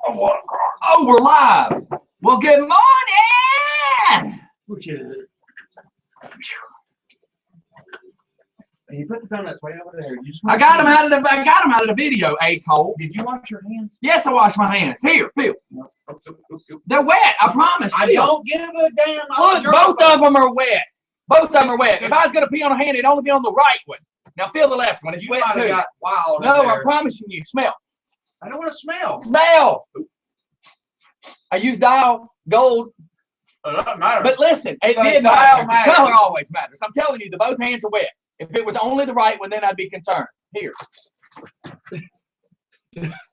Oh, we're live. Well, good morning. Which is it? You put the donuts way over there. I got them out of the video, ace hole. Did you wash your hands? Yes, I washed my hands. Here, feel. They're wet. I promise. I don't give a damn. Look, both of them are wet. Both of them are wet. If I was going to pee on a hand, it'd only be on the right one. Now feel the left one. It's You wet might have too. got wild. No, in I'm there. promising you. Smell. I don't want to smell. Smell. I used dial gold. It doesn't matter. But listen, it But did dial matter. matters. The color always matters. I'm telling you, the both hands are wet. If it was only the right one, then I'd be concerned. Here.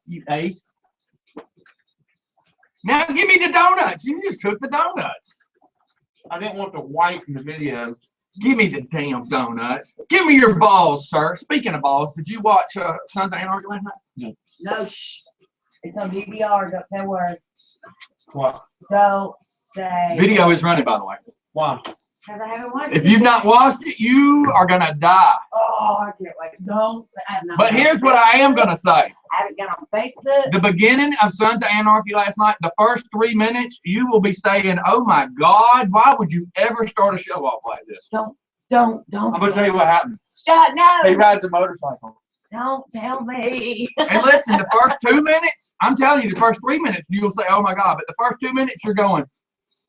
You ace. Now give me the donuts. You just took the donuts. I didn't want the white in the video. Give me the damn donuts. Give me your balls, sir. Speaking of balls, did you watch Sons of Anarchy last night? No, shh. It's on DVR. Don't say words. What? Don't say. Video is running, by the way. Why? Because I haven't watched If it. you've not watched it, you are gonna die. Oh, I can't wait. Don't. I have not. But here's what I am gonna say. I haven't got on Facebook. The beginning of Sons of Anarchy last night, the first 3 minutes, you will be saying, "Oh my God, why would you ever start a show off like this?" Don't. I'm gonna tell you what happened. Shut. No. They ride the motorcycle. Don't tell me. And listen, the first 2 minutes, I'm telling you, the first 3 minutes, you'll say, "Oh my God," but the first 2 minutes, you're going,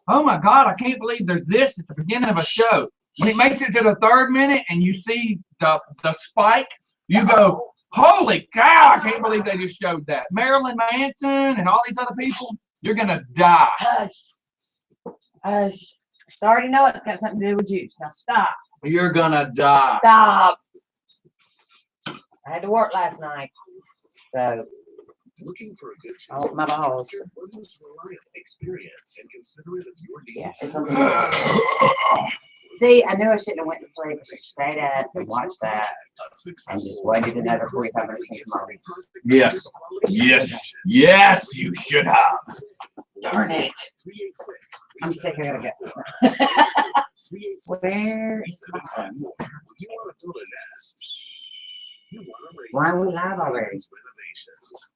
"Oh my God, I can't believe there's this at the beginning of a show." When it makes it to the 3rd minute and you see the spike, you go, "Holy cow, I can't believe they just showed that." Marilyn Manson and all these other people, you're gonna die. Hush. Hush. I already know it's got something to do with juice. Now stop. You're gonna die. Stop. I had to work last night. So, Looking for a good I want my balls. experience and considerate of your Yeah, needs. it's on the See, I knew I shouldn't have went to sleep. I should have stayed up and watched that and just waited another 45 minutes and come on. Yes. Yes, you should have. Darn it. I'm sick. I gotta go. Where is my phone? Why are we live already?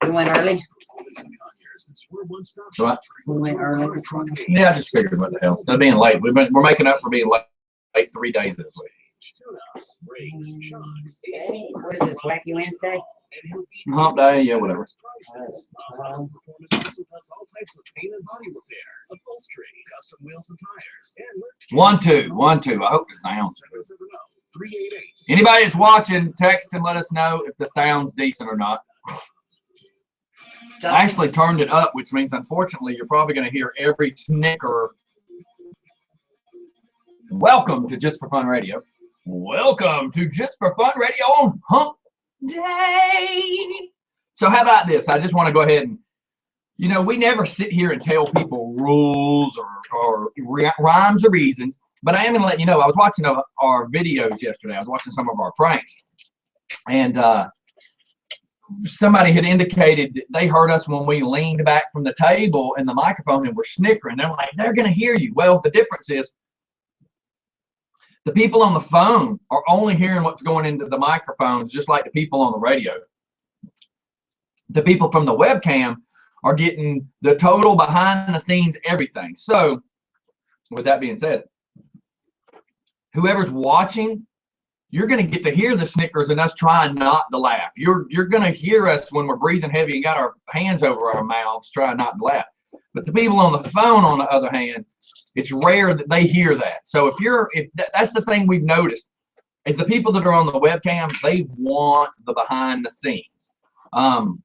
We went early. What? We went early this morning. Yeah, I just figured what the hell. They're being late. We're making up for being late 3 days this week. What is this, Wacky Wednesday? Hump day, yeah, whatever. 1 2 1 2. I hope the sounds. Anybody that's watching, text and let us know if the sound's decent or not. I actually turned it up, which means unfortunately you're probably going to hear every snicker. Welcome to Just for Fun Radio. Welcome to Just for Fun Radio on Hump Day. So how about this? I just want to go ahead and, we never sit here and tell people rules or rhymes or reasons, but I am going to let you know, I was watching our videos yesterday. I was watching some of our pranks, and somebody had indicated that they heard us when we leaned back from the table and the microphone and were snickering. They're like, they're going to hear you. Well, the difference is the people on the phone are only hearing what's going into the microphones, just like the people on the radio. The people from the webcam are getting the total behind the scenes everything. So with that being said, whoever's watching, you're going to get to hear the snickers and us trying not to laugh. You're going to hear us when we're breathing heavy and got our hands over our mouths trying not to laugh. But the people on the phone, on the other hand, it's rare that they hear that. So that's the thing we've noticed, is the people that are on the webcam, they want the behind the scenes. And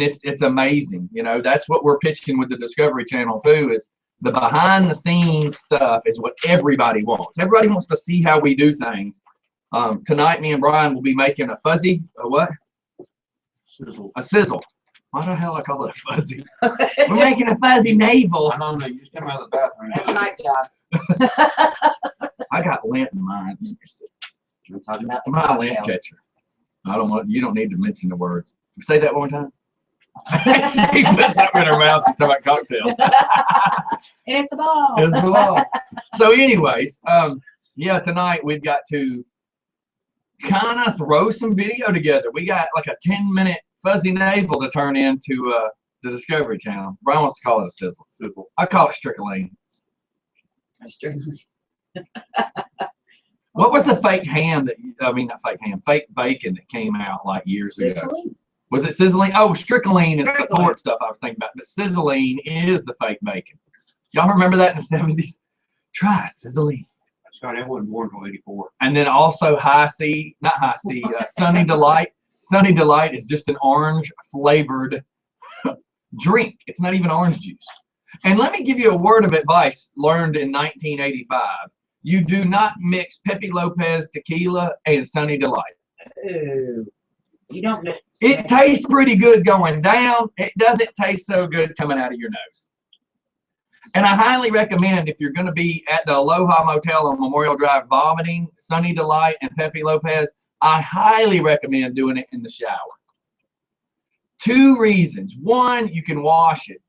it's amazing. That's what we're pitching with the Discovery Channel too, is the behind the scenes stuff is what everybody wants. Everybody wants to see how we do things. Tonight, me and Brian will be making a what? Sizzle. A sizzle. Why the hell I call it a fuzzy? We're making a fuzzy navel. I don't know. You just came out of the bathroom. That's a night job. I got lint in mine. I'm talking about the My lint cocktail. catcher. You don't need to mention the words. Say that one time. She put something in her mouth. She's talking about cocktails. It's a ball. It's a ball. So anyways, yeah, tonight we've got to kind of throw some video together. We got like a 10-minute fuzzy navel to turn into the Discovery Channel. Brian wants to call it a sizzle. Sizzle. I call it strickling. That's true. What was the fake ham not fake ham, fake bacon that came out like years ago? Sizzling? Was it sizzling? Oh, strickling is the Strickling. pork stuff I was thinking about, but sizzling is the fake bacon. Y'all remember that in the 70s? Try sizzling. Scott, I wasn't born until 84. And then also Sunny Delight. Sunny Delight is just an orange flavored drink. It's not even orange juice. And let me give you a word of advice learned in 1985. You do not mix Pepe Lopez tequila and Sunny Delight. Ooh. You don't mix. It tastes pretty good going down. It doesn't taste so good coming out of your nose. And I highly recommend, if you're going to be at the Aloha Motel on Memorial Drive vomiting, Sunny Delight and Pepe Lopez, I highly recommend doing it in the shower. 2 reasons. 1, you can wash it.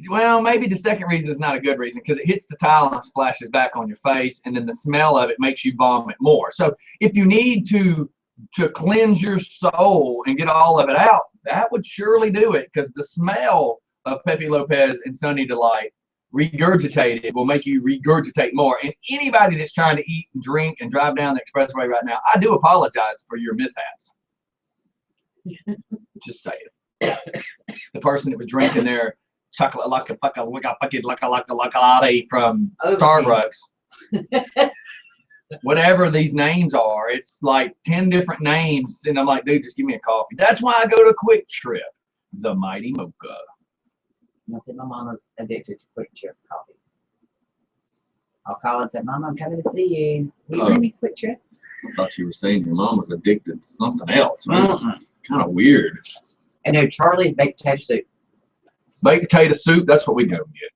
Well, maybe the second reason is not a good reason, because it hits the tile and splashes back on your face, and then the smell of it makes you vomit more. So if you need to cleanse your soul and get all of it out, that would surely do it, because the smell of Pepe Lopez and Sunny Delight regurgitated will make you regurgitate more. And anybody that's trying to eat and drink and drive down the expressway right now, I do apologize for your mishaps. Just say it. The person that was drinking their chocolate latte from Starbucks, whatever these names are, it's like 10 different names, and I'm like, dude, just give me a coffee. That's why I go to Quick Trip, the mighty mocha. I said, my mama's addicted to Quick Trip coffee. I'll call and say, Mama, I'm coming to see you. Will you bring me Quick Trip? I thought you were saying your mom was addicted to something else. Kind of weird. And no, Charlie's baked potato soup. Baked potato soup, that's what we go get.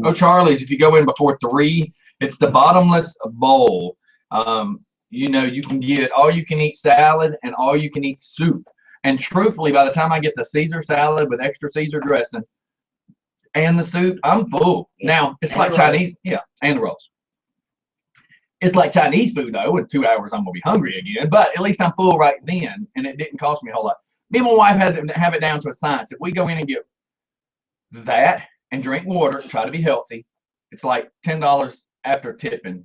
Oh, Charlie's, if you go in before 3, it's the bottomless bowl. You know, you can get all-you-can-eat salad and all-you-can-eat soup. And truthfully, by the time I get the Caesar salad with extra Caesar dressing and the soup, I'm full. Now, it's like Chinese, and the rolls. It's like Chinese food, though. In 2 hours, I'm going to be hungry again. But at least I'm full right then, and it didn't cost me a whole lot. Me and my wife have it down to a science. If we go in and get that and drink water, try to be healthy, it's like $10 after tipping.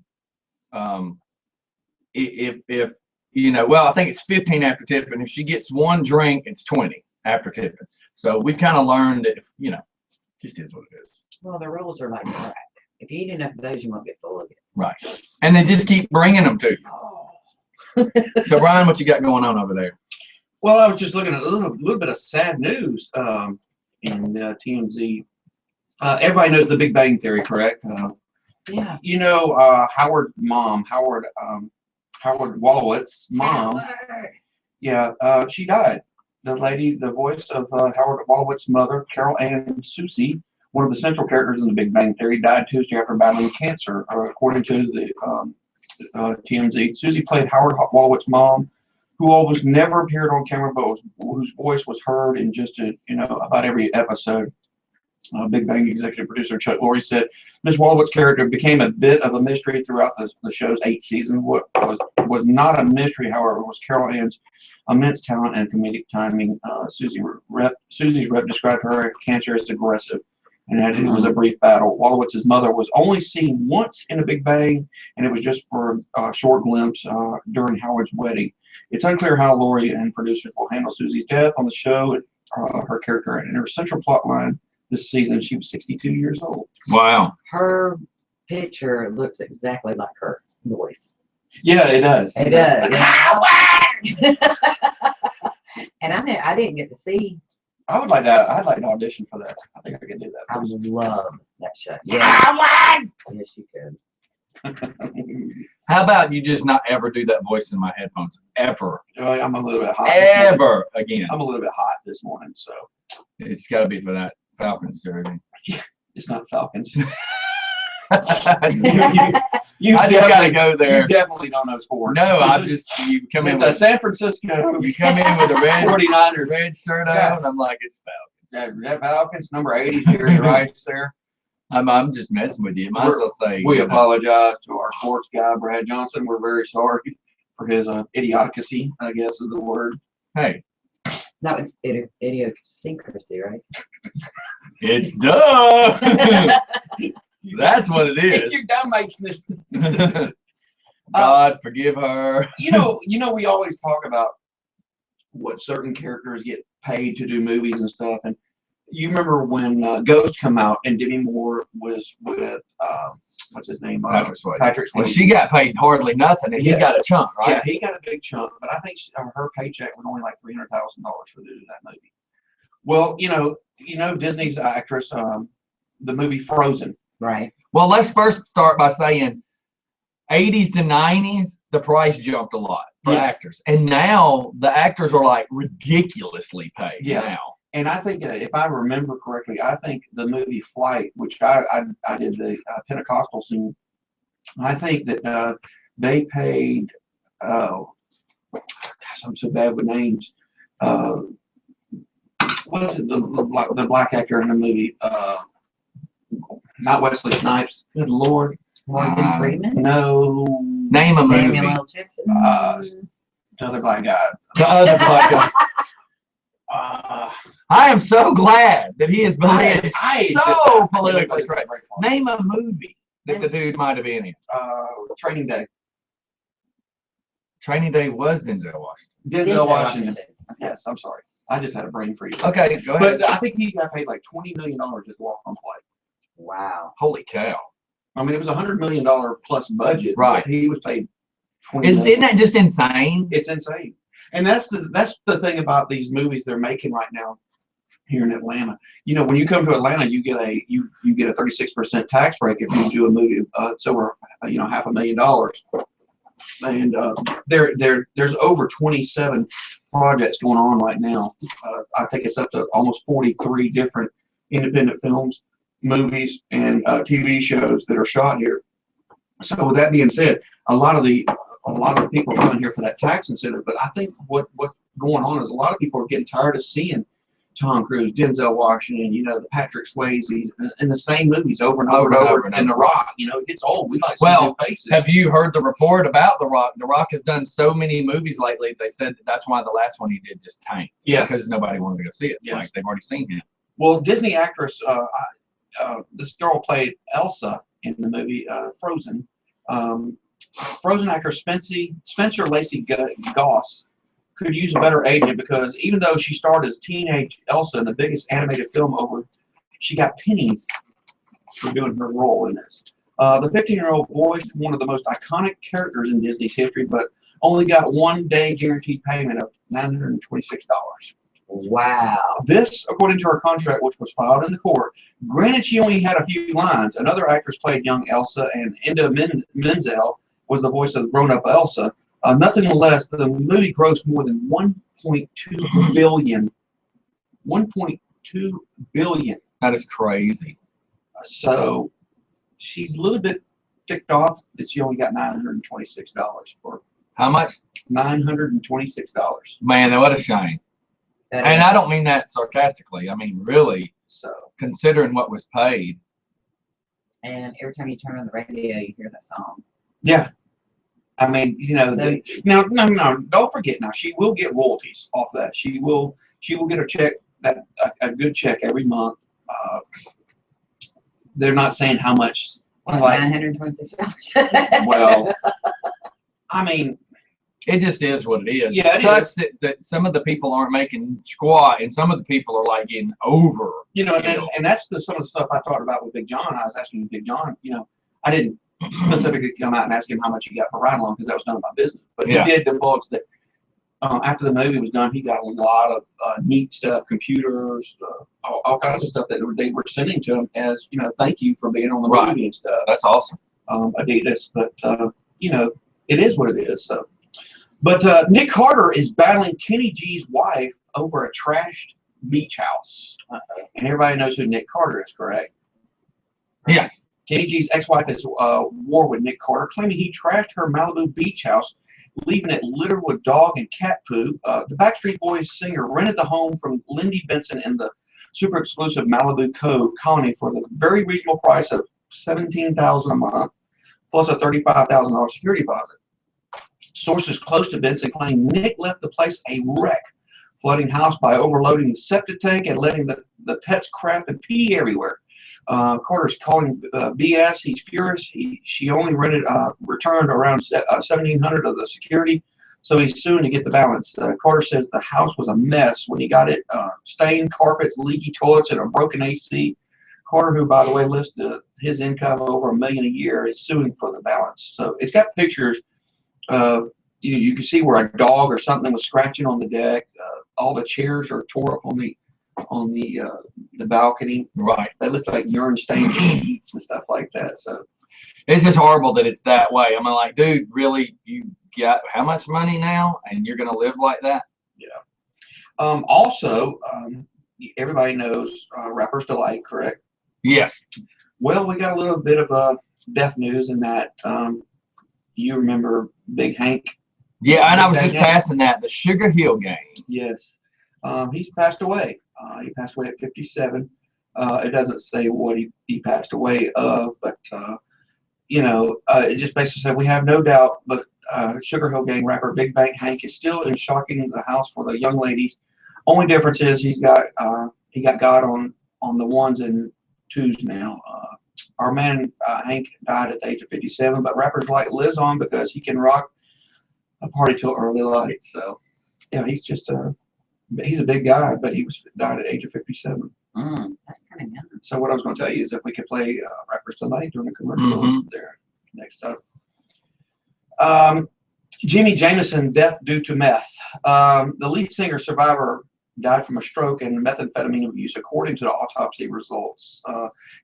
If you know, well, I think it's 15 after tipping. If she gets 1 drink, it's 20 after tipping. So we've kind of learned that, just is what it is. Well, the rolls are like crack. If you eat enough of those, you won't get full of it. Right. And they just keep bringing them to you. Oh. So, Brian, what you got going on over there? Well, I was just looking at a little bit of sad news in TMZ. Everybody knows the Big Bang Theory, correct? Yeah. You know, Howard Wolowitz, mom. Yeah, she died. The lady, the voice of Howard Wolowitz's mother, Carol Ann Susie, one of the central characters in the Big Bang Theory, died Tuesday after battling cancer, according to the TMZ. Susie played Howard Wolowitz's mom, who almost never appeared on camera, but whose voice was heard in just about every episode. Big Bang executive producer Chuck Lorre said Ms. Wolowitz's character became a bit of a mystery throughout the show's 8 seasons. What was not a mystery, however, was Carol Ann's immense talent and comedic timing. Susie's rep described her cancer as aggressive, and it was a brief battle. Wolowitz's mother was only seen once in a Big Bang, and it was just for a short glimpse during Howard's wedding. It's unclear how Lorre and producers will handle Susie's death on the show, her character, and her central plot line. This season, she was 62 years old. Wow. Her picture looks exactly like her voice. Yeah, it does. It does. And I didn't get to see. I would like that. I'd like to audition for that. I think I could do that. I would love that show. Yeah. Yes, you could. How about you just not ever do that voice in my headphones? Ever. I'm a little bit hot. Ever again. I'm a little bit hot this morning, so. It's got to be for that Falcons jersey. It's not Falcons. You I just got to go there. You definitely don't know sports. No, you come in It's with a San Francisco. you come in with a 49ers. red shirt Yeah. on, and I'm like, it's Falcons. That Falcons, number 80, Jerry Rice there. I'm just messing with you. Might as well say We apologize to our sports guy, Brad Johnson. We're very sorry for his idioticacy, I guess is the word. Hey, No, it's idiosyncrasy, right? It's duh. That's what it It's is. your Dalmatianness. God forgive her. You know, we always talk about what certain characters get paid to do movies and stuff. And you remember when Ghost come out and Demi Moore was with what's his name? Patrick Swayze. Patrick Swayze. Well, she got paid hardly nothing, and he Yeah. got a chunk, right? Yeah, he got a big chunk, but I think her paycheck was only like $300,000 for doing that movie. Well, you know Disney's actress, the movie Frozen. Right. Well, let's first start by saying 80s to 90s, the price jumped a lot for Yes. actors. And now the actors are like ridiculously paid Yeah. now. And I think, if I remember correctly, I think the movie Flight, which I did the Pentecostal scene, I think that they paid, gosh, I'm so bad with names. What's it, the black actor in the movie? Not Wesley Snipes. Good Lord. Morgan Freeman. No. Name a movie. Samuel L. Jackson. The other black guy. The other black guy. I am so glad that he is so politically correct. Name a movie that the dude might have been in. Training Day. Training Day was Denzel Washington. Denzel Washington. Yes, I'm sorry. I just had a brain freeze. Okay, go ahead. But I think he got paid like $20 million just to walk on play. Wow. Holy cow. I mean, it was a $100 million plus budget. Right. But he was paid $20 Isn't million. that just insane? It's insane. And that's the thing about these movies they're making right now here in Atlanta. You know, when you come to Atlanta, you get a 36% tax break if you do a movie. It's over $500,000. And there's over 27 projects going on right now. I think it's up to almost 43 different independent films, movies, and TV shows that are shot here. So with that being said, a lot of the people are coming here for that tax incentive. But I think what's going on is a lot of people are getting tired of seeing Tom Cruise, Denzel Washington, the Patrick Swayze in the same movies over and over, and The Rock. It gets old. We like some new faces. Have you heard the report about The Rock? The Rock has done so many movies lately. They said that's why the last one he did just tanked. Yeah, because nobody wanted to go see it. Yes. Like they've already seen him. Well, Disney actress, this girl played Elsa in the movie Frozen. Frozen actress Spencer Lacey Goss could use a better agent because even though she starred as teenage Elsa in the biggest animated film over, she got pennies for doing her role in this. The 15-year-old voiced one of the most iconic characters in Disney's history, but only got one-day guaranteed payment of $926. Wow. This, according to her contract, which was filed in the court. Granted, she only had a few lines. Another actress played young Elsa, and Enda Menzel was the voice of grown-up Elsa. Nothing less, the movie grossed more than $1.2 billion. $1.2 billion. That is crazy. So she's a little bit ticked off that she only got $926 for. How much? $926. Man, what a shame. And I don't mean that sarcastically. I mean, really, So considering what was paid. And every time you turn on the radio, you hear that song. yeah. I mean, no, don't forget now. She will get royalties off that. She will get a check, a good check every month. They're not saying how much. Like $926. Well, I mean, It just is what it is. Yeah, it sucks that some of the people aren't making squat, and some of the people are like getting over. And that's some of the stuff I talked about with Big John. I was asking Big John. I didn't specifically come out and ask him how much he got for ride along because that was none of my business. But he did divulge that after the movie was done, he got a lot of neat stuff, computers, all kinds of stuff that they were sending to him as thank you for being on the movie and stuff. That's awesome. Adidas, but it is what it is. So, but Nick Carter is battling Kenny G's wife over a trashed beach house, and everybody knows who Nick Carter is, correct? Yes. Kenny G's ex-wife is war with Nick Carter, claiming he trashed her Malibu beach house, leaving it littered with dog and cat poop. The Backstreet Boys singer rented the home from Lindy Benson in the super exclusive Malibu Cove colony for the very reasonable price of $17,000 a month, plus a $35,000 security deposit. Sources close to Benson claim Nick left the place a wreck, flooding house by overloading the septic tank and letting the pets crap and pee everywhere. Carter's calling BS. He's furious. She only returned around 1,700 of the security, so he's suing to get the balance. Carter says the house was a mess when he got it. Stained carpets, leaky toilets, and a broken AC. Carter, who by the way lists his income over $1 million a year, is suing for the balance. So it's got pictures. You can see where a dog or something was scratching on the deck. All the chairs are tore up on the balcony. Right. They look like urine stained sheets and stuff like that. So it's just horrible that it's that way. I mean, like, dude, really, you got how much money now, and you're gonna live like that? Yeah. Also, everybody knows Rapper's Delight, correct? Yes. Well, we got a little bit of death news in that you remember Big Hank. Yeah, and I was Big just Hank? passing that, the Sugar Hill Gang. Yes. He's passed away. He passed away at 57. It doesn't say what he passed away of, but it just basically said we have no doubt, but Sugar Hill Gang rapper Big Bang Hank is still in shocking the house for the young ladies. Only difference is he got God on the ones and twos now. Our man Hank died at the age of 57, but Rapper's Delight lives on because he can rock a party till early light. So yeah, he's a big guy, but he died at the age of 57. That's kind of young. So what I was going to tell you is if we could play Rapper's Delight during the commercial there next up. Jimmy Jameson, death due to meth. The lead singer survivor died from a stroke and methamphetamine abuse, according to the autopsy results.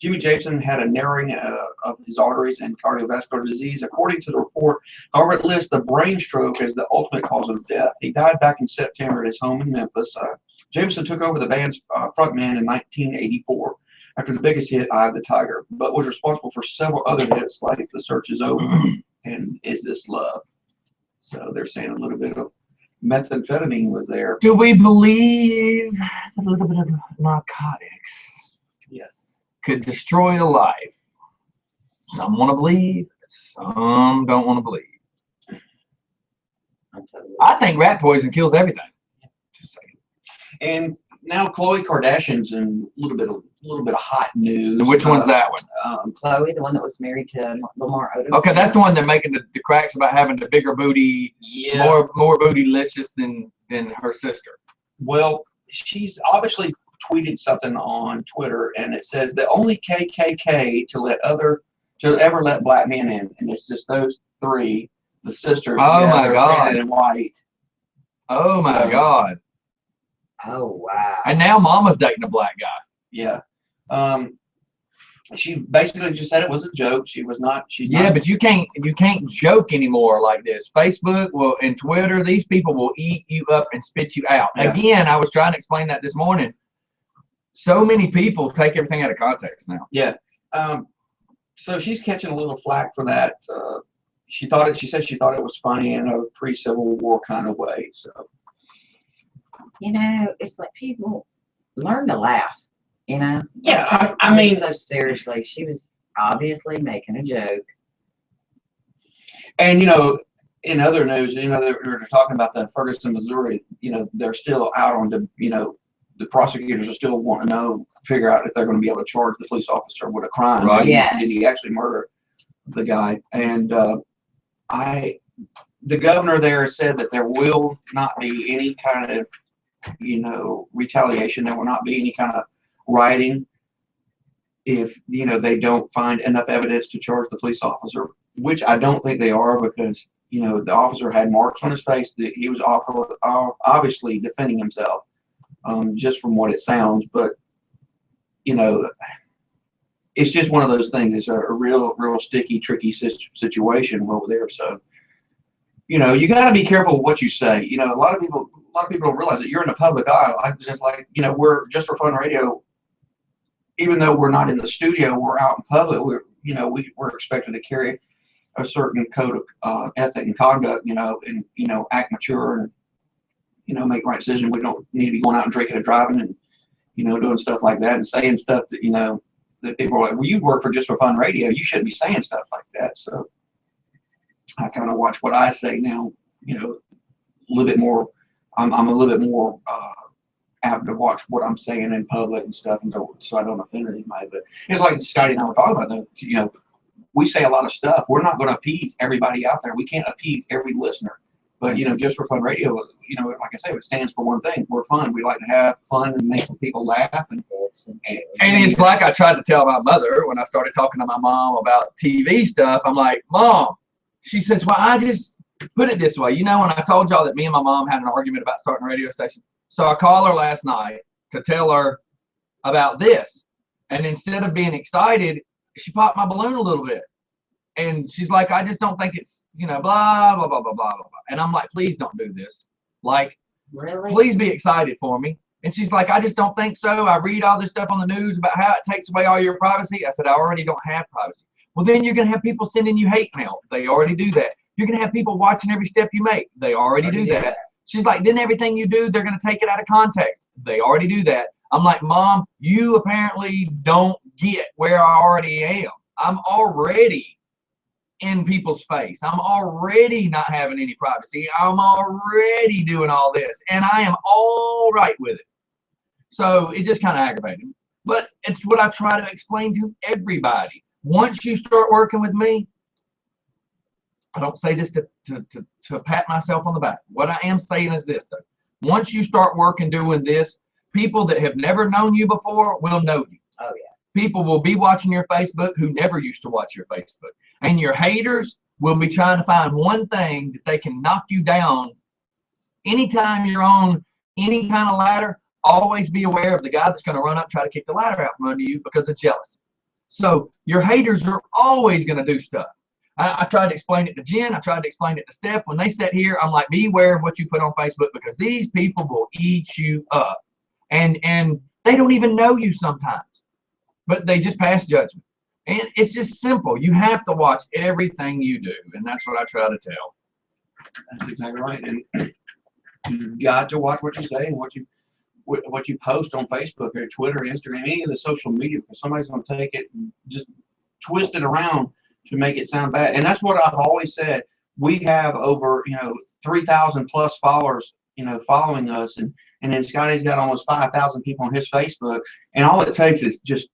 Jimmy Jameson had a narrowing of his arteries and cardiovascular disease, according to the report. However, it lists the brain stroke as the ultimate cause of death. He died back in September at his home in Memphis. Jameson took over the band's frontman in 1984 after the biggest hit, Eye of the Tiger, but was responsible for several other hits like The Search Is Over and Is This Love. So they're saying a little bit of methamphetamine was there. Do we believe that a little bit of narcotics Yes. could destroy a life? Some want to believe, some don't want to believe. I think rat poison kills everything. Just saying. And now Khloe Kardashian's in a little bit of hot news. And which one's that one? Chloe, the one that was married to Lamar Odom. Okay, that's the one they're making the cracks about having the bigger booty, Yeah. more bootylicious than her sister. Well, she's obviously tweeted something on Twitter, and it says the only KKK to ever let black men in, and it's just those three, the sisters. Oh my together, God. standing in white. Oh my So- God! Oh wow. And now Mama's dating a black guy. Yeah. She basically just said it was a joke. She's not. But you can't joke anymore like this. Facebook and Twitter, these people will eat you up and spit you out. Yeah. Again, I was trying to explain that this morning. So many people take everything out of context now. Yeah. So she's catching a little flack for that. She said she thought it was funny in a pre-Civil War kind of way. So. It's like people learn to laugh. Yeah, Don't I take mean, it so seriously. She was obviously making a joke. and in other news, they're talking about the Ferguson, Missouri. They're still out on the prosecutors are still wanting to figure out if they're going to be able to charge the police officer with a crime. Right. Yes. Did he actually murder the guy? And the governor there said that there will not be any kind of retaliation. There will not be any kind of rioting if they don't find enough evidence to charge the police officer, which I don't think they are, because the officer had marks on his face. That he was obviously defending himself, just from what it sounds. But it's just one of those things. It's a real sticky, tricky situation over there. So you got to be careful what you say. A lot of people don't realize that you're in the public eye. Just like we're Just for Fun Radio. Even though we're not in the studio, we're out in public. We're expected to carry a certain code of ethic and conduct. And act mature and make the right decision. We don't need to be going out and drinking and driving and doing stuff like that and saying stuff that that people are like, well, you work for Just for Fun Radio, you shouldn't be saying stuff like that. So I kind of watch what I say now. A little bit more I'm a little bit more apt to watch what I'm saying in public and stuff, and so I don't offend anybody. But it's like Scotty and I were talking about that. You know, we say a lot of stuff. We're not going to appease everybody out there. We can't appease every listener. But, you know, Just for Fun Radio, you know, like I say, it stands for one thing. We're fun. We like to have fun and make people laugh. And it's like I tried to tell my mother when I started talking to my mom about TV stuff. I'm like, Mom, she says, well, I just put it this way. You know, when I told y'all that me and my mom had an argument about starting a radio station. So I called her last night to tell her about this. And instead of being excited, she popped my balloon a little bit. And she's like, I just don't think it's, you know, blah, blah, blah, blah, blah, blah. And I'm like, please don't do this. Like, Really? please be excited for me. And she's like, I just don't think so. I read all this stuff on the news about how it takes away all your privacy. I said, I already don't have privacy. Well, then you're going to have people sending you hate mail. They already do that. You're going to have people watching every step you make. They already do that. She's like, then everything you do, they're going to take it out of context. They already do that. I'm like, Mom, you apparently don't get where I already am. I'm already in people's face. I'm already not having any privacy. I'm already doing all this, and I am all right with it. So it just kind of aggravated me. But it's what I try to explain to everybody. Once you start working with me, I don't say this to pat myself on the back. What I am saying is this, though. Once you start working doing this, people that have never known you before will know you. Oh, yeah. People will be watching your Facebook who never used to watch your Facebook. And your haters will be trying to find one thing that they can knock you down. Anytime you're on any kind of ladder, always be aware of the guy that's going to run up and try to kick the ladder out from under you because of jealousy. So your haters are always going to do stuff. I tried to explain it to Jen. I tried to explain it to Steph. When they sit here, I'm like, beware of what you put on Facebook because these people will eat you up. And they don't even know you sometimes. But they just pass judgment. And it's just simple. You have to watch everything you do. And that's what I try to tell. That's exactly right. And you got to watch what you say and what you post on Facebook or Twitter, Instagram, any of the social media, because somebody's going to take it and just twist it around to make it sound bad. And that's what I've always said. We have over, 3,000 plus followers, following us. And then Scotty's got almost 5,000 people on his Facebook. And all it takes is just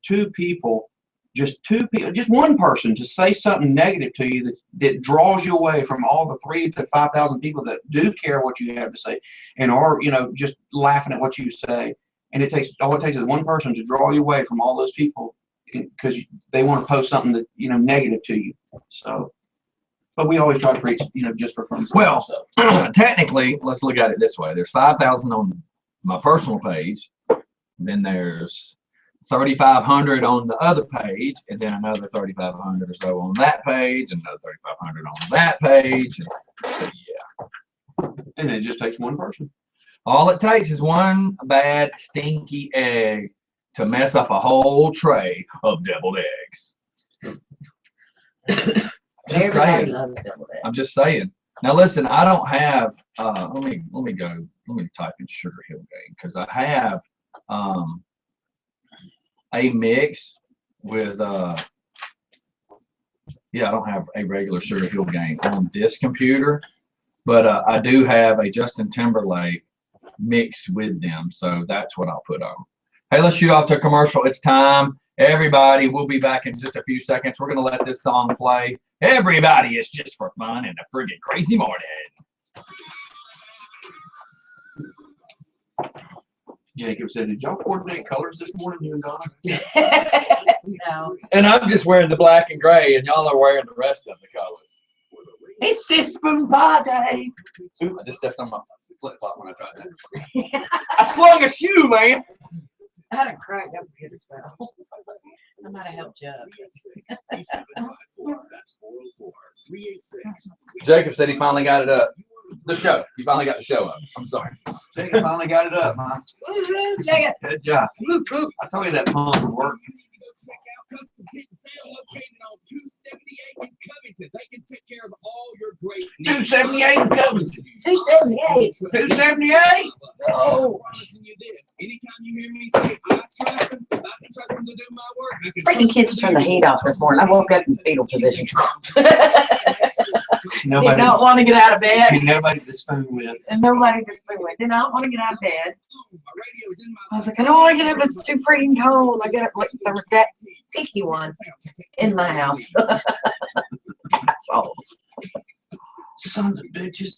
one person to say something negative to you that draws you away from all the 3,000 to 5,000 people that do care what you have to say and are, just laughing at what you say. And all it takes is one person to draw you away from all those people because they want to post something that, negative to you. So, but we always try to preach, just for fun. Well, technically, let's look at it this way. There's 5,000 on my personal page. Then there's 3,500 on the other page, and then another 3,500 or so on that page, and another 3,500 on that page. And, yeah. And it just takes one person. All it takes is one bad, stinky egg to mess up a whole tray of deviled eggs. Everybody loves deviled eggs. I'm just saying. Now listen, I don't have. Let me type in Sugar Hill Gang because I have a mix with I don't have a regular Sugar Hill Gang on this computer, but I do have a Justin Timberlake mix with them, so that's what I'll put on. Hey, let's shoot off to a commercial. It's time. Everybody, we'll be back in just a few seconds. We're gonna let this song play. Everybody, it's just for fun and a friggin' crazy morning. Jacob said, did y'all coordinate colors this morning, you and Donna? No. And I'm just wearing the black and gray, and y'all are wearing the rest of the colors. It's this spoon pie day. Ooh, I just stepped on my flip-flop when I tried that. I slung a shoe, man. I had a crack up here as well. I might have helped you up. Jacob said he finally got it up. The show. He finally got the show up. I'm sorry. Jacob finally got it up, huh? Woo-hoo, Jacob. Good job. I told you that pump would work. $278 in Covington. 278. $278. Oh, freaking kids turned the heat off this morning. I woke up in fetal position. Did not want to get out of bed. Nobody to spoon with. And nobody just did not want to get out of bed. I was like, I don't want to get up. It's too freaking cold. I got like there was that 61 in my house. That's all. Sons of bitches.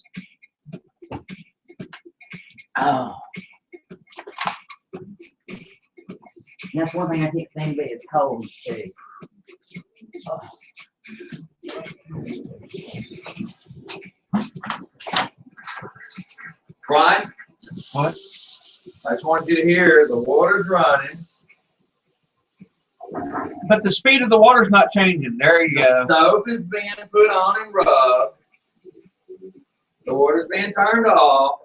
Oh. That's one thing I can't stand about it's cold too. Oh. Brian, What? I just want you to hear the water's running. But the speed of the water's not changing. There you The go. soap is being put on and rubbed. The water's being turned off.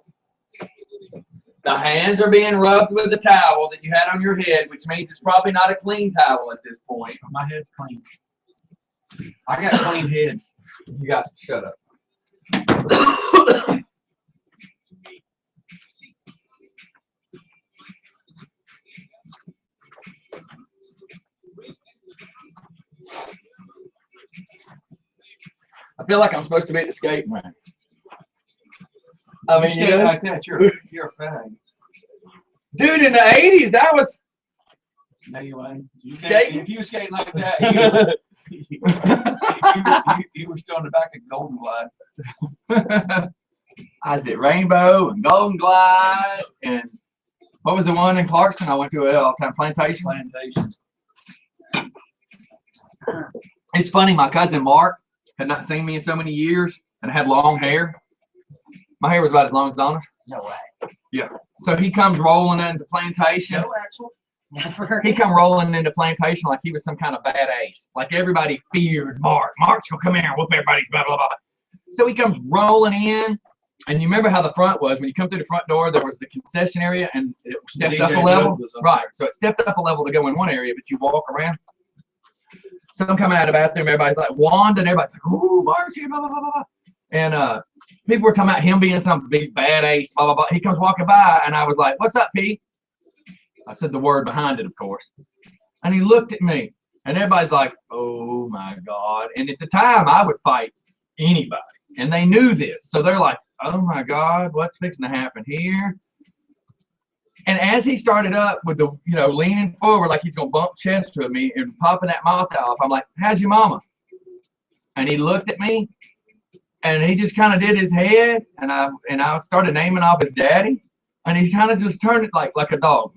The hands are being rubbed with the towel that you had on your head, which means it's probably not a clean towel at this point. My head's clean. I got clean heads. You got to shut up. I feel like I'm supposed to be at the skating rink. I mean, You skate like that, you're a fag. dude, in the 80s, that was. No, you ain't. Skating? If you were skating like that, you were still in the back of Golden Glide. I was at Rainbow and Golden Glide, and what was the one in Clarkston I went to all the time? Plantation. Plantation. It's funny, my cousin Mark had not seen me in so many years and had long hair. My hair was about as long as Donna's. No way. Yeah. So he comes rolling into Plantation. No, actually. Never. He come rolling into Plantation like he was some kind of bad ace. Like everybody feared Mark. Mark's gonna come in here and whoop everybody's blah, blah, blah, blah. So he comes rolling in. And you remember how the front was? When you come through the front door, there was the concession area and it stepped up a level. Right. So it stepped up a level to go in one area, but you walk around. So I'm coming out of the bathroom, everybody's like, Wanda, and everybody's like, ooh, Mark's here, blah, blah, blah, blah, blah. And people were talking about him being some big bad ace, blah, blah, blah. He comes walking by, and I was like, what's up, P? I said the word behind it, of course. And he looked at me, and everybody's like, oh, my God. And at the time, I would fight anybody, and they knew this. So they're like, oh, my God, what's fixing to happen here? And as he started up with the, leaning forward like he's going to bump chest to me and popping that mouth off, I'm like, how's your mama? And he looked at me, and he just kind of did his head, and I started naming off his daddy, and he kind of just turned it like a dog.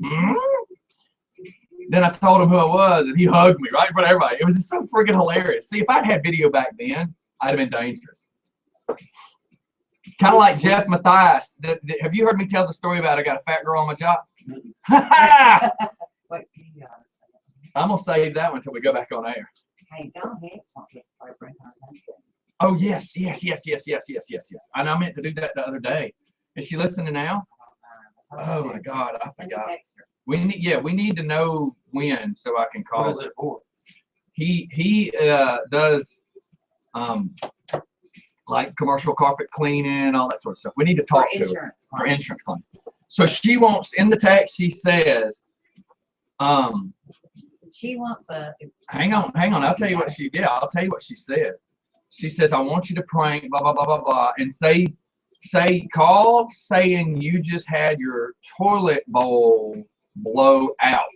Then I told him who I was, and he hugged me right in front of everybody. It was just so freaking hilarious. See, if I'd had video back then, I'd have been dangerous. Kind of like Jeff Mathias. Have you heard me tell the story about I got a fat girl on my job? I'm going to save that one until we go back on air. Hey, don't hate something. Oh, yes. And I meant to do that the other day. Is she listening now? Oh, my God, I forgot. We need to know when so I can call it. He does like commercial carpet cleaning, all that sort of stuff. We need to talk to her for insurance claim. So she wants, in the text, she says, she wants a. Hang on. I'll tell you what she did. I'll tell you what she said. She says, I want you to prank, blah, blah, blah, blah, blah, and call saying you just had your toilet bowl blow out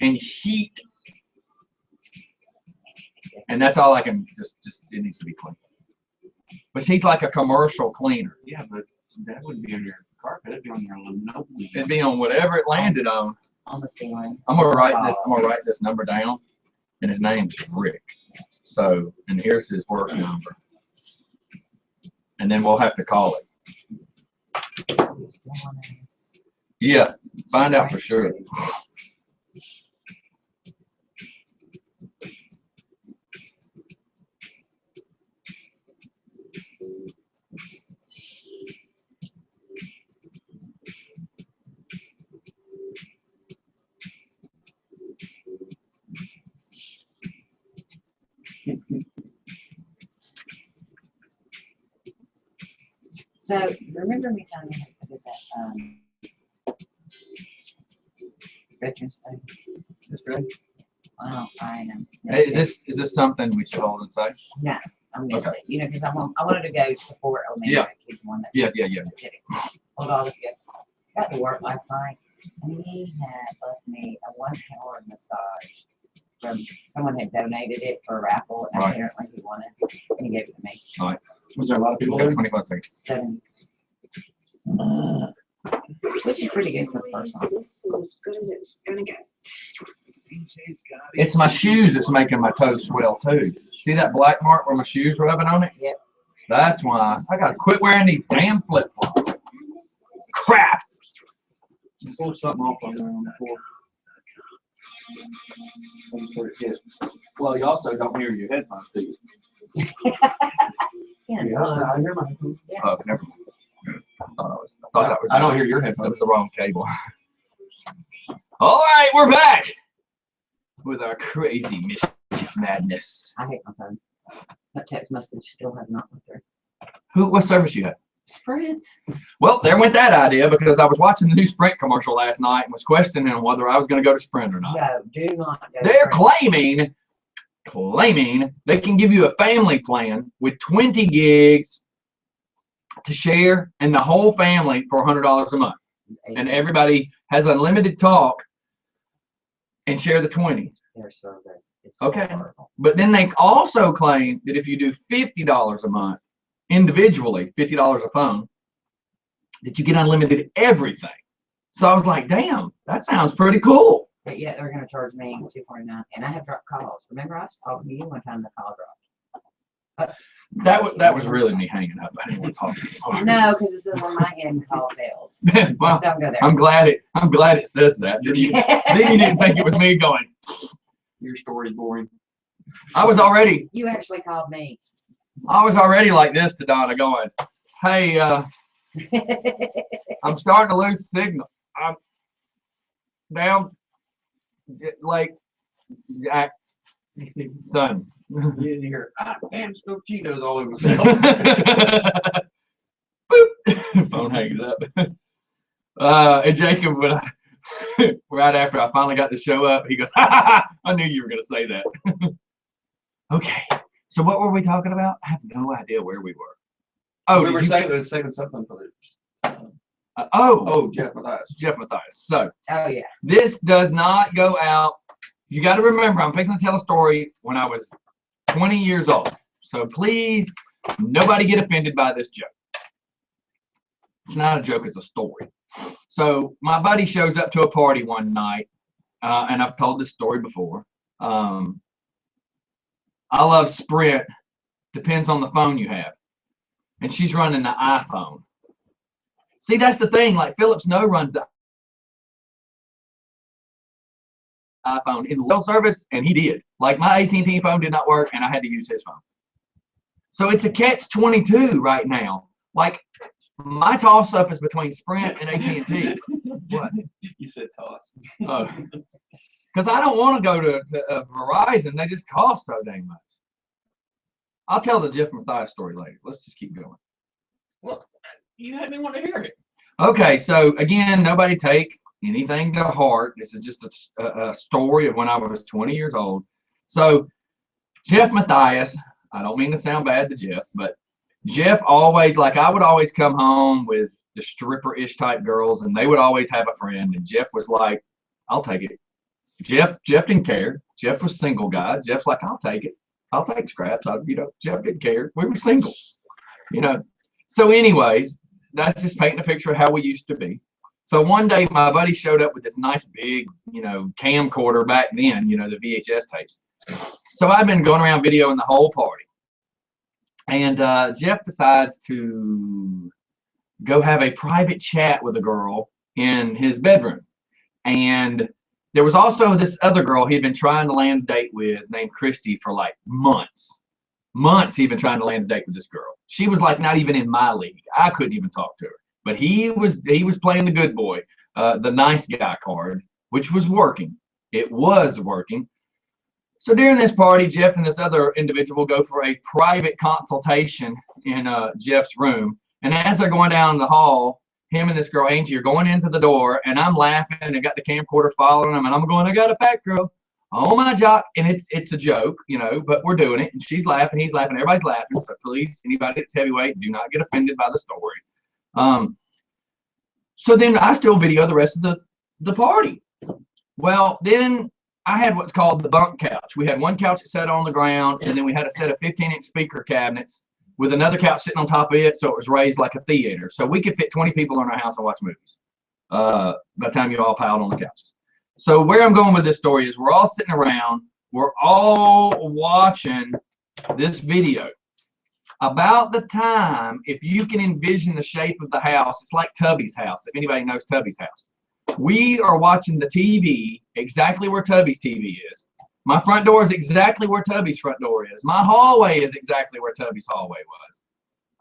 and heat. And that's all I can just it needs to be clean. But she's like a commercial cleaner. Yeah, but that wouldn't be on your carpet. It'd be on your linoleum. It'd be on whatever it landed on. On the ceiling. I'm gonna write this number down, and his name's Rick. So, and here's his work number, and then we'll have to call it. Yeah, find out for sure. So, remember me telling you I did that, Veterans Day? That's great. Well, I know. Hey, is this something we should hold and say? No, I missed Okay. it. You know, because I wanted to go support elementary kids one that Yeah. did it. Hold on, let's get. Got to work last night, and he had left me a 1 hour massage from someone had donated it for a raffle, and Right. apparently he wanted it, and he gave it to me. Was there a lot of people Okay, there? 25 seconds. 7. Which is pretty good for the first one. This is as good as it's gonna get. It's my shoes that's making my toes swell too. See that black mark where my shoes rubbing on it? Yep. That's why I gotta quit wearing these damn flip flops. Crap! Pull something off on there on the floor. That's what it is. Well, you also don't hear your headphones, do you? Yeah. I hear my. Oh, never mind. I thought that was. I don't hear your That headphones. was the wrong cable. All right, we're back with our crazy mischief madness. I hate my phone. That text message still has not went through. What service you had? Sprint. Well, there went that idea because I was watching the new Sprint commercial last night and was questioning whether I was going to go to Sprint or not. No, do not go. They're Sprint. claiming they can give you a family plan with 20 gigs to share and the whole family for $100 a month. And everybody has unlimited talk and share the 20. Their service is Okay. horrible. But then they also claim that if you do $50 a month individually, $50 a phone, that you get unlimited everything. So I was like, damn, that sounds pretty cool. But yet they're going to charge me $249, and I have dropped calls. Remember, I was talking to you one time. The call dropped. That was really me hanging up. I didn't want to talk anymore. No, because it says on my end, call failed. Well, Don't go there. I'm glad it says that. Then you didn't think it was me going. Your story's boring. I was already You actually called me. like this to Donna going, hey, I'm starting to lose signal. I'm down, like, Jack, son. You didn't hear, damn, spilled Cheetos all over myself. Boop. Phone hangs up. And Jacob, right after I finally got the show up, he goes, ha ha ha, I knew you were going to say that. Okay, so what were we talking about? I have no idea where we were. Oh, We were did you- saving something for the. oh, Jeff Matthias. Jeff Matthias. So Oh, yeah. this does not go out. You got to remember, I'm fixing to tell a story when I was 20 years old. So please, nobody get offended by this joke. It's not a joke, it's a story. So my buddy shows up to a party one night, and I've told this story before. I love Sprint. Depends on the phone you have. And she's running the iPhone. See, that's the thing. Like Philip Snow runs the iPhone in real service, and he did. Like my AT&T phone did not work, and I had to use his phone. So it's a catch-22 right now. Like my toss-up is between Sprint and AT&T. What? You said toss. Because I don't want to go to Verizon. They just cost so dang much. I'll tell the Jeff Matthias story later. Let's just keep going. Well, you had me want to hear it. Okay, so again, nobody take anything to heart. This is just a story of when I was 20 years old. So Jeff Matthias, I don't mean to sound bad to Jeff, but Jeff always, like I would always come home with the stripper-ish type girls, and they would always have a friend, and Jeff was like, I'll take it. Jeff didn't care. Jeff was single guy. Jeff's like, I'll take it. I'll take scraps. Jeff didn't care. We were single, So anyways, that's just painting a picture of how we used to be. So one day my buddy showed up with this nice big, camcorder back then, the VHS tapes. So I've been going around videoing the whole party. And Jeff decides to go have a private chat with a girl in his bedroom. And there was also this other girl he'd been trying to land a date with named Christy for like months. Months he'd been trying to land a date with this girl. She was like not even in my league. I couldn't even talk to her. But he was playing the good boy, the nice guy card, which was working. It was working. So during this party, Jeff and this other individual go for a private consultation in Jeff's room. And as they're going down the hall, him and this girl Angie are going into the door, and I'm laughing and got the camcorder following them, and I'm going, I got a fat girl. Oh my jock, and it's a joke, you know, but we're doing it, and she's laughing, he's laughing, everybody's laughing. So please, anybody that's heavyweight, do not get offended by the story. So then I still video the rest of the party. Well, then I had what's called the bunk couch. We had one couch that sat on the ground, and then we had a set of 15-inch speaker cabinets with another couch sitting on top of it, so it was raised like a theater. So we could fit 20 people in our house and watch movies by the time you all piled on the couches. So where I'm going with this story is we're all sitting around, we're all watching this video. About the time, if you can envision the shape of the house, it's like Tubby's house, if anybody knows Tubby's house. We are watching the TV exactly where Tubby's TV is. My front door is exactly where Tubby's front door is. My hallway is exactly where Tubby's hallway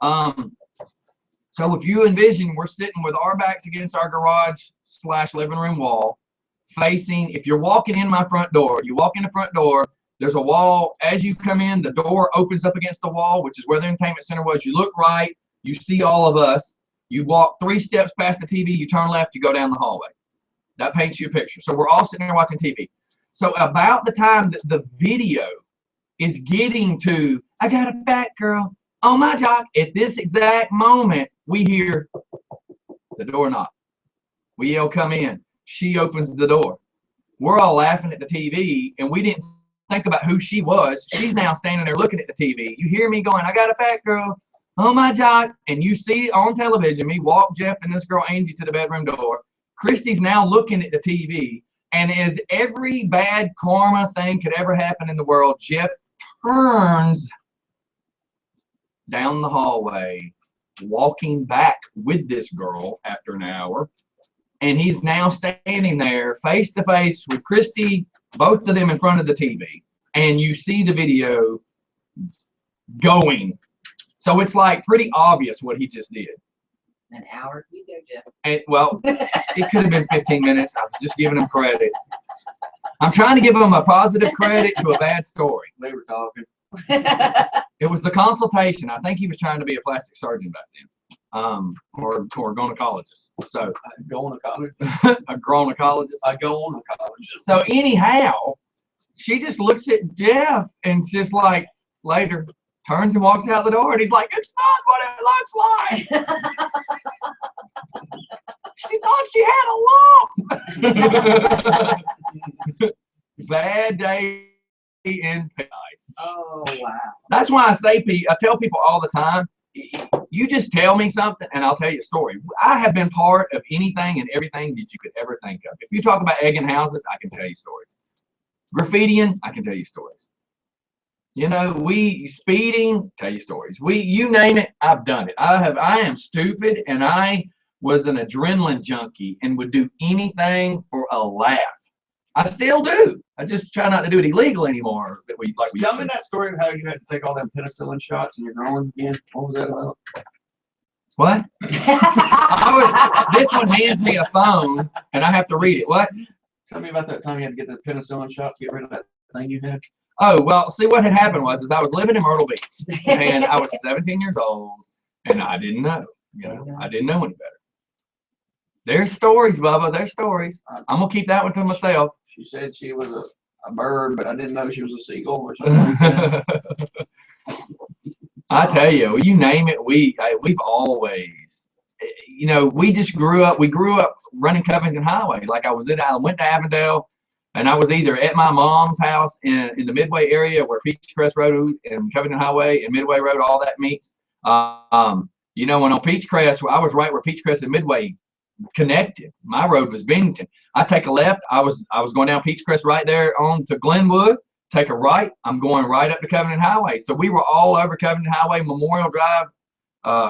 was. So if you envision, we're sitting with our backs against our garage/living room wall, facing, if you're walking in my front door, you walk in the front door, there's a wall. As you come in, the door opens up against the wall, which is where the entertainment center was. You look right, you see all of us. You walk 3 steps past the TV, you turn left, you go down the hallway. That paints you a picture. So we're all sitting there watching TV. So about the time that the video is getting to, I got a fat girl on my jock, at this exact moment, we hear the door knock. We yell, come in. She opens the door. We're all laughing at the TV, and we didn't think about who she was. She's now standing there looking at the TV. You hear me going, I got a fat girl on my jock, and you see on television me walk Jeff and this girl Angie to the bedroom door. Christy's now looking at the TV, and as every bad karma thing could ever happen in the world, Jeff turns down the hallway, walking back with this girl after an hour, and he's now standing there face to face with Christy, both of them in front of the TV, and you see the video going. So it's like pretty obvious what he just did. An hour, you go, Jeff. And, well, it could have been 15 minutes. I was just giving him credit. I'm trying to give him a positive credit to a bad story. They were talking. It was the consultation. I think he was trying to be a plastic surgeon back then, or gynecologist. So Going to college. a gynecologist. I go on to college. So anyhow, she just looks at Jeff and just like later turns and walks out the door, and he's like, it's not what it looks like. She thought she had a lump. Bad day in paradise. Oh, wow. That's why I tell people all the time, you just tell me something and I'll tell you a story. I have been part of anything and everything that you could ever think of. If you talk about egging houses, I can tell you stories. Graffitiing, I can tell you stories. You know, speeding, tell you stories. You name it, I've done it. I am stupid, and I was an adrenaline junkie and would do anything for a laugh. I still do. I just try not to do it illegal anymore. Tell me that story of how you had to take all them penicillin shots and you're growing again. What was that about? What? This one hands me a phone, and I have to read it. What? Tell me about that time you had to get the penicillin shots to get rid of that thing you had. Oh, well, see, what had happened was I was living in Myrtle Beach, and I was 17 years old, and I didn't know. You know, I didn't know any better. There's stories, Bubba. There's stories. I'm going to keep that one to myself. She said she was a bird, but I didn't know she was a seagull or something. I tell you, you name it, we've always, you know, we grew up running Covington Highway. Like I went to Avondale, and I was either at my mom's house in the Midway area where Peachcrest Road and Covington Highway and Midway Road, all that meets. You know, when on Peachcrest, I was right where Peachcrest and Midway connected. My road was Bennington. I take a left. I was going down Peachcrest right there on to Glenwood. Take a right. I'm going right up to Covington Highway. So we were all over Covington Highway, Memorial Drive,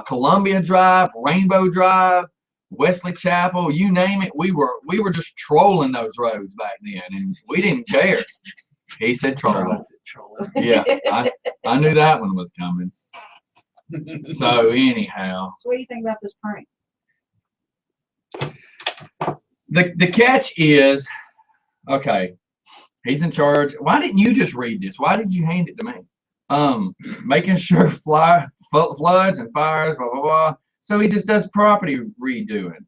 Columbia Drive, Rainbow Drive, Wesley Chapel, you name it. We were just trolling those roads back then, and we didn't care. He said trolling. Yeah, I knew that one was coming. So anyhow. So what do you think about this prank? The catch is, okay, he's in charge. Why didn't you just read this? Why did you hand it to me? Making sure floods and fires, blah, blah, blah. So he just does property redoing.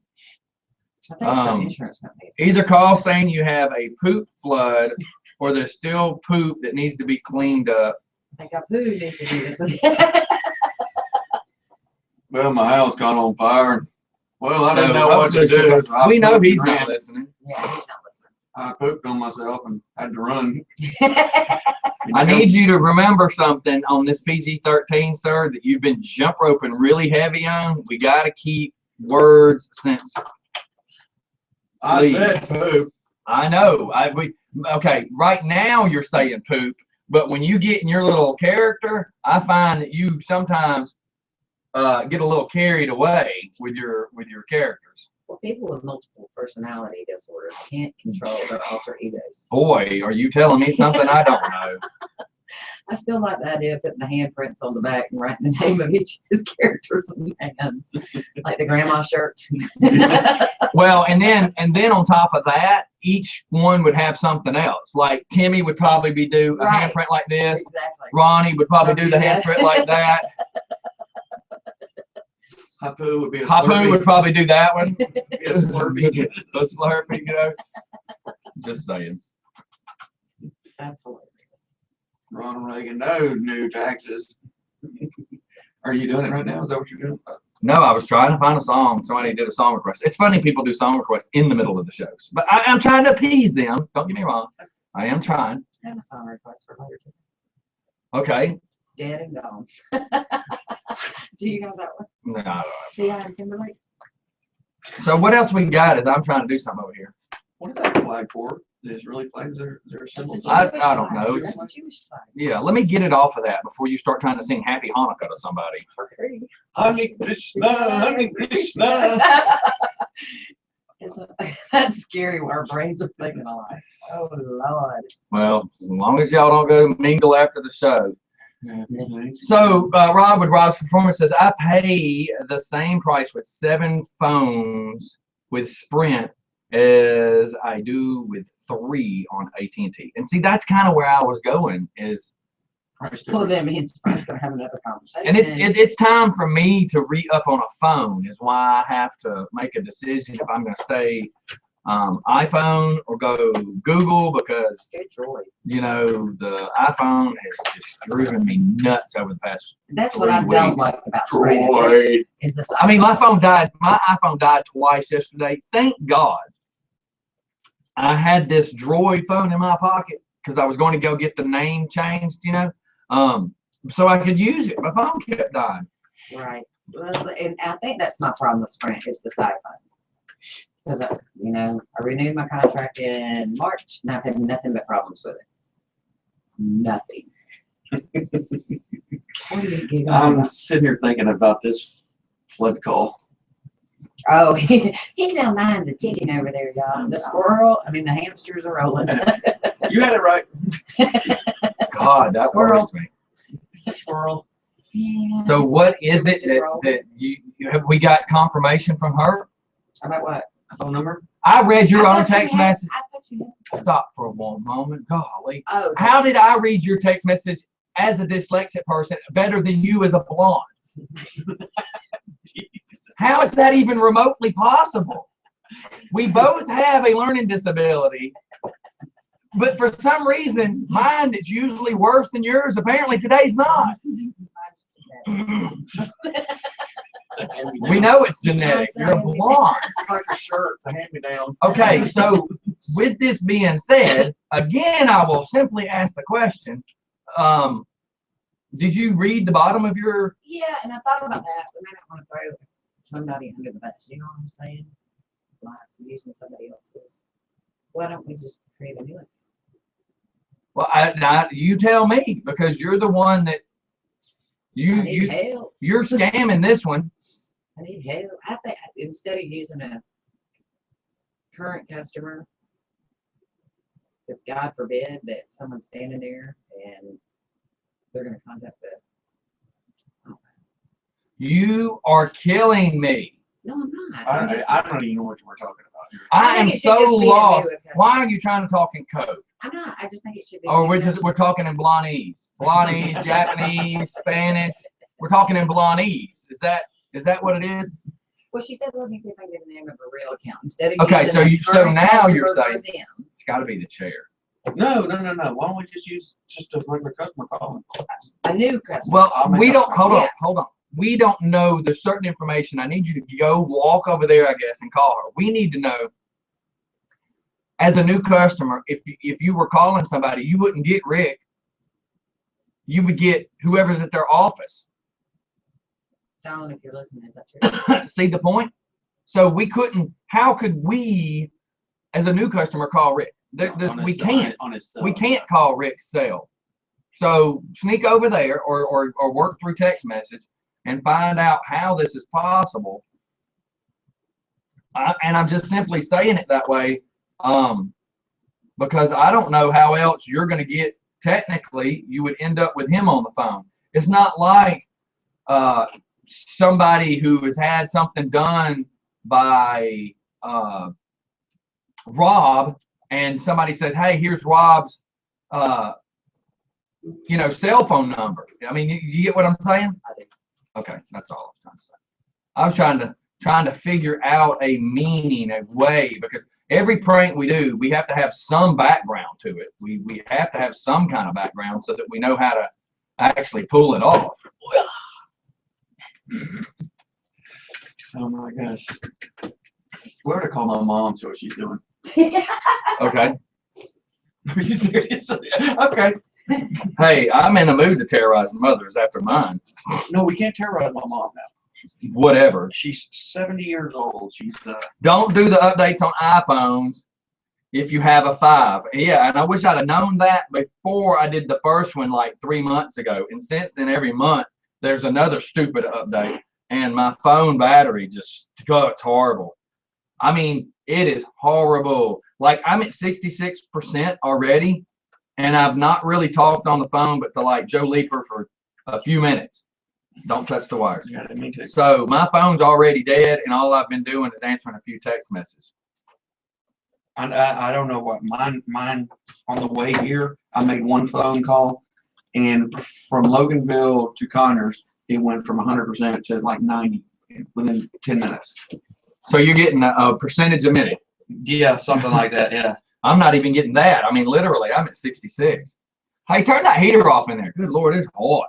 I think for insurance companies. Either call saying you have a poop flood or there's still poop that needs to be cleaned up. I think our food needs to do this one. Well, my house caught on fire. Well, I didn't So know what to hopefully do. so I we know pooped he's and not ran. listening. Yeah, he's not I pooped on myself and had to run. listening. I need you to remember something on this PG-13, sir, that you've been jump roping really heavy on. We got to keep words sensitive. I Please. said poop. I know. Okay, right now you're saying poop, but when you get in your little character, I find that you sometimes get a little carried away with your characters. Well, people with multiple personality disorders can't control their alter egos. Boy, are you telling me something I don't know? I still like the idea of putting the handprints on the back and writing the name of each of his characters and hands, like the grandma shirts. Well, and then on top of that, each one would have something else. Like Timmy would probably do a Right. handprint like this. Exactly. Ronnie would probably do the Yeah. handprint like that. Hapu would be a Hapu Slurpee. would probably do that one. Be a Slurpee. The Slurpee, you know. Just saying. That's hilarious. Ronald Reagan, no new taxes. Are you doing it right now? Is that what you're doing? No, I was trying to find a song. Somebody did a song request. It's funny people do song requests in the middle of the shows, but I'm trying to appease them. Don't get me wrong. I am trying. I have a song request for later today. Okay. Dead and Gone. Do you know that one? No. T.I. and Timberlake? So what else we got is I'm trying to do something over here. What is that flag for? The Israeli flag? Is there a symbol? That's a I Jewish don't flag. know. That's a Jewish flag. Yeah, let me get it off of that before you start trying to sing Happy Hanukkah to somebody. Okay. Hare Krishna, Hare Krishna. That's scary where our brains are thinking alike. Oh, Lord. Well, as long as y'all don't go mingle after the show. So Rob with Rob's Performance says, I pay the same price with 7 phones with Sprint as I do with 3 on AT&T. And see, that's kind of where I was going is, Well, that means Brian's gonna have another conversation. and it's time for me to re-up on a phone is why I have to make a decision if I'm going to stay iPhone or go Google, because Good Droid. you know the iPhone has just driven me nuts over the past. That's what I 3 don't weeks. like about Sprint Droid. is this. I mean, my iPhone died twice yesterday. Thank God I had this Droid phone in my pocket because I was going to go get the name changed, you know, so I could use it. My phone kept dying. Right. Well, and I think that's my problem with Sprint is the side phone. Because I renewed my contract in March and I've had nothing but problems with it. Nothing. What are you giggling I'm about? sitting here thinking about this flood call. Oh, he's now mine's a ticking over there, y'all. The hamsters are rolling. You had it right. God, that worries me. It's a squirrel. Yeah. So what is it that you have we got confirmation from her? About what? Phone number? I read your I own thought you text had- message. I thought you had. Stop for one moment. Golly. Oh, How did I read your text message as a dyslexic person better than you as a blonde? How is that even remotely possible? We both have a learning disability, but for some reason, mine is usually worse than yours. Apparently today's not. We know it's genetic. You're a blonde. Like a shirt, a hand-me-down. Okay, so with this being said, again, I will simply ask the question. Did you read the bottom of your? Yeah, and I thought about that. We may not want to throw somebody under the bus. You know what I'm saying? Like using somebody else's. Why don't we just create a new one? Well, you tell me, because you're the one that I need help. you're scamming this one. I need help. I think instead of using a current customer, it's God forbid that someone's standing there and they're going to contact the. You are killing me. No, I'm not. I don't even know what we're talking about here. I think am it should so just be a new lost. customer. Why are you trying to talk in code? I'm not. I just think it should be. Or new we're talking in Blonese, Japanese, Spanish. We're talking in Blonese. Is that Is that what it is? Well, she said, let me see if I can get the name of a real account instead of Okay, using so a so current now you're customer for saying them. it's got to be the chair. No. Why don't we just use just a regular customer calling? A new customer. Well, I'll make we up don't. for it. Hold on. We don't know. There's certain information. I need you to go walk over there, I guess, and call her. We need to know. As a new customer, if you were calling somebody, you wouldn't get Rick. You would get whoever's at their office. John, if you're listening, is that true? See the point? So we couldn't. How could we, as a new customer, call Rick? We can't. We can't call Rick's cell. So sneak over there or work through text message and find out how this is possible. And I'm just simply saying it that way because I don't know how else you're going to get. Technically, you would end up with him on the phone. It's not like somebody who has had something done by Rob, and somebody says, "Hey, here's Rob's, cell phone number." I mean, you get what I'm saying? I do. Okay, that's all I was trying to say. I was trying to figure out a meaning, a way, because every prank we do, we have to have some background to it. We have to have some kind of background so that we know how to actually pull it off. Oh my gosh. We're to call my mom, see what she's doing. Okay. Are you serious? Okay. Hey, I'm in the mood to terrorize mothers after mine. No, we can't terrorize my mom now. Whatever. She's 70 years old. She's Don't do the updates on iPhones if you have a 5. Yeah, and I wish I'd have known that before I did the first one like 3 months ago. And since then, every month, there's another stupid update. And my phone battery just, it's horrible. I mean, it is horrible. Like, I'm at 66% already, and I've not really talked on the phone but to like Joe Leaper for a few minutes. Don't touch the wires. yeah, me too. So my phone's already dead, and all I've been doing is answering a few text messages. I don't know what mine on the way here. I made one phone call, and from Loganville to Connors, it went from 100% to like 90 within 10 minutes. So you're getting a percentage a minute. Yeah, something like that. Yeah. I'm not even getting that. I mean, literally, I'm at 66. Hey, turn that heater off in there. Good Lord, it's hot.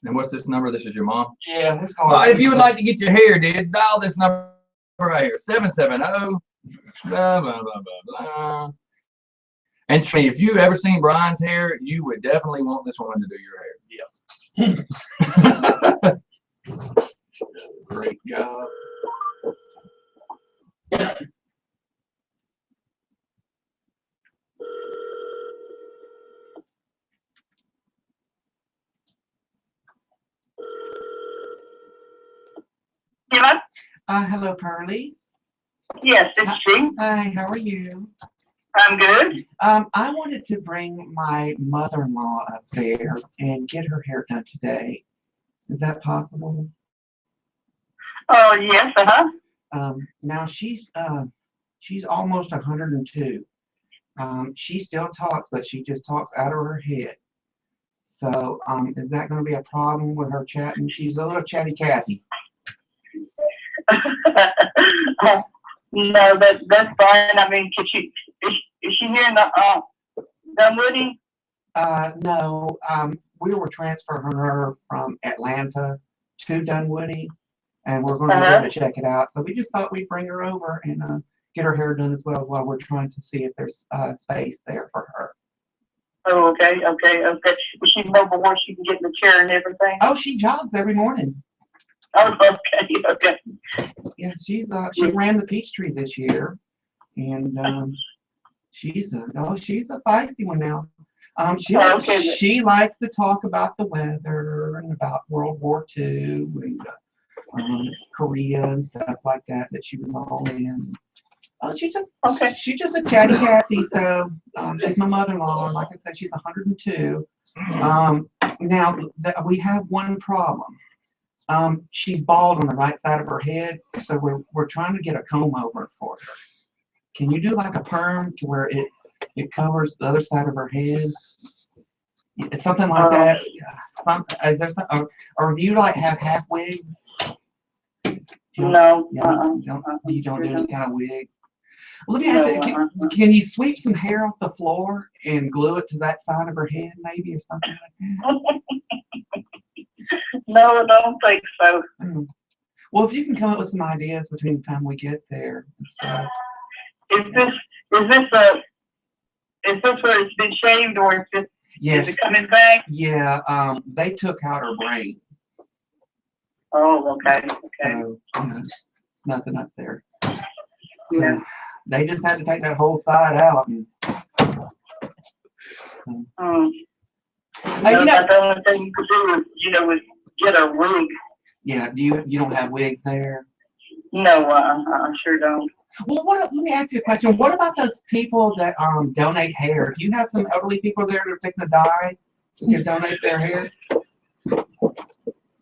And what's this number? This is your mom? Yeah, let's call If you would like to get your hair did, dial this number right here, 770 blah, blah, blah, blah, blah. And trust me, if you've ever seen Brian's hair, you would definitely want this woman to do your hair. Yeah. Great job. Hello? Hello, Pearlie. Yes, it's she. Hi, how are you? I'm good. I wanted to bring my mother-in-law up there and get her hair done today. Is that possible? Oh, yes, uh-huh. Now she's almost 102. She still talks, but she just talks out of her head. So, is that going to be a problem with her chatting? She's a little chatty Cathy. No, that's fine. I mean, is she here in the Dunwoody? No. We were transferring her from Atlanta to Dunwoody, and we're going to be there to check it out. So we just thought we'd bring her over and get her hair done as well while we're trying to see if there's space there for her. Oh, okay. Is she mobile where she can get in the chair and everything? Oh, she jogs every morning. Oh, okay. Yeah, she ran the Peachtree this year, and she's a feisty one now. She likes to talk about the weather and about World War II and Korea and stuff like that she was all in. Oh, she's just a chatty Cathy. So she's my mother-in-law. Like I said, she's 102. Now we have one problem. She's bald on the right side of her head, so we're trying to get a comb over for her. Can you do like a perm to where it covers the other side of her head? Something like that. Is there some, or do you like have half wigs? No. You don't do any kind of wig. Let me No, ask you, can you sweep some hair off the floor and glue it to that side of her head, maybe, or something like that? No, I don't think so. Well, if you can come up with some ideas between the time we get there and stuff. Is this where it's been shaved, or is this Yes. is it coming back? Yeah. They took out her brain. Oh, okay. So, nothing up there. Yeah. They just had to take that whole side out. And, The only thing you could do is, get a wig. yeah. You don't have wigs there? No, I sure don't. Well, let me ask you a question. What about those people that donate hair? Do you have some elderly people there that are fixing to die who can donate their hair?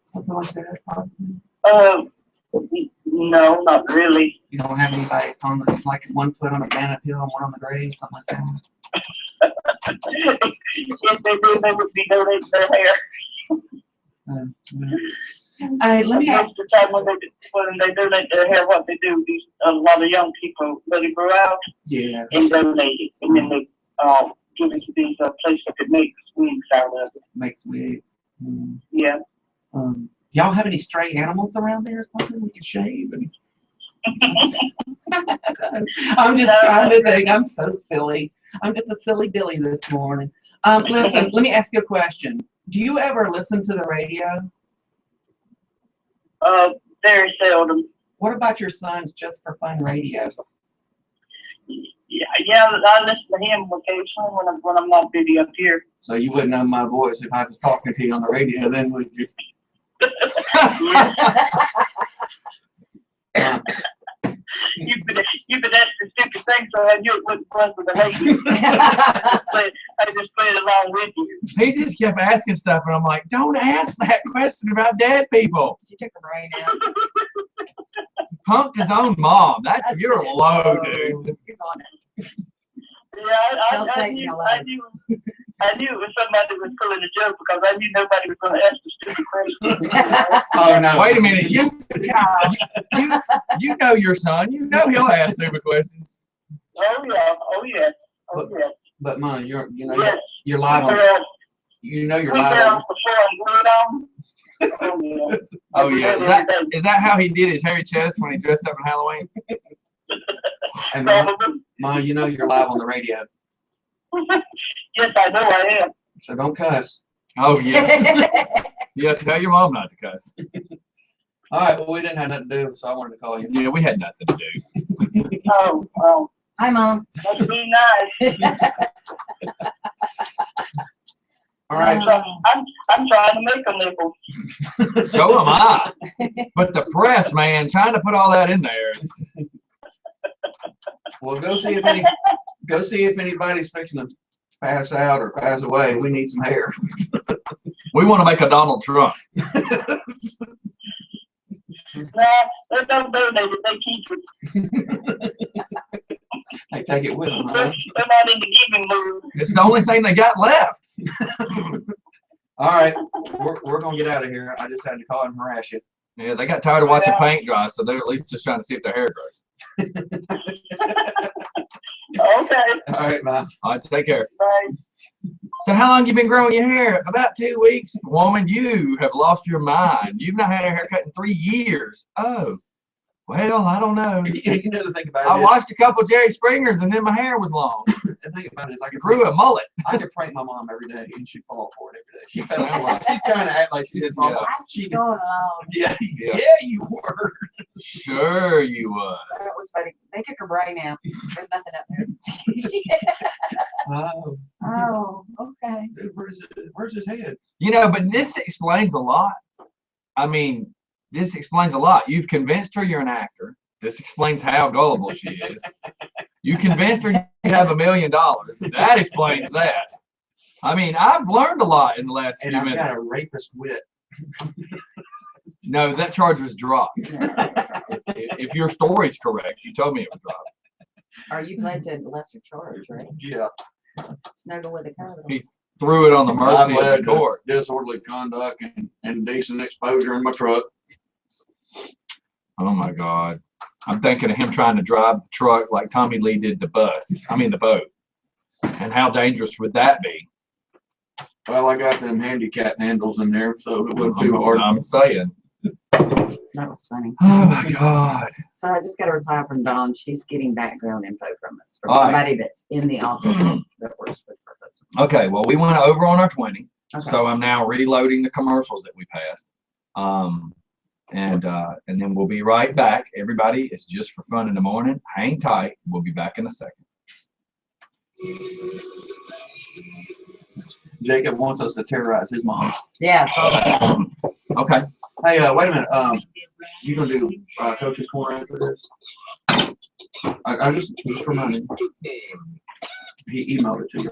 Something like that? No, not really. You don't have anybody on like 1 foot on a banana peel and one on the grave, something like that? If they do, they would be donating their hair. Let me ask. Most of the time when they donate their hair, what they do is a lot of young people let it grow out and donate it, and then they give it to these places that makes wigs out of it. Makes wigs. Yeah. Y'all have any stray animals around there or something we can shave? I'm just trying to think. I'm so silly. I'm just a silly Billy this morning. Listen, let me ask you a question. Do you ever listen to the radio? Very seldom. What about your son's Just for Fun radio? Yeah, I listen to him occasionally when I'm not busy up here. So you wouldn't know my voice if I was talking to you on the radio, then would you? You've been asking stupid things, so I knew it wouldn't run with the lady. But I just played along with you. He just kept asking stuff, and I'm like, don't ask that question about dead people. She took her brain out. Punked his own mom. You're low, dude. Yeah, I knew it was somebody who was pulling a joke because I knew nobody was going to ask the stupid question. Oh no! Wait a minute, you know your son. You know he'll ask stupid questions. Oh yeah. But Mom, you're Yes. you're live on. You're live on. Oh yeah. Is that how he did his hairy chest when he dressed up in Halloween? And Mom, you're live on the radio. Yes, I know I am. So don't cuss. Oh yeah. Yeah, tell your mom not to cuss. All right. Well, we didn't have nothing to do, so I wanted to call you. Yeah, we had nothing to do. Oh. Hi, Mom. Must be nice. All right. I'm trying to make a nickel. So am I. But the press, man, trying to put all that in there. Well, go see if anybody's fixing to pass out or pass away. We need some hair. We want to make a Donald Trump. No, they don't donate it. They keep it. They take it with them, huh? They're not in the giving mood. It's the only thing they got left. All right. We're going to get out of here. I just had to call and harass you. Yeah, they got tired of watching paint dry, so they're at least just trying to see if their hair grows. Okay. All right, bye. All right, take care. Bye. So how long you been growing your hair? About 2 weeks. Woman, you have lost your mind. You've not had a haircut in 3 years. Oh, well, I don't know. You know the thing about it I is, watched a couple Jerry Springers, and then my hair was long. the thing about it is I Grew a mullet. could prank my mom every day, and she'd fall for it every day. She fell for it. She's trying to act like she's his mom. Yeah. She Going along. yeah, you were. Sure you was. That was funny. They took her brain out. There's nothing up there. Oh, Oh, okay. dude, where's his head? But this explains a lot. I mean, this explains a lot. You've convinced her you're an actor. This explains how gullible she is. You convinced her you have $1 million. That explains that. I mean, I've learned a lot in the last And few I've minutes. got a rapist wit. No, that charge was dropped. If your story's correct, you told me it was dropped. Or you pled to lesser charge, right? Yeah. Snuggle with the cousin. He threw it on the I've mercy of led the court. disorderly conduct and indecent exposure in my truck. Oh my God. I'm thinking of him trying to drive the truck like Tommy Lee did the the boat. And how dangerous would that be? Well, I got them handicap handles in there, so it wasn't too hard. I'm saying. That was funny. Oh my God. So I just got a reply from Dawn. She's getting background info from us, from All right. somebody that's in the office that works with her. Okay, well, we went over on our 20. Okay. So I'm now reloading the commercials that we passed. And then we'll be right back. Everybody, it's just for fun in the morning. Hang tight. We'll be back in a second. Jacob wants us to terrorize his mom. Yeah. So Okay. Hey, wait a minute. You gonna do Coach's Corner after this? I just for money. He emailed it to you.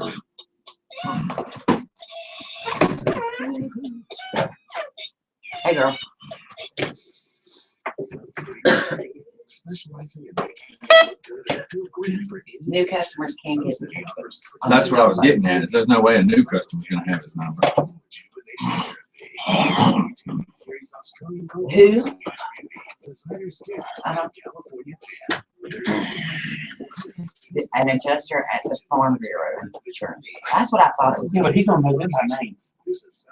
hey, girl. Specializing in making you look good and feel great for New customers can't get That's what I was getting at. Is there's no way a new customer's going to have his number. Who? An adjuster at the Farm Bureau Insurance. That's what I thought it was. Yeah, but he's gonna know them by names. There's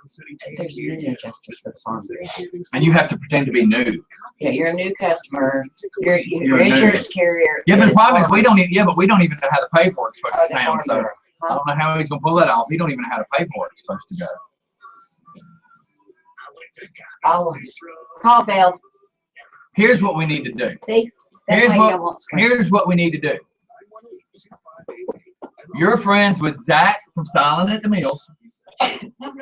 many adjusters at the Farm Bureau. And you have to pretend to be new. Yeah, you're a new customer. Your You're a new. insurance carrier. Yeah, but the problem is Farm we don't even. Yeah, but we don't even know how the paperwork's supposed Bureau. to The sound. Farm So Bureau. I don't know how he's going to pull that off. He don't even know how the paperwork's supposed to go. Oh, call Phil. Here's what we need to do. See? That's Here's why you what. don't want screen. Here's what we need to do. You're friends with Zach from Styling at the Mills. No.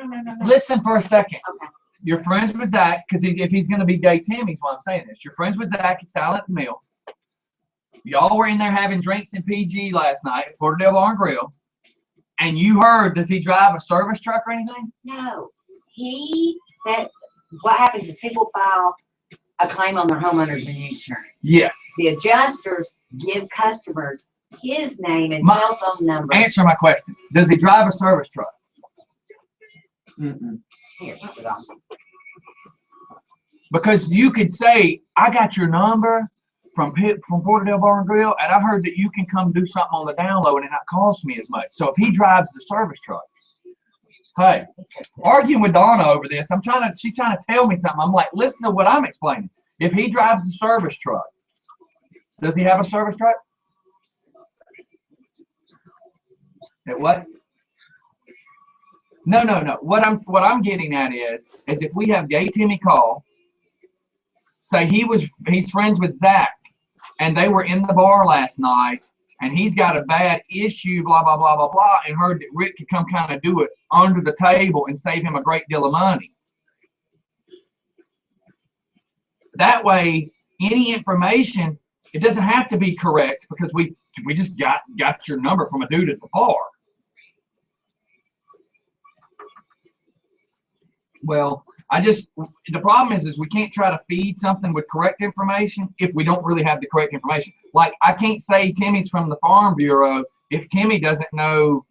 Listen for a second. Okay. You're friends with Zach because if he's going to be Dave Timmy's why I'm saying this. You're friends with Zach at Styling at the Mills. Y'all were in there having drinks in PG last night at Porterdale Bar and Grill. And you heard, does he drive a service truck or anything? No, he says, what happens is people file a claim on their homeowners insurance. Yes. The adjusters give customers his name and My- telephone number. Answer my question. Does he drive a service truck? Mm-mm. Here, put it on. Because you could say, I got your number from Porterdale Bar and Grill, and I heard that you can come do something on the download and it not cost me as much. So if he drives the service truck, hey, arguing with Donna over this, she's trying to tell me something. I'm like, listen to what I'm explaining. If he drives the service truck, does he have a service truck? What? No. What I'm getting at is if we have Gay Timmy call, say he's friends with Zach, and they were in the bar last night, and he's got a bad issue, blah blah blah blah blah, and heard that Rick could come kind of do it under the table and save him a great deal of money. That way, any information, it doesn't have to be correct because we just got your number from a dude at the bar. Well, the problem is we can't try to feed something with correct information if we don't really have the correct information. Like, I can't say Timmy's from the Farm Bureau if Timmy doesn't know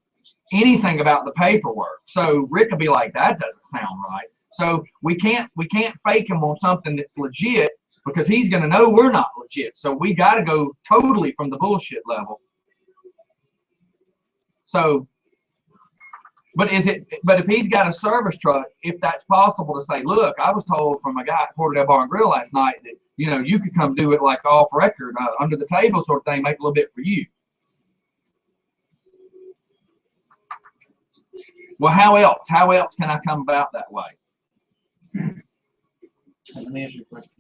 anything about the paperwork. So Rick will be like, that doesn't sound right. So we can't fake him on something that's legit because he's going to know we're not legit. So we got to go totally from the bullshit level. So, but if he's got a service truck, if that's possible to say, look, I was told from a guy at Porterdale Bar and Grill last night that, you could come do it like off record, under the table sort of thing, make a little bit for you. Well, how else can I come about that way? Let me answer your question.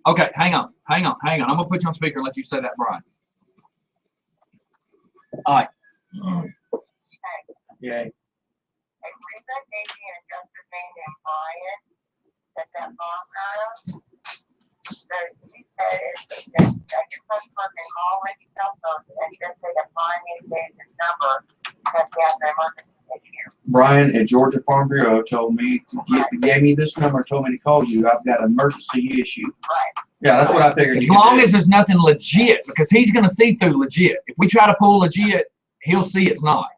Okay, hang on. I'm gonna put you on speaker and let you say that, Brian. All right. Yeah. Brian at Georgia Farm Bureau told me gave me this number, told me to call you. I've got an emergency issue. Right. Yeah, that's what I figured. As long as there's nothing legit, because he's going to see through legit. If we try to pull legit, he'll see it's not.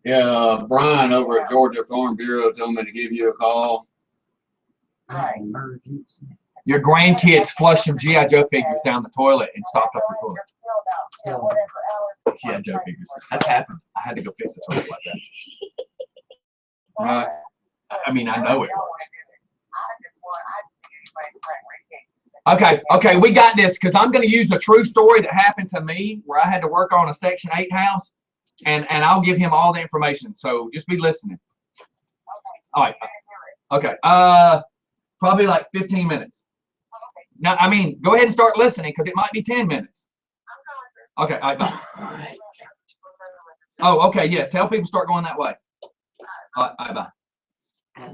Yeah, Brian over at Georgia Farm Bureau told me to give you a call. Your grandkids flushed some G.I. Joe figures down the toilet and stopped up the toilet. G.I. Joe figures. That's happened. I had to go fix the toilet like that. I mean, I know it works. Okay, we got this because I'm going to use a true story that happened to me where I had to work on a Section 8 house, and I'll give him all the information. So just be listening. All right. Okay. Probably like 15 minutes. Now, I mean, go ahead and start listening because it might be 10 minutes. Okay. All right. Bye. Oh, okay. Yeah. Tell people start going that way. All right. Bye.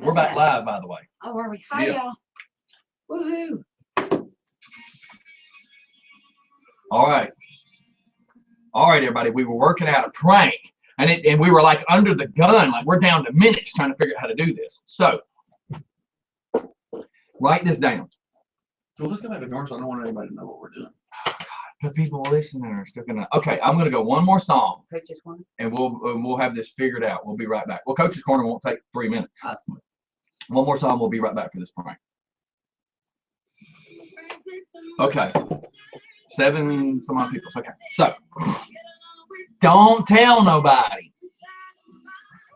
We're back live, by the way. Oh, are we? Hi, y'all. Woohoo. All right, everybody. We were working out a prank, and we were like under the gun, like we're down to minutes trying to figure out how to do this. So, write this down. So let's go back to north. So I don't want anybody to know what we're doing. Oh, God, the people listening are still gonna. Okay, I'm gonna go one more song, Coach's Corner, and we'll have this figured out. We'll be right back. Well, Coach's Corner won't take 3 minutes. One more song. We'll be right back for this prank. Okay. 7 some odd people. Okay. So don't tell nobody.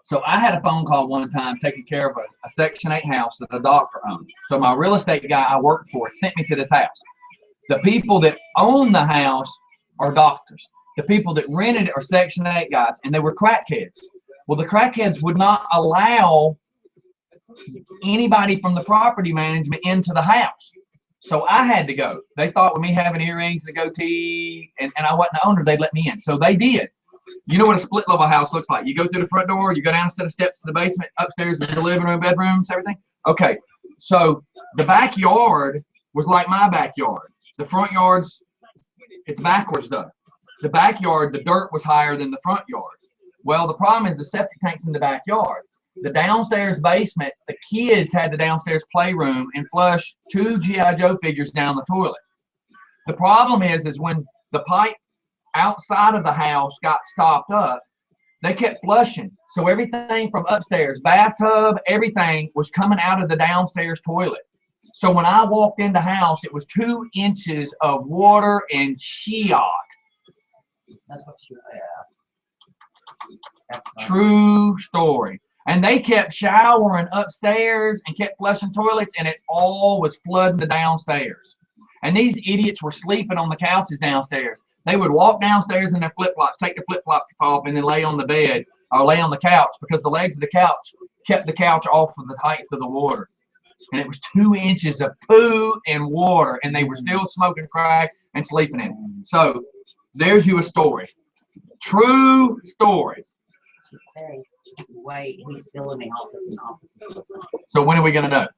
So I had a phone call one time taking care of a Section 8 house that a doctor owned. So my real estate guy I worked for sent me to this house. The people that own the house are doctors. The people that rented it are Section 8 guys, and they were crackheads. Well, the crackheads would not allow anybody from the property management into the house. So I had to go. They thought with me having earrings and a goatee and I wasn't the owner, they'd let me in. So they did. You know what a split level house looks like. You go through the front door, you go down a set of steps to the basement, upstairs is the living room, bedrooms, everything. Okay, so the backyard was like my backyard. The front yard's, it's backwards though. The backyard, the dirt was higher than the front yard. Well, the problem is the septic tank's in the backyard. The downstairs basement, the kids had the downstairs playroom and flushed 2 G.I. Joe figures down the toilet. The problem is when the pipe outside of the house got stopped up, they kept flushing. So everything from upstairs, bathtub, everything was coming out of the downstairs toilet. So when I walked in the house, it was 2 inches of water and shit. That's what you True story. And they kept showering upstairs and kept flushing toilets, and it all was flooding the downstairs. And these idiots were sleeping on the couches downstairs. They would walk downstairs in their flip-flops, take the flip-flops off, and then lay on the bed or lay on the couch because the legs of the couch kept the couch off of the height of the water. And it was 2 inches of poo and water, and they were still smoking crack and sleeping in it. So there's you a story. True story. Wait, he's still in the office. So when are we going to know?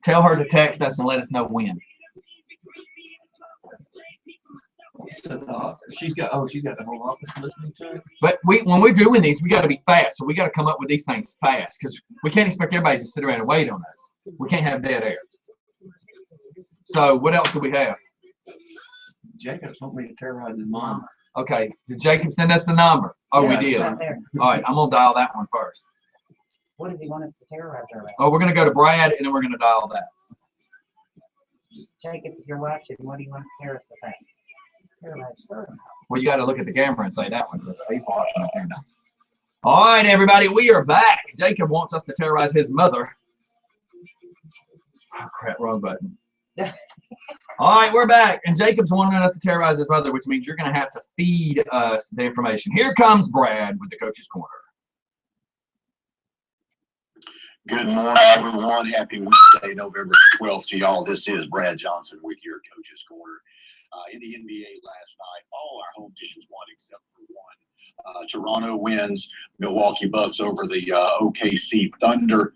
Tell her to text us and let us know when. She's got the whole office listening to it. But when we're doing these, we got to be fast. So we got to come up with these things fast because we can't expect everybody to sit around and wait on us. We can't have dead air. So what else do we have? Jacob's want me to terrorize his mom. Okay, did Jacob send us the number? Oh, Yeah, we did. Right there. All right, I'm going to dial that one first. What does he want us to terrorize her with? Oh, we're going to go to Brad, and then we're going to dial that. Jacob, if you're watching, what do you want us to terrorize with? Terrorize her. Well, you got to look at the camera and say that one because he's watching up there now. All right, everybody, we are back. Jacob wants us to terrorize his mother. Oh, crap, wrong button. All right, we're back. And Jacob's wanting us to terrorize his mother, which means you're going to have to feed us the information. Here comes Brad with the Coach's Corner. Good morning, everyone. Happy Wednesday, November 12th to y'all. This is Brad Johnson with your Coach's Corner. In the NBA last night, all our home teams won except for one. Toronto wins, Milwaukee Bucks over the OKC Thunder.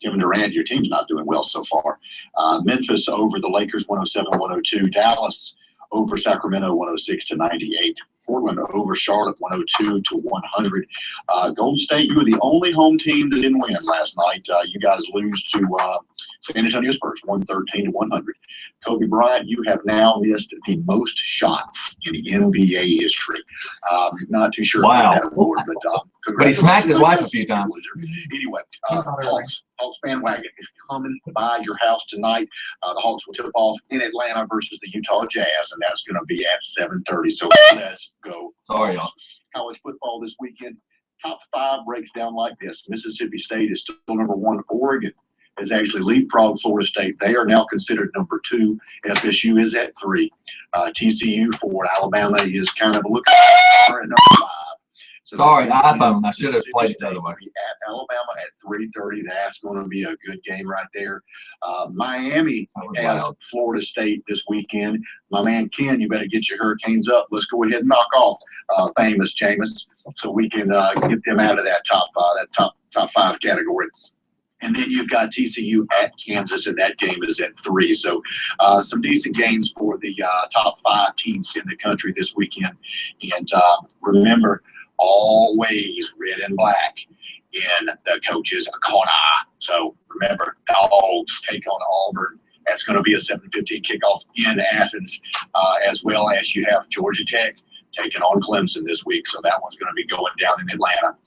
Kevin Durant, your team's not doing well so far. Memphis over the Lakers 107-102. Dallas over Sacramento 106-98. Portland over Charlotte 102-100. Golden State, you were the only home team that didn't win last night. You guys lose to San Antonio Spurs 113-100. Kobe Bryant, you have now missed the most shots in the NBA history. Not too sure about that award, but But he smacked his wife a few times. Anyway, Hawks bandwagon is coming by your house tonight. The Hawks will tip off in Atlanta versus the Utah Jazz, and that's going to be at 7:30. So let's go. Sorry, y'all. College football this weekend. Top 5 breaks down like this. Mississippi State is still number 1. Oregon has actually leapfrogged Florida State. They are now considered number 2. FSU is at 3. TCU for Alabama is kind of a look at number 5. So sorry, iPhone. I should have played it the other way. At Alabama at 3:30. That's going to be a good game right there. Miami has Florida State this weekend. My man Ken, you better get your Hurricanes up. Let's go ahead and knock off famous Jameis, so we can get them out of that top 5 category. And then you've got TCU at Kansas, and that game is at 3. So some decent games for the top 5 teams in the country this weekend. And remember, always red and black in the coach's corner. So remember, Dogs take on Auburn. That's going to be a 7:15 kickoff in Athens, as well as you have Georgia Tech taking on Clemson this week. So that one's going to be going down in Atlanta.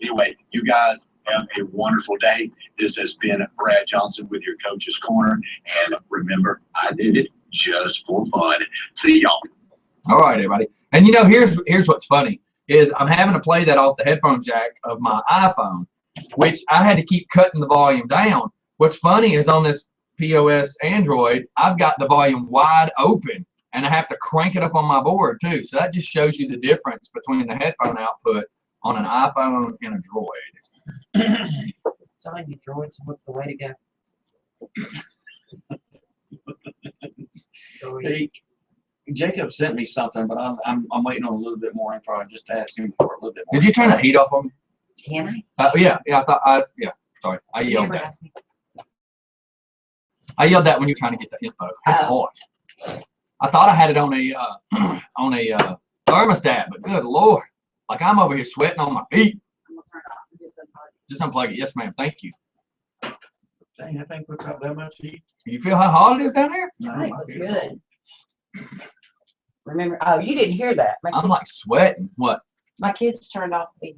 Anyway, you guys have a wonderful day. This has been Brad Johnson with your Coach's Corner. And remember, I did it just for fun. See y'all. All right, everybody. And you know, here's what's funny is I'm having to play that off the headphone jack of my iPhone, which I had to keep cutting the volume down. What's funny is on this POS Android, I've got the volume wide open, and I have to crank it up on my board too. So that just shows you the difference between the headphone output on an iPhone and a Droid. Telling you, Droid's the way to go. Hey, Jacob sent me something, but I'm waiting on a little bit more info. I just asked him for a little bit more. Did you turn the heat off on me? Can I? Yeah. Sorry, I yelled that. I yelled that when you were trying to get the info. It's hot. I thought I had it on a thermostat, but good Lord, like I'm over here sweating on my feet. Just unplug it. Yes, ma'am. Thank you. Dang, that thing puts out that much heat. You feel how hot it is down here? I think it's good. Remember? Oh, you didn't hear that. I'm like sweating. What? My kids turned off the.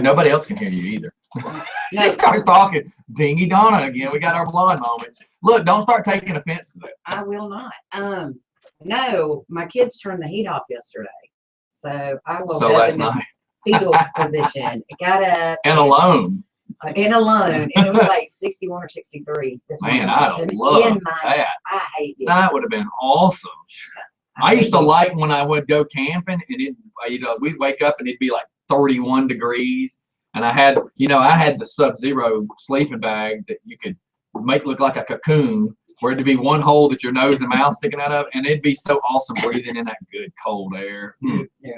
Nobody else can hear you either. No. She starts talking. Dingy Donna again. We got our blonde moments. Look, don't start taking offense to that. I will not. No, my kids turned the heat off yesterday, so I woke up last in the night. fetal position. Got up And alone. and alone, and it was like 61 or 63 this morning. Man, I'd have loved that. I hate it. That would have been awesome. I used to like when I would go camping, and we'd wake up and it'd be like 31 degrees, and I had the Sub-Zero sleeping bag that you could make look like a cocoon, where it'd be one hole that your nose and mouth sticking out of, and it'd be so awesome breathing in that good cold air. Yeah.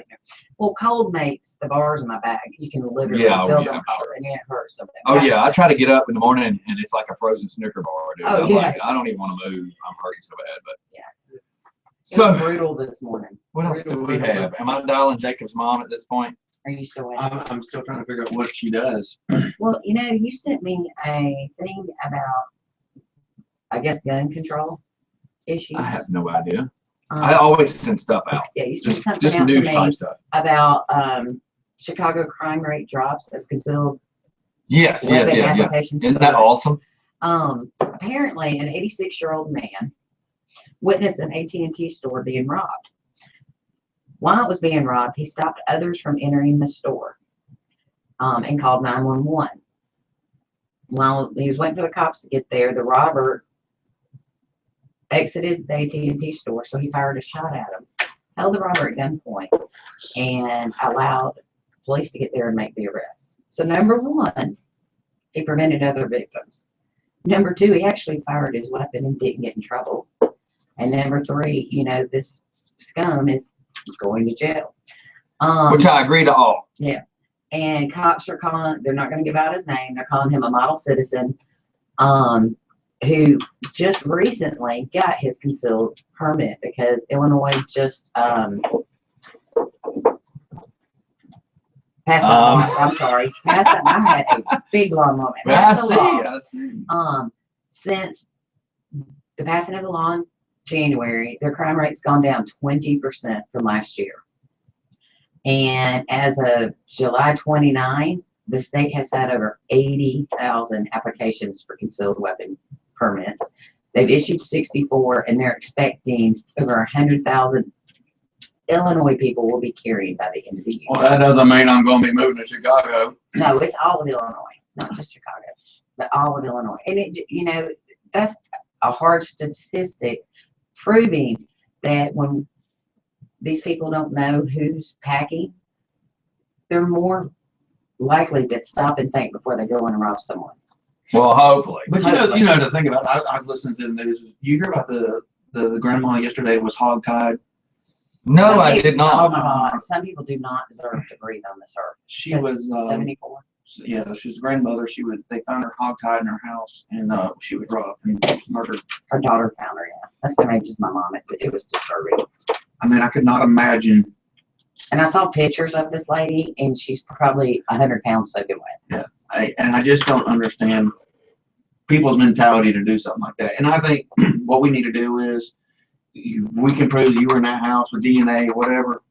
Well, cold makes the bars in my bag. You can literally Yeah, feel yeah, them I'm cold, sure. and it hurts so bad. Oh yeah, I try to get up in the morning and it's like a frozen Snicker bar, dude. Oh, I'm yeah. like, I don't even want to move. I'm hurting so bad. But Yeah, it was so brutal this morning. what else do Brutal, we brutal. have? Am I dialing Jacob's mom at this point? Are you still waiting? I'm still trying to figure out what she does. Well, you sent me a thing about, I guess, gun control issues. I have no idea. Um, I always send stuff out. Yeah, you sent Just something out to news me type stuff. about Chicago crime rate drops as concealed Yes, weapon yeah. applications. Isn't that awesome? Apparently, an 86-year-old man witnessed an AT&T store being robbed. While it was being robbed, he stopped others from entering the store and called 911. While he was waiting for the cops to get there, the robber exited the AT&T store, so he fired a shot at him, held the robber at gunpoint, and allowed police to get there and make the arrest. So number one, he prevented other victims. Number two, he actually fired his weapon and didn't get in trouble. And number three, this scum is going to jail. Which I agree to all. Yeah. And cops are they're not going to give out his name. They're calling him a model citizen who just recently got his concealed permit because Illinois just passed that law. I'm sorry. Passed that. I had a big long moment. I see. Since the passing of the law in January, their crime rate's gone down 20% from last year. And as of July 29, the state has had over 80,000 applications for concealed weapon permits. They've issued 64, and they're expecting over 100,000 Illinois people will be carrying by the end of the year. Well, that doesn't mean I'm gonna be moving to Chicago. No, it's all of Illinois, not just Chicago, but all of Illinois. And it, that's a hard statistic proving that when these people don't know who's packing, they're more likely to stop and think before they go in and rob someone. Well, hopefully. But you know, to think about it, I was listening to the news. You hear about the grandma yesterday was hogtied. No, I did Oh not. my God, some people do not deserve to breathe on this earth. She was 74. yeah, she was a grandmother. They found her hogtied in her house, and she was robbed and murdered. Her daughter found her, yeah. That's the same age as my mom. It was disturbing. I mean, I could not imagine. And I saw pictures of this lady, and she's probably 100 pounds soaking wet. I just don't understand people's mentality to do something like that. And I think what we need to do is, if we can prove that you were in that house with DNA or whatever.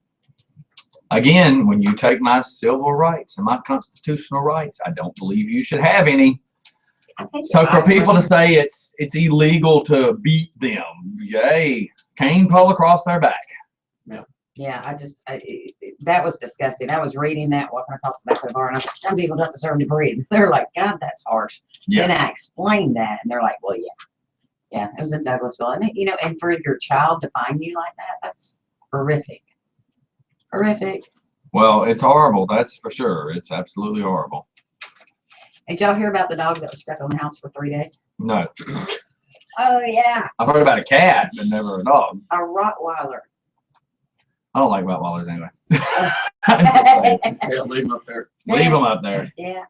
Again, when you take my civil rights and my constitutional rights, I don't believe you should have any. So for people to say it's illegal to beat them, yay, cane pull across their back. Yeah, that was disgusting. I was reading that walking across the back of the bar, and I said, some people don't deserve to breathe. They're like, God, that's harsh. Yeah. Then I explained that, and they're like, well, yeah. Yeah, it was in Douglasville. And, and for your child to find you like that, that's horrific. Horrific. Well, it's horrible, that's for sure. It's absolutely horrible. Did y'all hear about the dog that was stuck on the house for 3 days? No. Oh, yeah. I've heard about a cat, but never a dog. A Rottweiler. I don't like Rottweilers anyway. Just saying. Yeah, leave them up there. Leave them up there. Yeah.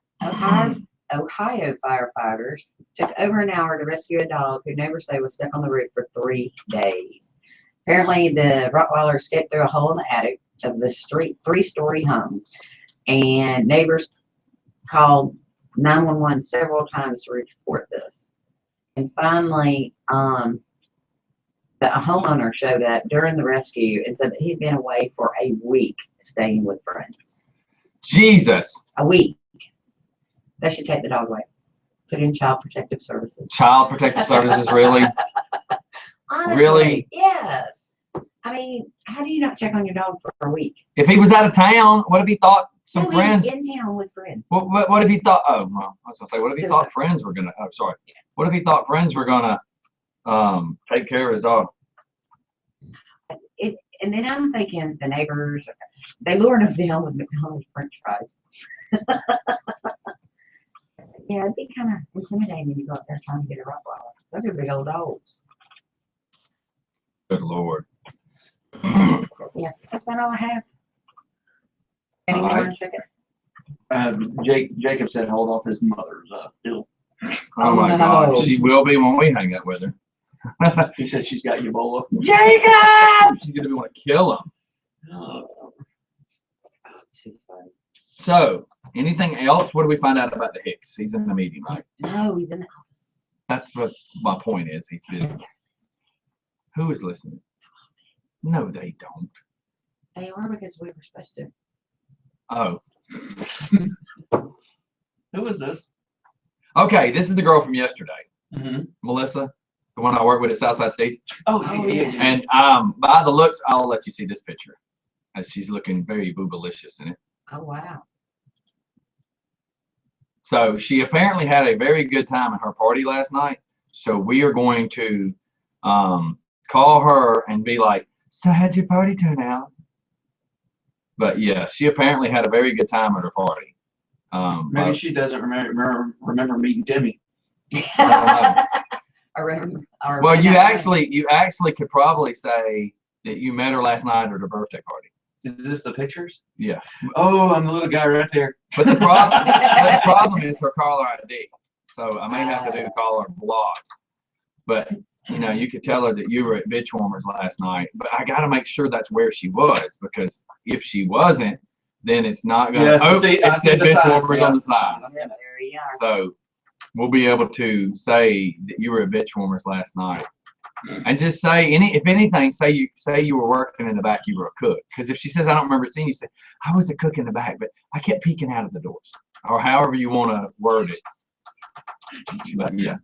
Ohio firefighters took over an hour to rescue a dog who neighbors say was stuck on the roof for 3 days. Apparently, the Rottweiler escaped through a hole in the attic of the three-story home, and neighbors called 911 several times to report this. And finally, the homeowner showed up during the rescue and said that he'd been away for a week staying with friends. Jesus. A week. They should take the dog away. Put in Child Protective Services. Child Protective Services, really? Honestly, Really? yes. I mean, how do you not check on your dog for a week? If he was out of town, what if he thought some No, he friends? was in town with friends. What if he thought? Oh, well, I was gonna say, what if he thought friends were gonna? Oh, sorry. What if he thought friends were gonna take care of his dog? And then I'm thinking the neighbors, they lured him down with McDonald's French fries. Yeah, it'd be kind of intimidating to go up there trying to get a Rottweiler. Those are big old dogs. Good Lord. Yeah, that's about all I have. Any All right. more chicken? Jacob said hold off his mother's bill. Oh my no. God, she will be when we hang out with her. He said she's got Ebola. Jacob! She's gonna want to kill him. Too funny. So, anything else? What do we find out about the Hicks? He's in the meeting, right? No, he's in the office. That's what my point is. He's busy. Who is listening? No, they don't. They are because we were supposed to. Oh. Who is this? Okay, this is the girl from yesterday, Mm-hmm. Melissa, the one I work with at Southside State. Oh, Oh, yeah. yeah. And by the looks, I'll let you see this picture, as she's looking very boobalicious in it. Oh, wow. So she apparently had a very good time at her party last night. So we are going to call her and be like, so how'd your party turn out? But yeah, she apparently had a very good time at her party. Maybe she doesn't remember meeting Timmy. I I remember. well, you actually could probably say that you met her last night at her birthday party. Is this the pictures? Yeah. Oh, I'm the little guy right there. But the problem is her caller ID. So I may have to do caller block. But you know, you could tell her that you were at Bitch Warmers last night. But I got to make sure that's where she was, because if she wasn't, then it's not going to. Yes, Oh, see, it I see said the Bitch sign. Warmers on the Yes. side. Yeah, there you are. So we'll be able to say that you were at Bitch Warmers last night. And just say if anything, say you were working in the back, you were a cook. Because if she says I don't remember seeing you, say I was a cook in the back, but I kept peeking out of the doors, or however you want to word it. But yeah.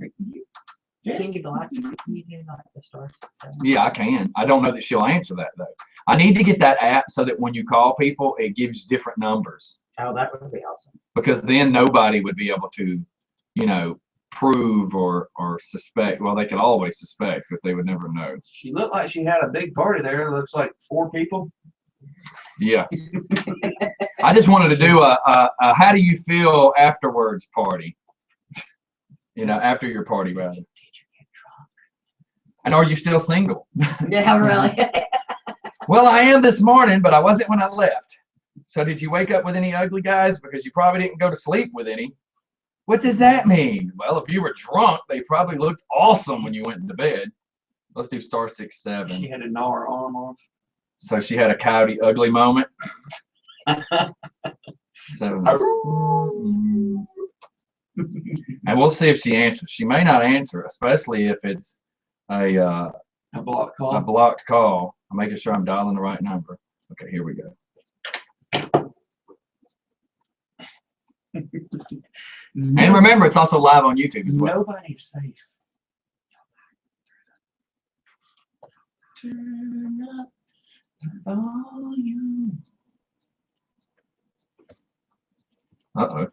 Can you block? You do like the stars. So. Yeah, I can. I don't know that she'll answer that though. I need to get that app so that when you call people, it gives different numbers. Oh, that would be awesome. Because then nobody would be able to, prove or suspect. Well, they could always suspect, but they would never know. She looked like she had a big party there. It looks like 4 people. Yeah. I just wanted to do a how do you feel afterwards party. After your party, rather. Did you get drunk? And are you still single? Yeah, really. Well, I am this morning, but I wasn't when I left. So did you wake up with any ugly guys? Because you probably didn't go to sleep with any. What does that mean? Well, if you were drunk, they probably looked awesome when you went to bed. Let's do star 6, 7. She had to gnaw her arm off. So she had a coyote ugly moment. 7. And we'll see if she answers. She may not answer, especially if it's a blocked call. A blocked call. I'm making sure I'm dialing the right number. Okay, here we go. And remember, it's also live on YouTube as well. Nobody's safe. Turn up the volume. Uh-oh.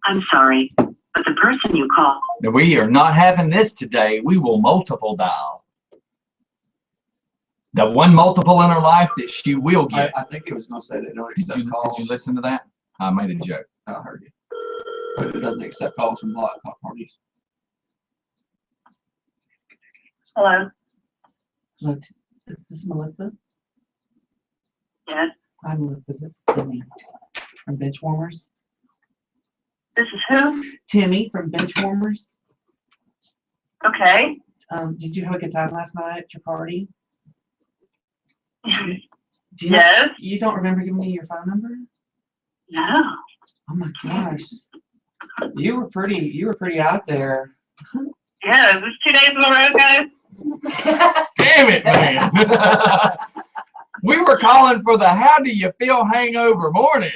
I'm sorry, but the person you call. We are not having this today. We will multiple dial. The one multiple in her life that she will get. I think it was going to say they don't Did accept you calls. listen to that? I made a joke. I heard you. But it doesn't accept calls from block call parties. Hello. Look, is this Melissa? Yes. I'm Melissa. This is Timmy from Benchwarmers. This is who? Timmy from Benchwarmers. Okay. Did you have a good time last night at your party? Yes. You don't remember giving me your phone number? No. Oh my gosh. You were pretty out there. Yeah, is this 2 days in a row, guys? Damn it, man. We were calling for the how do you feel hangover morning.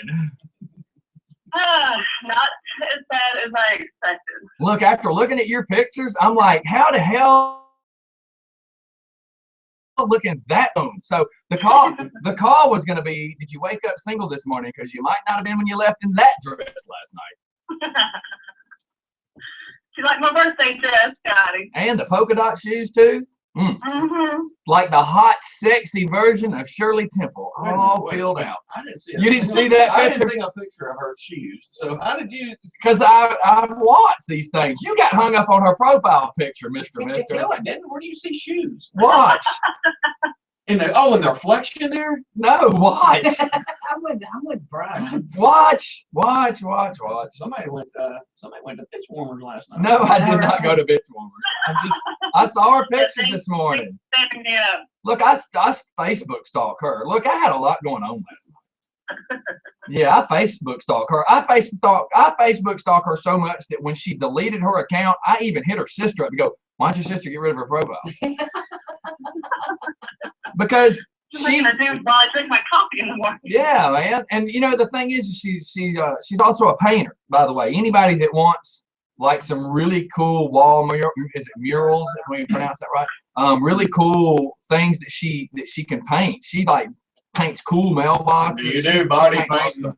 Not as bad as I expected. Look, after looking at your pictures, I'm like, how the hell looking that own? So the call was going to be, did you wake up single this morning? Because you might not have been when you left in that dress last night. She liked my birthday dress, Scotty. And the polka dot shoes too. Like the hot, sexy version of Shirley Temple, all filled out. I didn't see. You didn't see that I picture? didn't see a picture of her shoes. So how did you? Because I watch these things. You got hung up on her profile picture, Mister. No, I didn't. Where do you see shoes? Watch. In the reflection there? No, watch. I'm with Brian. Watch. Somebody went to Benchwarmers last night. No, I did not go to Benchwarmers. I saw her pictures this morning. Look, I Facebook stalk her. Look, I had a lot going on last night. Yeah, I Facebook stalk her. I Facebook stalk her so much that when she deleted her account, I even hit her sister up and go, "Why don't your sister get rid of her profile?" Because she's gonna do while I drink my coffee in the morning. Yeah, man. And the thing is, she's also a painter, by the way. Anybody that wants like some really cool wall murals, if we pronounce that right? Really cool things that she can paint. She like paints cool mailboxes. Do you do body painting?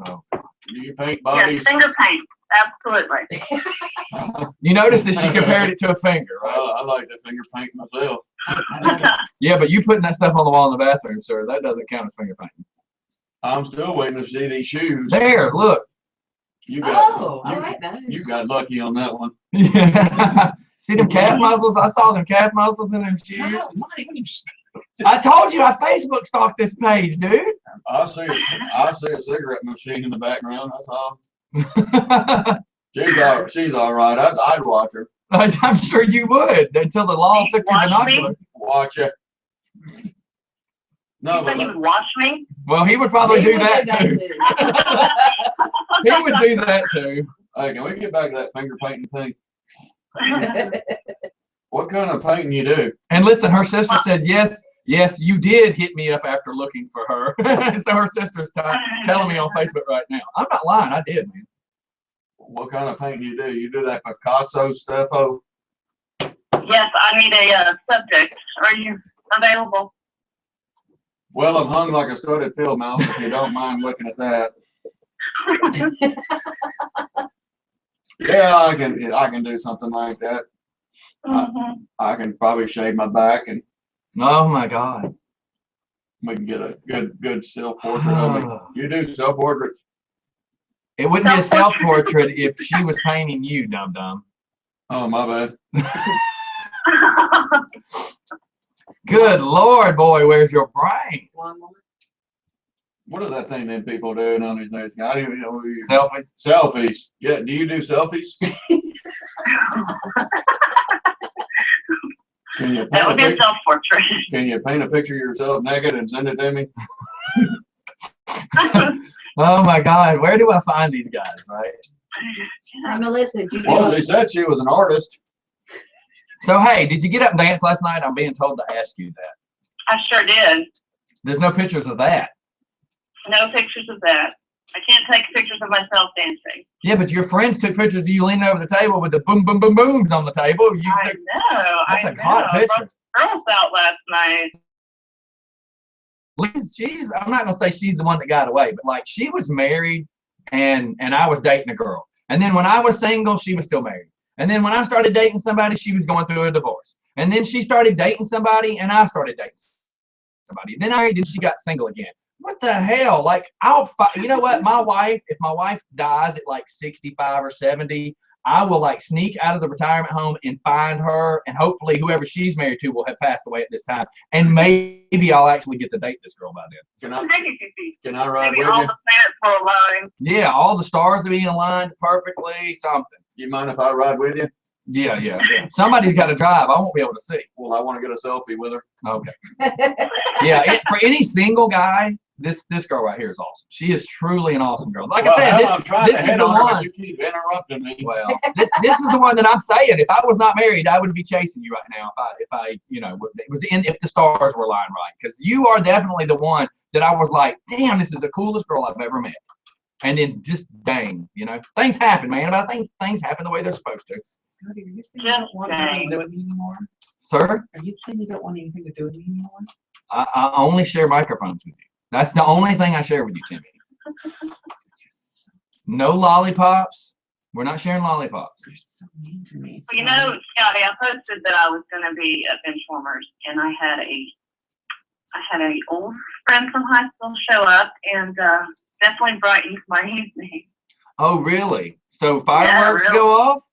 Oh. Do you paint bodies? Yes, finger paint. Absolutely. You notice that she compared it to a finger, right? I like to finger paint myself. Yeah, but you putting that stuff on the wall in the bathroom, sir, that doesn't count as finger painting. I'm still waiting to see these shoes. There, look. You got you got lucky on that one. Yeah. See them calf muzzles? I saw them calf muzzles in them shoes. I told you I Facebook stalked this page, dude. I see a cigarette machine in the background. That's all. She's all right. I'd watch her. I'm sure you would until the law took your binocular. Watch it. No, You said but he would wash me? Well, he would probably He do would that too. He would do that too. hey, can we get back to that finger painting thing? What kind of painting you do? And listen, her sister says, yes, you did hit me up after looking for her. So her sister's telling me on Facebook right now. I'm not lying, I did, man. What kind of painting you do? You do that Picasso stuff? Oh, Yes, I need a subject. Are you available? well, I'm hung like a studded field mouse. If you don't mind looking at that. Yeah, I can do something like that. Mhm. I can probably shave my back and Oh my God. we can get a good self portrait of me. You do self portraits? It wouldn't be a self-portrait if she was painting you, dum-dum. Oh, my bad. Good Lord, boy, where's your brain? One moment. What is that thing that people doing on these days? I don't even know. Selfies. Selfies. Yeah. Do you do selfies? Can you That would be a paint self-portrait. can you paint a picture of yourself naked and send it to me? Oh my God, where do I find these guys, right? Hey, Melissa, did you Well, she said she was an artist. So, hey, did you get up and dance last night? I'm being told to ask you that. I sure did. There's no pictures of that. No pictures of that. I can't take pictures of myself dancing. Yeah, but your friends took pictures of you leaning over the table with the boom, boom, boom, booms on the table. You I know. That's I a hot know. picture. Girls out last night. I'm not gonna say she's the one that got away, but like she was married and I was dating a girl. And then when I was single, she was still married. And then when I started dating somebody, she was going through a divorce. And then she started dating somebody and I started dating somebody. Then she got single again. What the hell? Like you know what? If my wife dies at like 65 or 70, I will like sneak out of the retirement home and find her, and hopefully whoever she's married to will have passed away at this time. And maybe I'll actually get to date this girl by then. Can I ride Maybe with all you? the planets will align. Yeah, all the stars will be aligned perfectly, something. You mind if I ride with you? Yeah. Somebody's got to drive. I won't be able to see. Well, I want to get a selfie with her. Okay. Yeah, for any single guy, this girl right here is awesome. She is truly an awesome girl. Like I said, I'm trying this to is head the on her, one. but you keep interrupting me. Well, this is the one that I'm saying. If I was not married, I would be chasing you right now. If I if the stars were lying right, because you are definitely the one that I was like, damn, this is the coolest girl I've ever met. And then just dang, things happen, man. But I think things happen the way they're supposed to. Scotty, are you saying you don't want anything to do with me anymore? Sir, Are you saying you don't want anything to do with me anymore? I only share microphones with you. That's the only thing I share with you, Timmy. No lollipops. We're not sharing lollipops. You're so mean to me. Well, Scotty, I posted that I was going to be at Benchwarmers, and I had a old friend from high school show up, and definitely brightened my evening. Oh, really? So fireworks really. go off?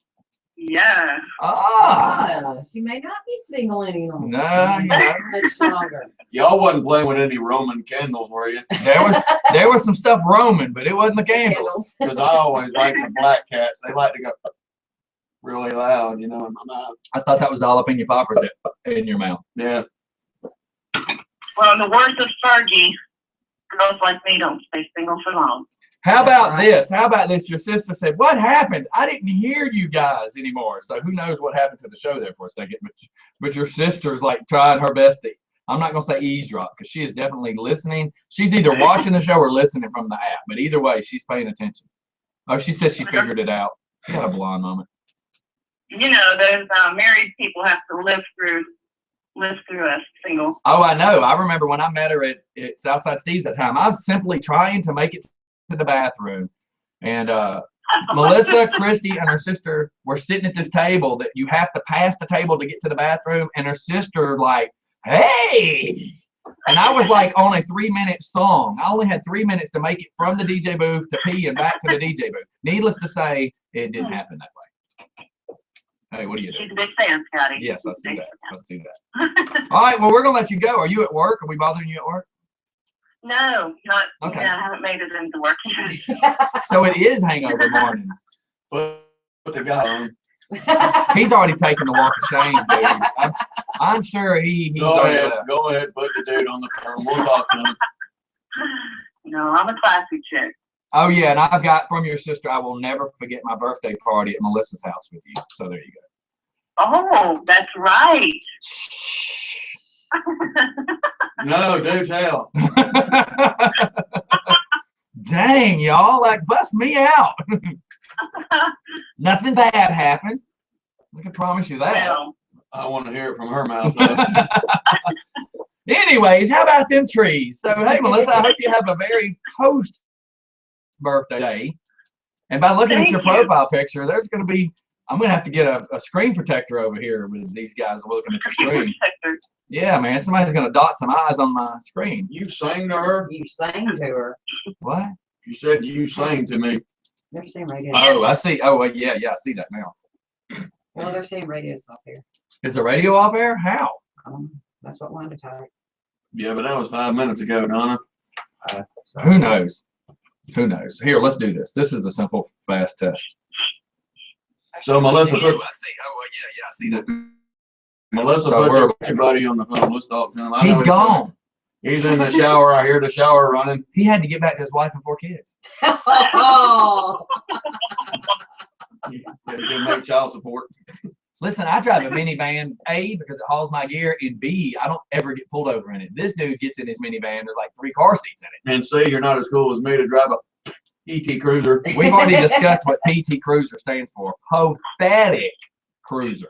Yeah. Ah. She may not be single anymore. No, Much longer. Y'all wasn't playing with any Roman candles, were you? there was some stuff Roman, but it wasn't the candles. Because I always like the black cats. They like to go really loud, in my mouth. I thought that was the jalapeno poppers in your mouth. Yeah. Well, in the words of Fergie, girls like me don't stay single for long. How about this? Your sister said, what happened? I didn't hear you guys anymore. So who knows what happened to the show there for a second. But your sister's like trying her best to, I'm not going to say eavesdrop, because she is definitely listening. She's either watching the show or listening from the app. But either way, she's paying attention. Oh, she says she figured it out. She got a blonde moment. Those married people have to live through us single. Oh, I know. I remember when I met her at Southside Steve's that time. I was simply trying to make it to the bathroom, and Melissa, Christy, and her sister were sitting at this table that you have to pass the table to get to the bathroom, and her sister like, hey, and I was like on a 3-minute song. I only had 3 minutes to make it from the DJ booth to pee and back to the DJ booth. Needless to say, it didn't happen that way. Hey, what do you do? She's a big fan, Scotty. Yes, I see that. All right, well, we're gonna let you go. Are you at work? Are we bothering you at work? No, not. Okay. Yeah, I haven't made it into work yet. So it is hangover morning. Put the guy on. He's already taken the walk of shame, dude. I'm sure he's Go already ahead, left. go ahead, put the dude on the phone. We'll talk to him. No, I'm a classy chick. Oh yeah, and I've got from your sister. I will never forget my birthday party at Melissa's house with you. So there you go. Oh, that's right. No, do tell. Dang, y'all, like bust me out. Nothing bad happened. I can promise you that. Well, I want to hear it from her mouth, though. Anyways, how about them trees? So hey, Melissa, I hope you have a very post birthday day. And by looking at your profile picture, there's going to be, I'm going to have to get a screen protector over here with these guys looking at the screen. Yeah, man, somebody's going to dot some eyes on my screen. You sang to her? You sang to her. What? You said you sang to me. They're saying radio. Oh, I see. Oh, yeah, I see that now. Well, they're saying radio's off here. Is the radio off air? How? That's what Wanda typed. Yeah, but that was 5 minutes ago, Donna. Who knows? Who knows? Here, let's do this. This is a simple, fast test. So Melissa, I see. Oh, yeah, I see that. Melissa, So put your buddy on the phone. Let's talk to him. I know He's gone. He's in the shower. I hear the shower running. He had to get back to his wife and 4 kids. Oh. He didn't make child support. Listen, I drive a minivan, A, because it hauls my gear, and B, I don't ever get pulled over in it. This dude gets in his minivan, there's like 3 car seats in And C, you're not as cool as me to drive a ET Cruiser. it. We've already discussed what PT Cruiser stands for. Pathetic Cruiser.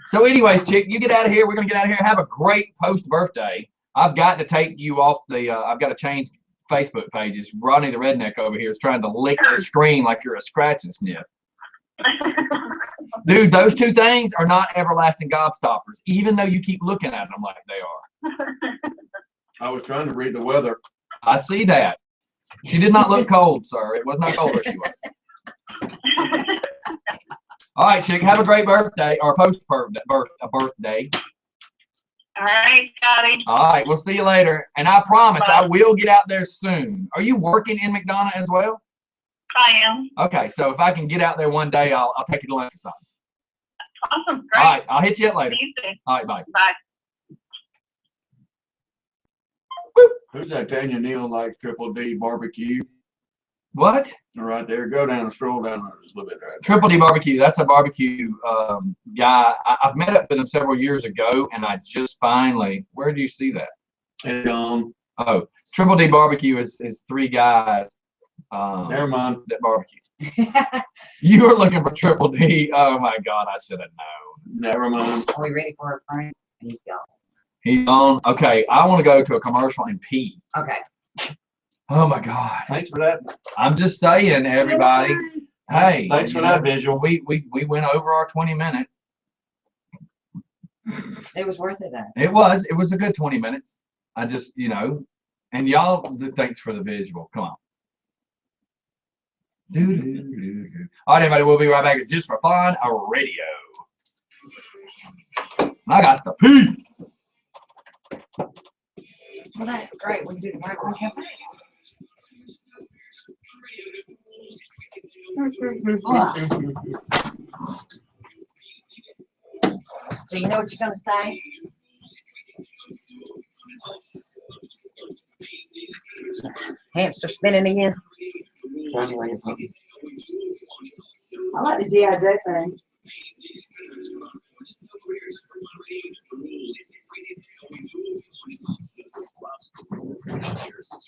So anyways, chick, you get out of here. We're going to get out of here. Have a great post-birthday. I've got to take you off the, I've got to change Facebook pages. Rodney the Redneck over here is trying to lick the screen like you're a scratch and sniff. Dude, those 2 things are not everlasting gobstoppers, even though you keep looking at them like they are. I was trying to read the weather. I see that. She did not look cold, sir. It was not cold where she was. All right, chick, have a great birthday or post-birthday. All right, Scotty. All right, we'll see you later. And I promise I will get out there soon. Are you working in McDonough as well? I am. Okay, so if I can get out there one day, I'll take you to lunch or something. Awesome. Great. All right, I'll hit you up later. See you soon. All right, bye. Bye. Who's that Tanya Neal like Triple D barbecue? What? Right there. Go down and stroll down just a little bit. Right. Triple D Barbecue. That's a barbecue guy. I've met up with him several years ago, and I just finally. Where do you see that? It's gone. Oh, Triple D Barbecue is 3 guys. Never mind. That barbecue. You were looking for Triple D. Oh my God, I should have known. Never mind. Are we ready for a prank? He's gone. He's on. Okay, I want to go to a commercial and pee. Okay. Oh my God. Thanks for that. I'm just saying, everybody. Hey. Thanks for that visual. We went over our 20 minute. It was worth it, though. It was a good 20 minutes. I just, and y'all, thanks for the visual. Come on. All right, everybody, we'll be right back. It's Just for Fun, our radio. I got to pee. Well, that's great. We can do the right one. So you know what you're going to say? Hamster spinning again. I like the G.I. Joe thing.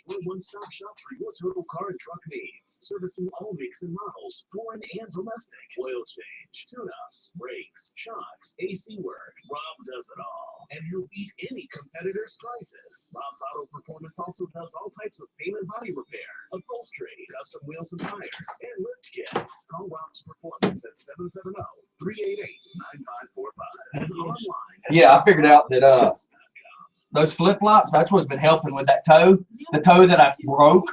We're one-stop shop for your total car and truck needs, servicing all makes and models, foreign and domestic, oil change, tune-ups, brakes, shocks, AC work. Rob does it all, and he'll beat any competitor's prices. Rob's Auto Performance also does all types of paint and body repair, upholstery, custom wheels and tires, and lift kits. Call Rob's Performance at 770-388-9545 and online. Yeah, I figured out that those flip-flops, that's what's been helping with that toe. The toe that I broke,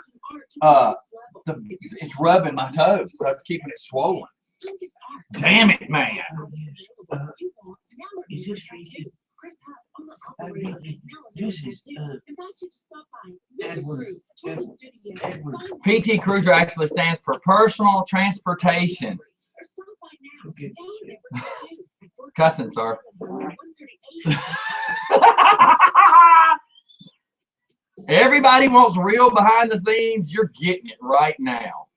it's rubbing my toe, but it's keeping it swollen. Damn it, man. PT Cruiser actually stands for Personal Transportation. Cussing, sir. Everybody wants real behind the scenes. You're getting it right now.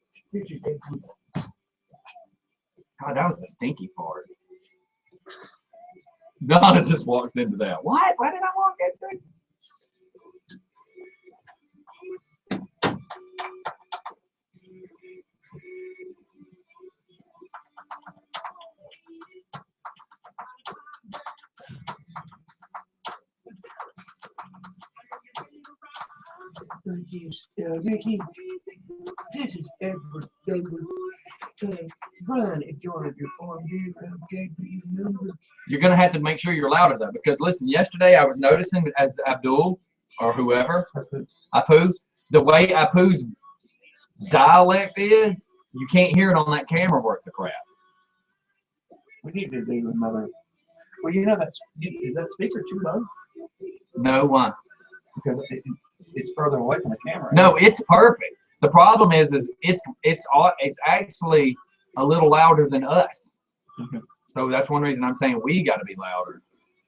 God, that was a stinky fart. Donna just walks into that. What? Why did I walk into? Ricky, this is Edward Douglas. Brian, if you're on your farm, You're gonna have to make sure you're louder though, because listen, yesterday I was noticing as Abdul or whoever, Apu, the way Apu's dialect is, you can't hear it on that camera worth the crap. We need to do another. Well, you know is that speaker too low? No one. Because it's further away from the camera. No, it's perfect. The problem is it's actually a little louder than us. Okay. So that's one reason I'm saying we got to be louder.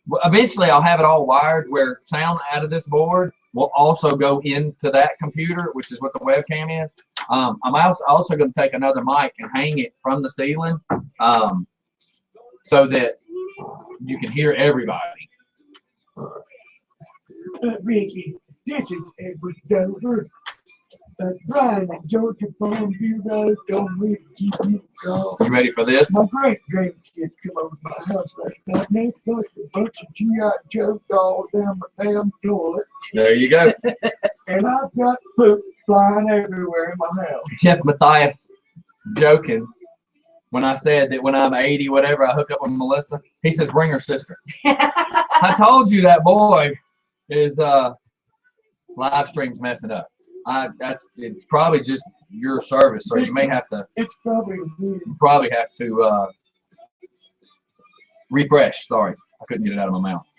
Well, eventually, I'll have it all wired where sound out of this board will also go into that computer, which is what the webcam is. I'm also going to take another mic and hang it from the ceiling, so that you can hear everybody. Ricky, this is Edward Dover. Brian at Georgia Farm Bureau told me to keep you calm. You ready for this? My great grandkids come over to my house last night and they flushed a bunch of G.I. Joe dolls down my damn toilet. There you go. And I've got poop flying everywhere in my house. Jeff Matthias joking when I said that when I'm 80, whatever, I hook up with Melissa. He says, bring her sister. I told you that boy is live stream's messing up. It's probably just your service, so you may have to. It's probably weird. You probably have to refresh. Sorry, I couldn't get it out of my mouth.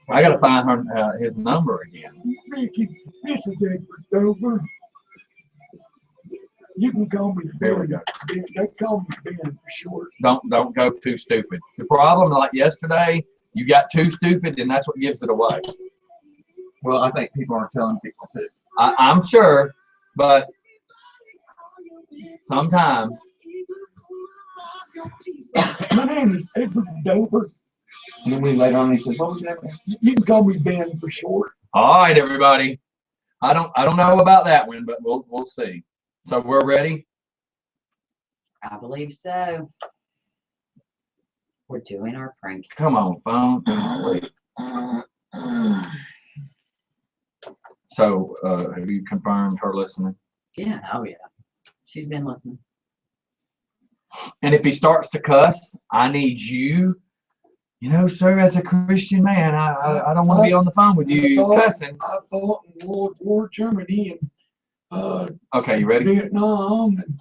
I gotta find her his number again. Ricky, this is Edward Dover. You can call me Ben. There we go. They call me Ben for short. Don't go too stupid. The problem, like yesterday, you got too stupid, and that's what gives it away. Well, I think people are telling people too. I'm sure, but sometimes. My name is Edward Dover. And then later on he said, what was that? You can call me Ben for short. All right, everybody. I don't know about that one, but we'll see. So we're ready. I believe so. We're doing our prank. Come on, phone. Wait. So, have you confirmed her listening? Yeah, oh yeah. She's been listening. And if he starts to cuss, I need you, sir, as a Christian man, I don't want to be on the phone with you cussing. I fought in World War Germany and okay, you ready? Vietnam and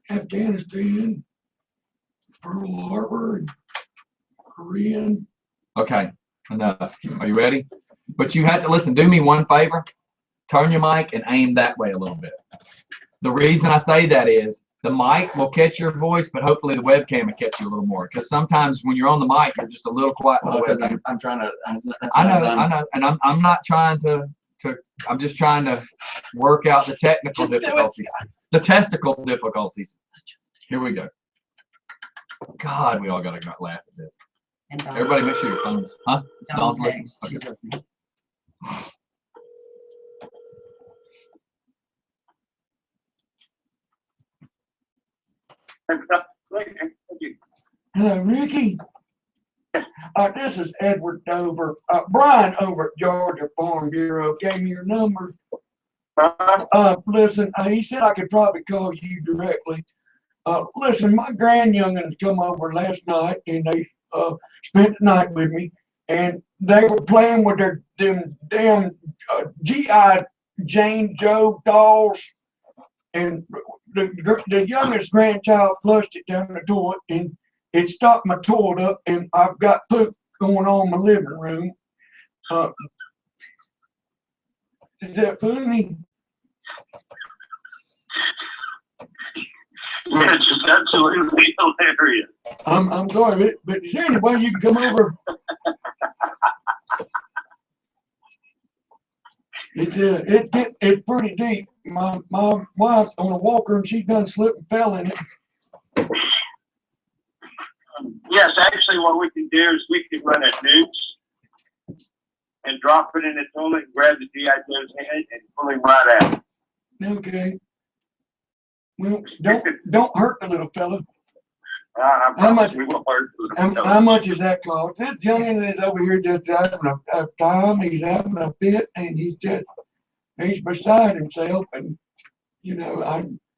Afghanistan, Pearl Harbor, and Korean. Okay, enough. Are you ready? But you have to listen. Do me one favor. Turn your mic and aim that way a little bit. The reason I say that is the mic will catch your voice, but hopefully the webcam will catch you a little more. Because sometimes when you're on the mic, you're just a little quiet. I'm trying to. I know, and I'm not trying to. I'm just trying to work out the technical difficulties, the testicle difficulties. Here we go. God, we all gotta laugh at this. And Everybody, make sure your phones, huh? Dawn's listening. Okay. She's listening. Hello, Ricky. This is Edward Dover. Brian over at Georgia Farm Bureau gave me your number. Listen, he said I could probably call you directly. Listen, my grandyoungins come over last night and they spent the night with me, and they were playing with them damn G.I. Jane Joe dolls, and the youngest grandchild flushed it down the toilet, and it stopped my toilet up, and I've got poop going on in my living room. Is that funny? Yes, absolutely hilarious. I'm sorry, but is there any way you can come over? It's pretty deep. My wife's on a walker and she done slipped and fell in it. Yes, actually, what we can do is we can run a noose and drop it in the toilet, grab the GI Joe's head, and pull him right out. Okay. Well, don't hurt the little fella. How much? We won't hurt the little fella. How much is that cost? This youngin is over here just having a time. He's having a fit, and he's beside himself. And you know,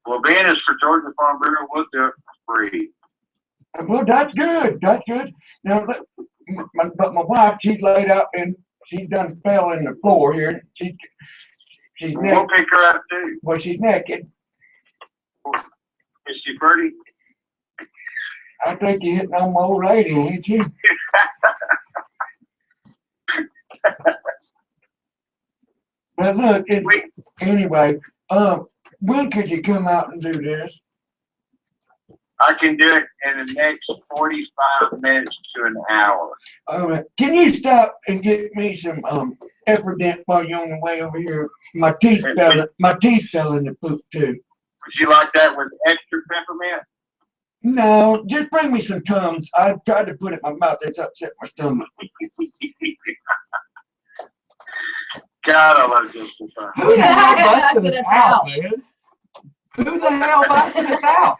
Well, being as for Georgia Farm Bureau, we'll do it for free. Well, that's good. That's good. Now, but my wife, she's laid out and she's done fell in the floor here. She's We'll naked. pick her up too. Well, she's naked. Is she pretty? I think you're hitting on my old lady, ain't you? But look, anyway, when could you come out and do this? I can do it in the next 45 minutes to an hour. All right. Can you stop and get me some Epident while you're on the way over here? My teeth fell in the poop too. Would you like that with extra peppermint? No, just bring me some Tums. I tried to put it in my mouth. It's upset my stomach. God, I love this. Who the hell busted us out, man? Who the hell busted us out?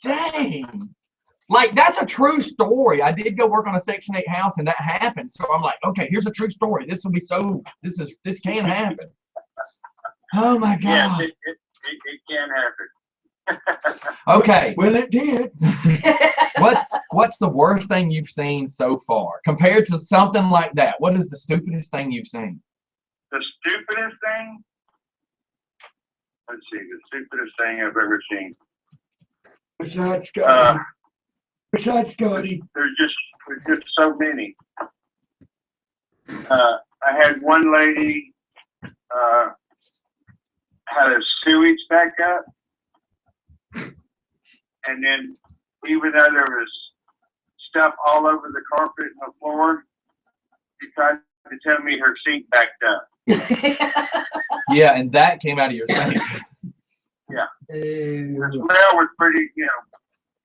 Dang. Like, that's a true story. I did go work on a Section 8 house and that happened. So I'm like, okay, here's a true story. This can happen. Oh my God. Yes, it can happen. Okay. Well, it did. What's the worst thing you've seen so far compared to something like that? What is the stupidest thing you've seen? The stupidest thing? Let's see, the stupidest thing I've ever seen. Besides Scotty. There's just so many. I had one lady had a sewage back up, and then even though there was stuff all over the carpet and the floor, she tried to tell me her sink backed up. Yeah, and that came out of your sink. Yeah. The smell was pretty,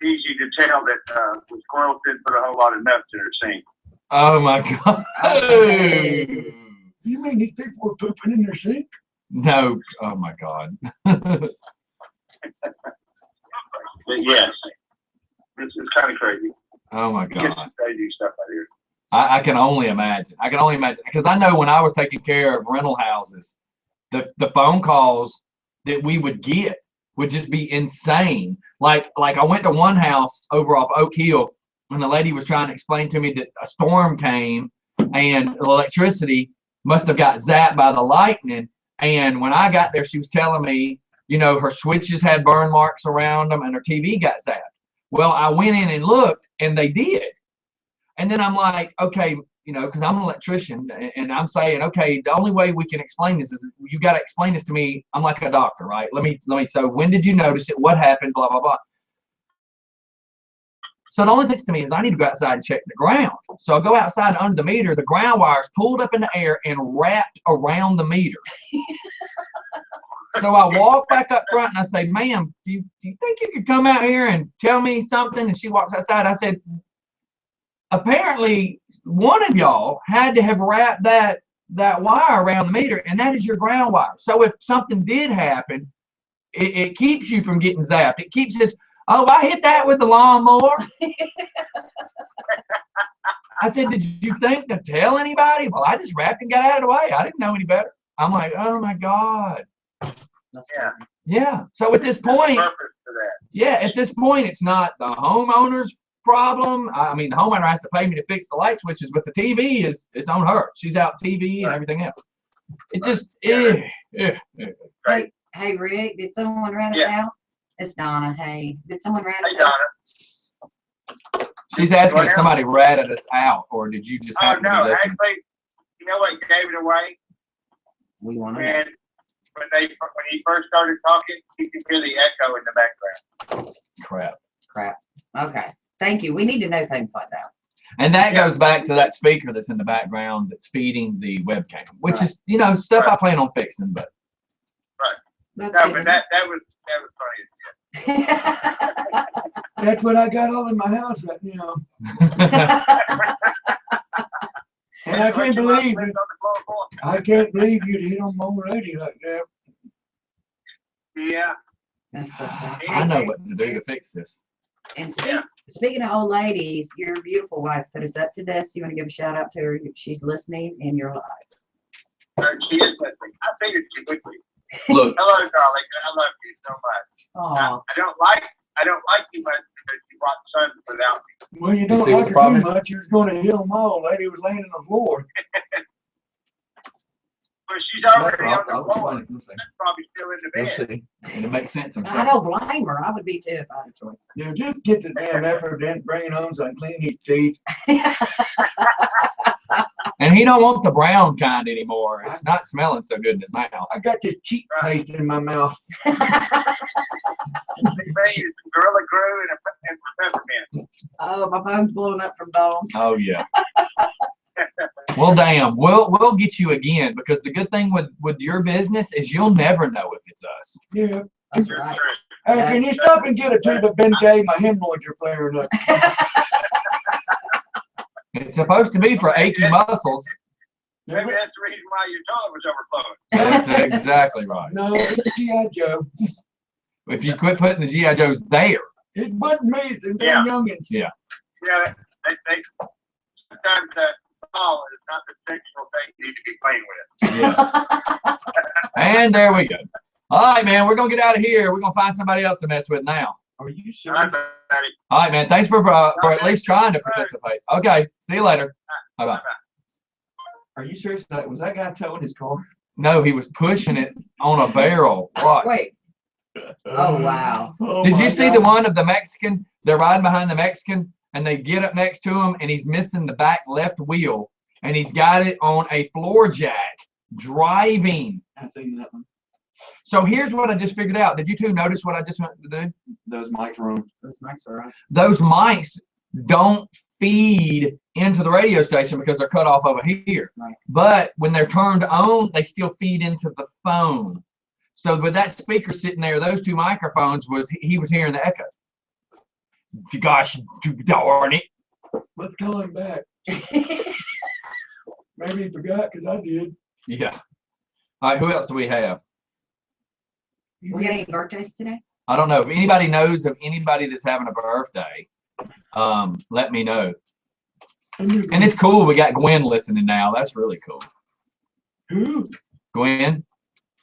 easy to tell that the squirrels didn't put a whole lot of nuts in her sink. Oh my God. You mean these people were pooping in their sink? No. Oh my God. But yes, it's kind of crazy. Oh my God. Some crazy stuff out here. I can only imagine. Because I know when I was taking care of rental houses, the phone calls that we would get would just be insane. Like I went to one house over off Oak Hill, and the lady was trying to explain to me that a storm came and electricity must have got zapped by the lightning. And when I got there, she was telling me, her switches had burn marks around them and her TV got zapped. Well, I went in and looked, and they did. And then I'm like, okay, because I'm an electrician, and I'm saying, okay, the only way we can explain this is you got to explain this to me. I'm like a doctor, right? Let me. So when did you notice it? What happened? Blah, blah, blah. So the only thing to me is I need to go outside and check the ground. So I go outside under the meter. The ground wire's pulled up in the air and wrapped around the meter. So I walk back up front and I say, ma'am, do you think you could come out here and tell me something? And she walks outside. I said, apparently one of y'all had to have wrapped that wire around the meter, and that is your ground wire. So if something did happen, it keeps you from getting zapped. It keeps this, oh, I hit that with the lawnmower. I said, did you think to tell anybody? Well, I just wrapped and got out of the way. I didn't know any better. I'm like, oh my God. Yeah. Yeah. So at this point, at this point, it's not the homeowner's problem. I mean, the homeowner has to pay me to fix the light switches, but the TV it's on her. She's out TV and everything else. It's just, Hey, Rick, did someone rat us out? It's Donna. Hey, did someone rat us out? Donna. She's asking if somebody ratted us out, or did you just happen to be listening? Actually, you know what gave it away? We want to when when he first started talking, you could hear the echo in the background. Crap. Okay. Thank you. We need to know things like that. And that goes back to that speaker that's in the background that's feeding the webcam, which Right. is, you know, stuff I plan on fixing, but. That's No, good. but that was funny as shit. That's what I got all in my house right now. And I can't believe On the floor, boy. I can't believe you'd hit on my old lady like that. Yeah. That's so funny. I know what to do to fix this. And speaking of old ladies, your beautiful wife put us up to this. You want to give a shout out to her? She's listening in your life. She is listening. I figured she would be. Look, Hello, darling. I love you so much. Oh, I don't like you much because you brought sons without me. Well, you don't see what like the her too problem is? much. You're going to hit on my old lady who was laying on the floor. But she's already on the I'll floor. explain it. We'll see. That's probably still in the We'll bed. see. And it makes sense. I'm I sorry. don't blame her. I would be too if I had a choice. Yeah, just get the damn effort in, bring it home so I can clean his teeth. And he don't want the brown kind anymore. It's not smelling so good in his mouth. I got this cheap taste in my mouth. They made some Gorilla Glue and some peppermint. Oh, my phone's blowing up from Dawn. Oh yeah. Well, damn. We'll get you again because the good thing with your business is you'll never know if it's us. Yeah. That's You're right. true. Hey, can you stop and get a tube of Ben Gay? My hemorrhoids are flaring up. It's supposed to be for achy muscles. Maybe that's the reason why your toilet was overflowing. That's exactly right. No, it's G.I. Joe. If you quit putting the G.I. Joes there. It wasn't me, it's them Yeah. damn youngins. Yeah. Yeah, they sometimes that ball is not the sexual thing you need to be playing with. Yes. And there we go. All right, man. We're gonna get out of here. We're gonna find somebody else to mess with now. Are you All serious? right, buddy. All right, man. Thanks for at least trying to participate. Okay. See you later. Bye bye. Are you serious? Was that guy towing his car? No, he was pushing it on a barrel. Watch. Wait. Oh, wow. Oh, Did my you see God. the one of the Mexican? They're riding behind the Mexican and they get up next to him and he's missing the back left wheel and he's got it on a floor jack driving. I seen that one. So here's what I just figured out. Did you two notice what I just went to do? Those mics were on. Those mics are on. Those mics don't feed into the radio station because they're cut off over here. Right. But when they're turned on, they still feed into the phone. So with that speaker sitting there, those two microphones he was hearing the echo. Gosh darn it. Let's call him back. Maybe he forgot because I did. Yeah. All right, who else do we have? We got any birthdays today? I don't know. If anybody knows of anybody that's having a birthday, let me know. And it's cool. We got Gwen listening now. That's really cool. Who? Gwen?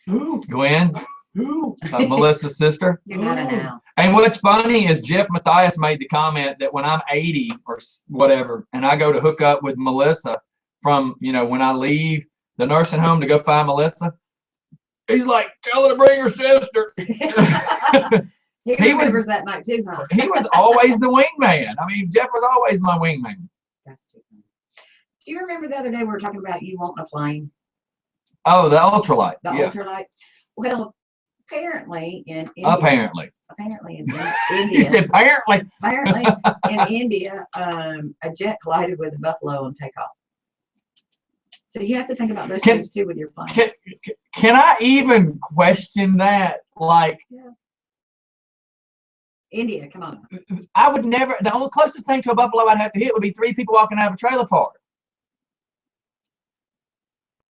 Who? Gwen? Who? Melissa's sister? You're not an owl. And what's funny is Jeff Matthias made the comment that when I'm 80 or whatever, and I go to hook up with Melissa from, when I leave the nursing home to go find Melissa, he's like, tell her to bring her sister. He remembers that night too, huh? He was always the wingman. I mean, Jeff was always my wingman. That's too funny. Do you remember the other day we were talking about you wanting a plane? Oh, the ultralight. The Yeah. ultralight? Well, apparently in India. Apparently. Apparently in You India. said apparently. Apparently in India, a jet collided with a buffalo on takeoff. So you have to think about those things too with your plane. Can I even question that? Like, Yeah. India, come on. I would never, the only closest thing to a buffalo I'd have to hit would be 3 people walking out of a trailer park.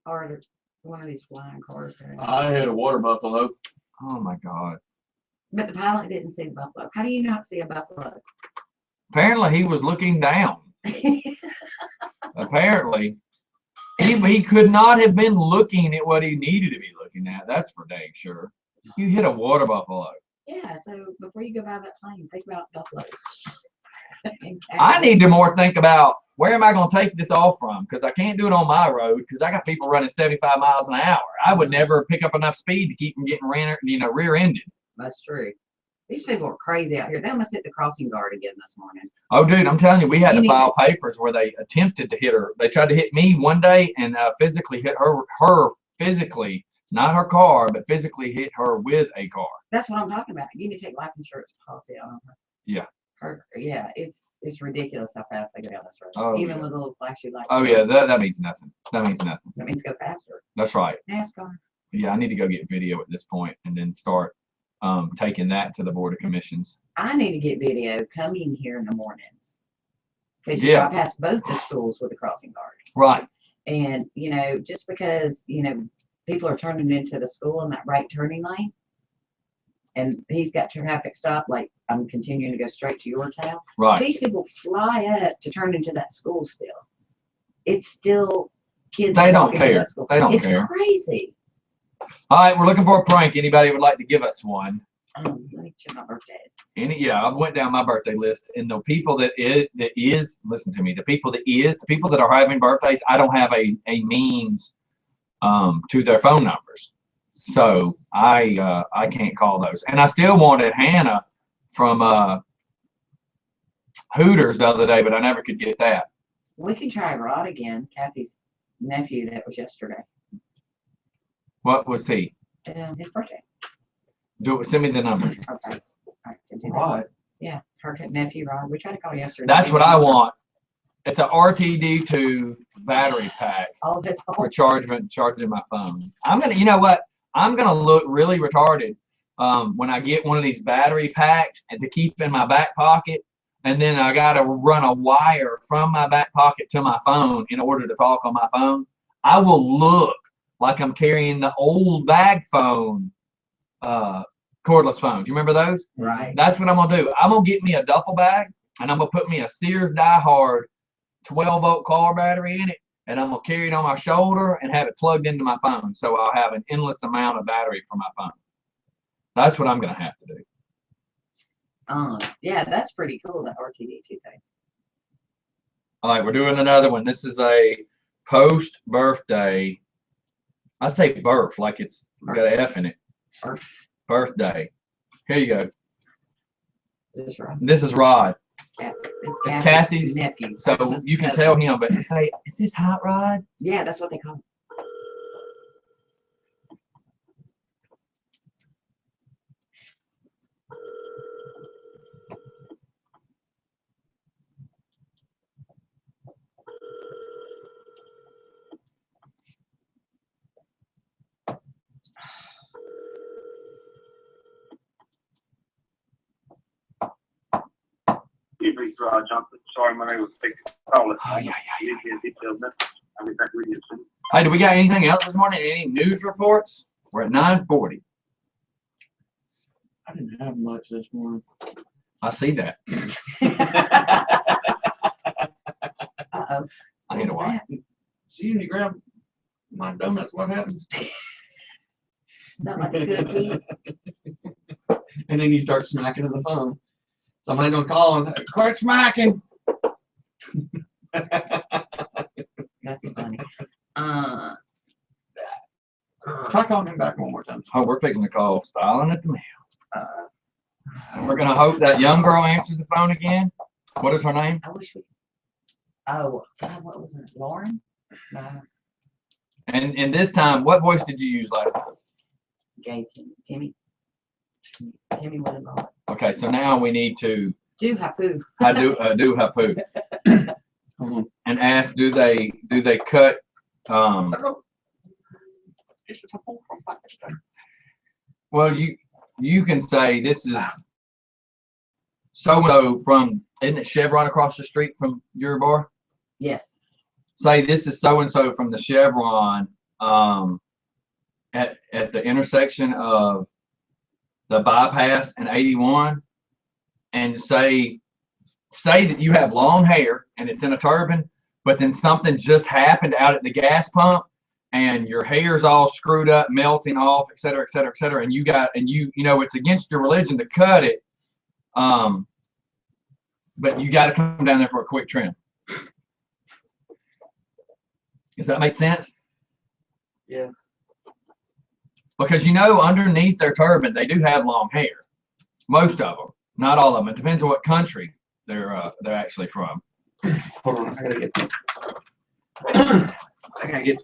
Or one of these flying cars. I had a water buffalo. Oh my God. But the pilot didn't see the buffalo. How do you not see a buffalo? Apparently he was looking down. Apparently. He could not have been looking at what he needed to be looking at. That's for dang sure. You hit a water buffalo. Yeah, so before you go buy that plane, think about buffalo. I need to more think about where am I going to take this off from? Because I can't do it on my road because I got people running 75 miles an hour. I would never pick up enough speed to keep them getting rear-ended. That's true. These people are crazy out here. They almost hit the crossing guard again this morning. Oh, dude, I'm telling you, we had You to need file papers where they attempted to hit her. They tried to hit me one day and physically hit her physically not her car, but physically hit her with a car. That's what I'm talking about. You need to take life insurance policy out on her. Yeah. Yeah, it's ridiculous how fast they go down this road. Oh, Even yeah. with a little flashy lights. Oh yeah, that means nothing. That means nothing. That means go faster. That's right. NASCAR. Yeah, I need to go get video at this point and then start taking that to the Board of Commissions. I need to get video coming here in the mornings. Because Yeah. I pass both the schools with the crossing guards. Right. And, just because, people are turning into the school in that right turning lane, and he's got traffic stop, like I'm continuing to go straight to your town. Right. These people fly up to turn into that school still. It's still kids. They don't walking to care. that school. They don't It's care. crazy. All right, we're looking for a prank. Anybody would like to give us one? Let me check my birthdays. Yeah, I went down my birthday list, and the people that listen to me, the people that are having birthdays, I don't have a means to their phone numbers, so I can't call those. And I still wanted Hannah from Hooters the other day, but I never could get that. We can try Rod again, Kathy's nephew. That was yesterday. What was he? His birthday. Send me the number. Okay. All right, can do that. Right. Yeah, her nephew Rod. We tried to call yesterday. That's what I want. It's a RTD2 battery pack All this. for charging my phone. You know what? I'm gonna look really retarded when I get one of these battery packs and to keep in my back pocket, and then I gotta run a wire from my back pocket to my phone in order to talk on my phone. I will look like I'm carrying the old bag phone, cordless phones. You remember those? Right. That's what I'm gonna do. I'm gonna get me a duffel bag, and I'm gonna put me a Sears Die-Hard 12-volt car battery in it, and I'm gonna carry it on my shoulder and have it plugged into my phone, so I'll have an endless amount of battery for my phone. That's what I'm gonna have to do. Yeah, that's pretty cool, that RTD2 thing. All right, we're doing another one. This is a post-birthday. I say birth like it's got an F in it. Birthday. Here you go. Is this right? This is Rod. It's Kathy's nephew. So you can tell him, but say, is this Hot Rod? Yeah, that's what they call it. Rod Johnson. Sorry, my name was Vic. Call it. Oh, yeah. Detailed message. I'll be back with you soon. Hey, do we got anything else this morning? Any news reports? We're at 9:40. I didn't have much this morning. I see that. Uh-oh. I need a while. See, when you grab my donuts, what happens? Sound like a cookie. And then you start smacking to the phone. Somebody's gonna call and say, quit smacking. That's funny. Try calling him back one more time. Oh, we're fixing to call Styling at the mail. We're gonna hope that young girl answers the phone again. What is her name? I wish we. Oh God, what was it? Lauren? No. And this time, what voice did you use last time? Gay Timmy. Timmy would have known. Okay, so now we need to Do Hapu. do Hapu and ask, do they cut This is a phone from Pakistan. well, you can say this is so from, isn't it Chevron across the street from your bar? Yes. Say this is so and so from the Chevron at the intersection of the bypass and 81, and say that you have long hair and it's in a turban, but then something just happened out at the gas pump and your hair's all screwed up, melting off, et cetera, et cetera, et cetera, and you know it's against your religion to cut it, but you got to come down there for a quick trim. Does that make sense? Yeah. Because underneath their turban, they do have long hair. Most of them, not all of them. It depends on what country they're actually from. Hold on, I gotta get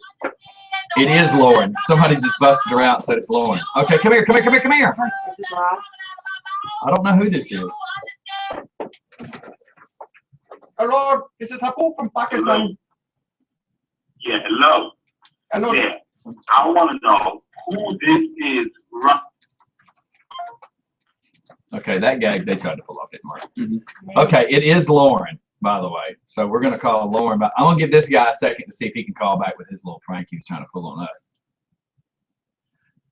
It is Lauren. Somebody just busted her out and said it's Lauren. Okay, come here, come here, come here, come here. This is Rob. I don't know who this is. Hello, this is Hapu from Pakistan. Yeah, hello. Hello. Yeah, I want to know who this is. Okay, that gag they tried to pull off, didn't work. Okay, it is Lauren, by the way. So we're gonna call Lauren, but I'm gonna give this guy a second to see if he can call back with his little prank he was trying to pull on us.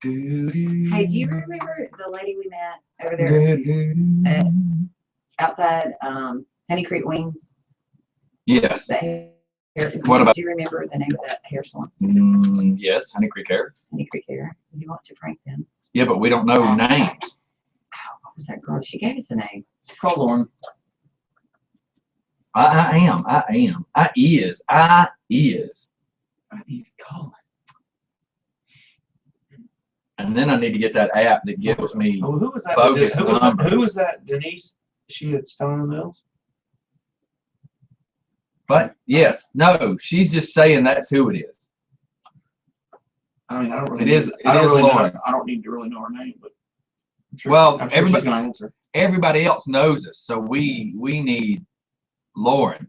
Hey, do you remember the lady we met over there outside Honey Creek Wings? Yes. What about? Do you remember the name of that hair salon? Yes, Honey Creek Hair. Honey Creek Hair. You want to prank them? Yeah, but we don't know names. What was that girl? She gave us a name. Call Lauren. I is. He's calling. And then I need to get that app that gives me Oh, who was that? focus numbers. Who was that? Denise? She at Stone Mills? But yes, no, she's just saying that's who it is. I mean, I don't really. It is. It I don't is really Lauren. know. I don't need to really know her name, but. I'm sure, Well, I'm sure she's gonna answer. Everybody else knows us, so we need Lauren.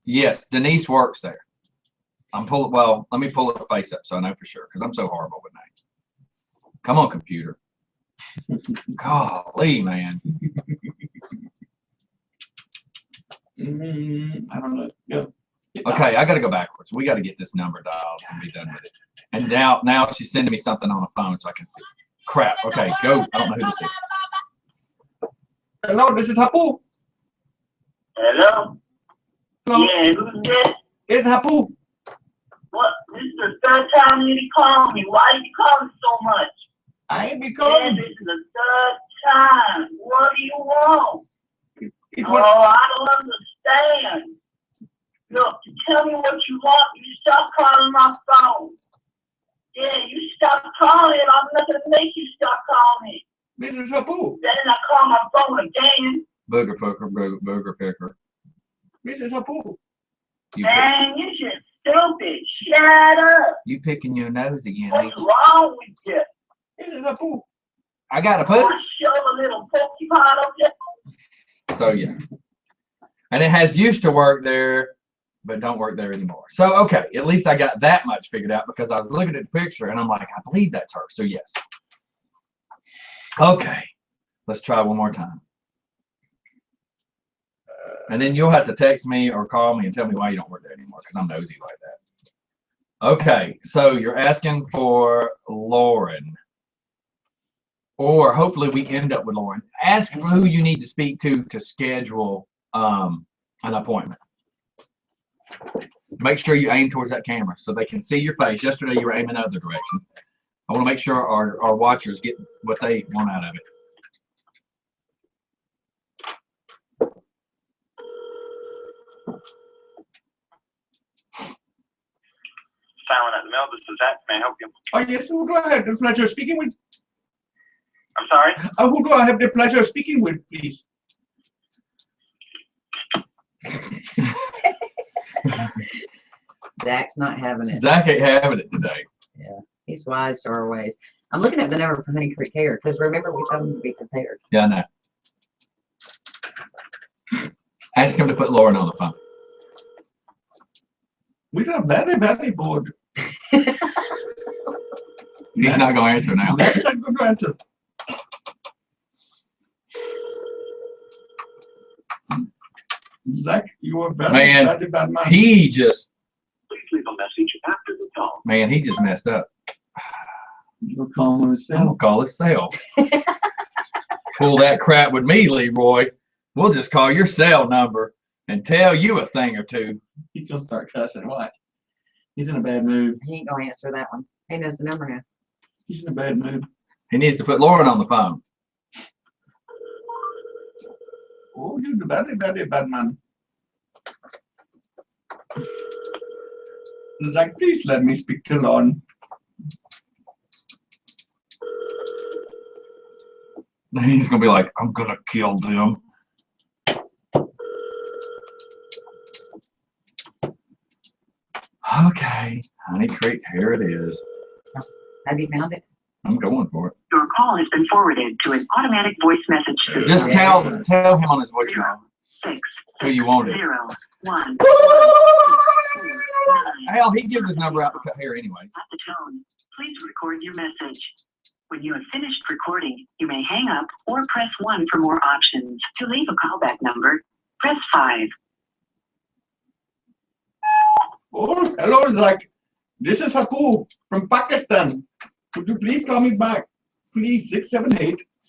Yes, Denise works there. Well, let me pull her face up so I know for sure, because I'm so horrible with names. Come on, computer. Golly, man. I don't know. Go. Okay, I got to go backwards. We got to get this number dialed and be done with it. And now she's sending me something on the phone so I can see. Crap. Okay, go. I don't know who this is. Hello, this is Hapu. Hello? Hello. Yeah, who's this? It's Hapu. What? This is the third time you call me. Why are you calling so much? I ain't be Yeah, calling. this is the third time. What do you want? It Oh, was, I don't understand. Look, tell me what you want. You stop calling my phone. Yeah, you stop calling. I'm not going to make you stop calling. this is Hapu. Then I call my phone again. Booger poker, booger picker. This is Hapu. Man, you're just stupid. Shut up. You picking your nose again, ain't What's you? wrong with you? This is Hapu. I got to Want put. to show a little porcupine up there? So yeah. And it has used to work there, but don't work there anymore. So, okay, at least I got that much figured out because I was looking at the picture and I'm like, I believe that's her. So yes. Okay, let's try one more time. And then you'll have to text me or call me and tell me why you don't work there anymore because I'm nosy like that. Okay, so you're asking for Lauren. Or hopefully we end up with Lauren. Ask who you need to speak to schedule an appointment. Make sure you aim towards that camera so they can see your face. Yesterday you were aiming the other direction. I want to make sure our watchers get what they want out of it. Silent at the mill. This is Zach. May I help you? Oh, yes, who do I have the pleasure of speaking with? I'm sorry? Who do I have the pleasure of speaking with, please? Zach's not having it. Zach ain't having it today. Yeah, he's wise to our ways. I'm looking at the number for Honey Creek Hair because remember we told him to be prepared. Yeah, I know. Ask him to put Lauren on the phone. We are very, very bored. He's not going to answer now. That's not going to answer. Zach, you are very, Man, very bad man. He just, Please leave a message after the tone. man, he just messed up. You're calling I'm himself. gonna call his cell. Pull that crap with me, Leroy. We'll just call your cell number and tell you a thing or two. He's going to start cussing. Watch. He's in a bad mood. He ain't gonna answer that one. He knows the number now. He's in a bad mood. He needs to put Lauren on the phone. Oh, you're a very, very bad man. Zach, please let me speak to Lauren. He's gonna be like, I'm gonna kill them. Okay. Okay, Honey Creek, here it is. Have you found it? I'm going for it. Your call has been forwarded to an automatic voice message system. Just tell him on his voicemail 6 who you wanted. 0 1 Hell, he gives his number out to cut hair anyways. At the tone, please record your message. When you have finished recording, you may hang up or press 1 for more options. To leave a callback number, press 5. Oh, hello, Zach. This is Haku from Pakistan. Could you please call me back? Please,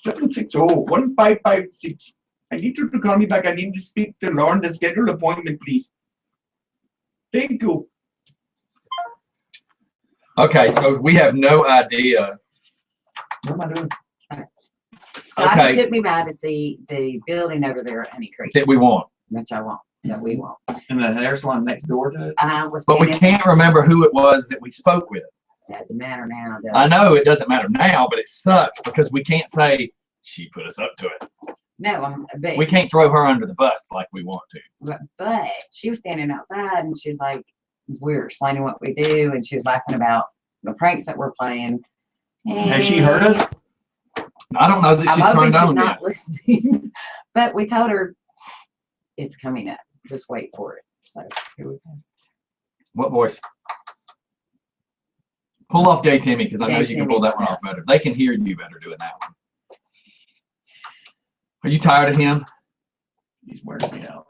678-760-1556. I need you to call me back. I need to speak to Lauren to schedule an appointment, please. Thank you. Okay, so we have no idea. What am I doing? Scotty Okay. took me by to see the building over there at Honey Creek, That we want. which I won't, that we won't. And the hair salon next door to it. I was But we standing- can't remember who it was that we spoke with. Doesn't matter now, does it? I know it doesn't matter now, but it sucks because we can't say she put us up to it. No, but, We can't throw her under the bus like we want to. but she was standing outside and she was like, we were explaining what we do and she was laughing about the pranks that we're playing. Has she heard us? I don't know that I'm she's hoping turned she's on not yet. listening, but we told her it's coming up. Just wait for it. So here we go. What voice? Pull off Gay Timmy because I know Gay you can pull Timmy's that one off the best. better. They can hear you better doing that one. Are you tired of him? He's wearing me out.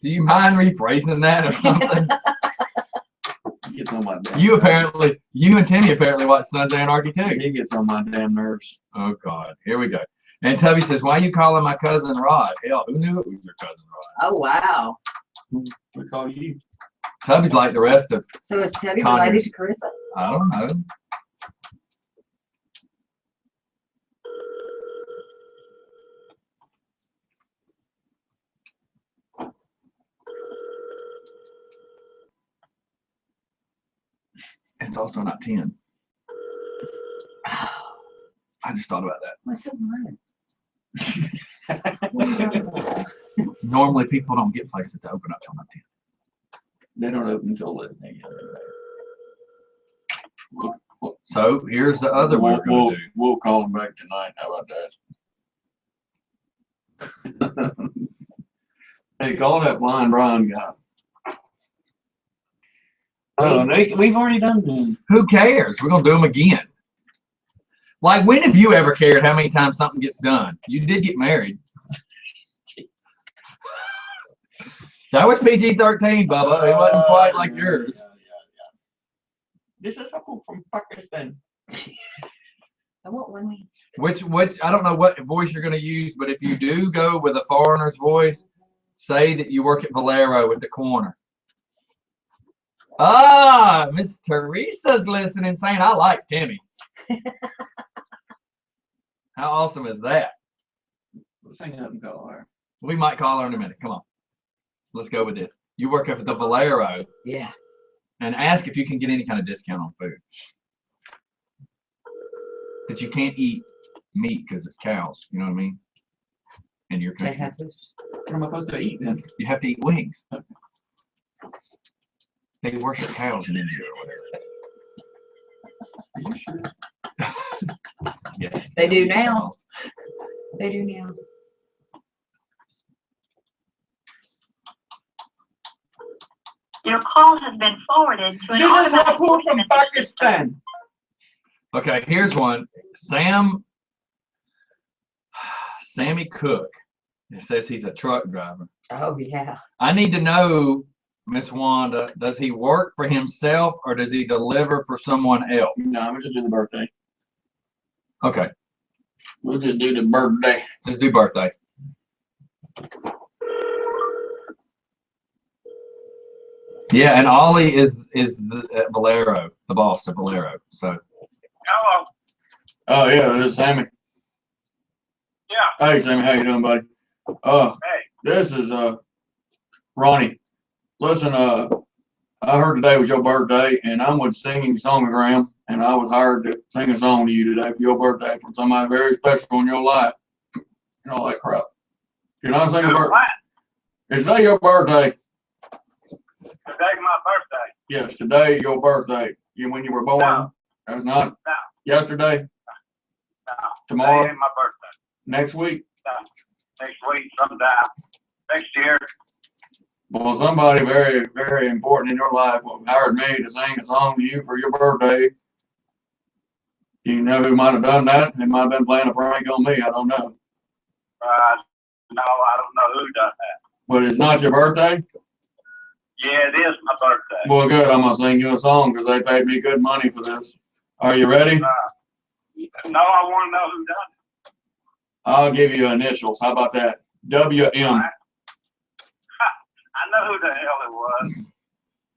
Do you mind rephrasing that or something? He gets on my damn You and Timmy apparently watch Sons of Anarchy too. He gets on my damn nerves. Oh God, here we go. And Tubby says, "Why are you calling my cousin Rod?" Hell, who knew it was your cousin Rod? Oh, wow. We call you. Tubby's like the rest of, So is Tubby Conyers. related to Carissa? I don't know. It's also not 10. I just thought about that. What's his name? Normally people don't get places to open up till not 10. They don't open until 11 a.m. So here's the other one we're gonna do. We'll call him back tonight. How about that? Hey, call that blind Brian guy. Oh, we've already done them. Who cares? We're gonna do them again. Like, when have you ever cared how many times something gets done? You did get married. That was PG-13, Bubba. It wasn't quite like yours. This is Haku from Pakistan. I want one. Which I don't know what voice you're gonna use, but if you do go with a foreigner's voice, say that you work at Valero at the corner. Ah, Miss Teresa's listening, saying I like Timmy. How awesome is that? Let's hang up and call her. We might call her in a minute. Come on. Let's go with this. You work up at the Valero Yeah. and ask if you can get any kind of discount on food. That you can't eat meat because it's cows. You know what I mean? In your They country. have this. What am I supposed to eat then? You have to eat wings. They worship cows in India or whatever. Are you sure? Yes. They do now. They do now. Your call has been forwarded to an This is automatic Haku voice from message Pakistan. Okay, here's one. Sammy Cook. It says he's a truck driver. Oh, yeah. I need to know, Miss Wanda, does he work for himself or does he deliver for someone else? No, I'm just do the birthday. Okay, We'll just do the birthday. just do birthday. Yeah, and Ollie is at Valero, the boss of Valero. So Hello. Oh yeah, this is Sammy. Yeah. Hey Sammy, how you doing, buddy? Hey. This is Ronnie. Listen, I heard today was your birthday, and I'm with Singing Songogram, and I was hired to sing a song to you today for your birthday from somebody very special in your life, and all that crap. Can I sing a birthday? What? Is today your birthday? Today's my birthday. Yes, today your birthday. When you were born? No. That's not? No. Yesterday? No. Tomorrow? Today ain't my birthday. Next week? No. Next week, sometime. Next year. Well, somebody very, very important in your life hired me to sing a song to you for your birthday. Do you know who might have done that? They might have been playing a prank on me. I don't know. No, I don't know who done that. But it's not your birthday? Yeah, it is my birthday. Well, good. I'm going to sing you a song because they paid me good money for this. Are you ready? No, I want to know who done it. I'll give you initials. How about that? WM. Right. I know who the hell it was.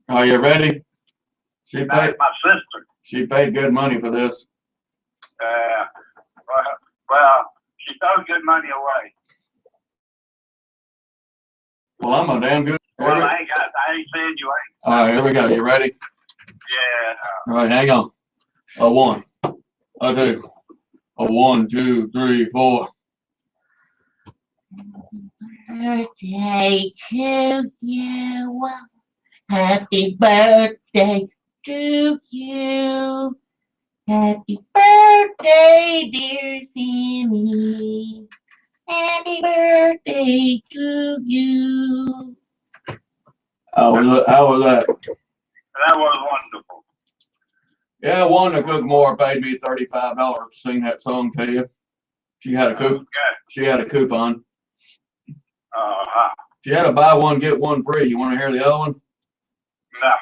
Are you ready? She That's paid, my sister. she paid good money for this. Well, she throws good money away. Well, I'm a damn good. Well, I ain't saying you ain't. All right, here we go. You ready? Yeah. All right, hang on. A 1, a 2, a 1, 2, 3, 4. Birthday to you. Happy birthday to you. Happy birthday, dear Sammy. Happy birthday to you. How was that? That was wonderful. Yeah, Wanda Cookmore paid me $35 to sing that song to you. She had a Okay. She had a coupon. Uh-huh. She had a buy one get one free. You want to hear the other one? No.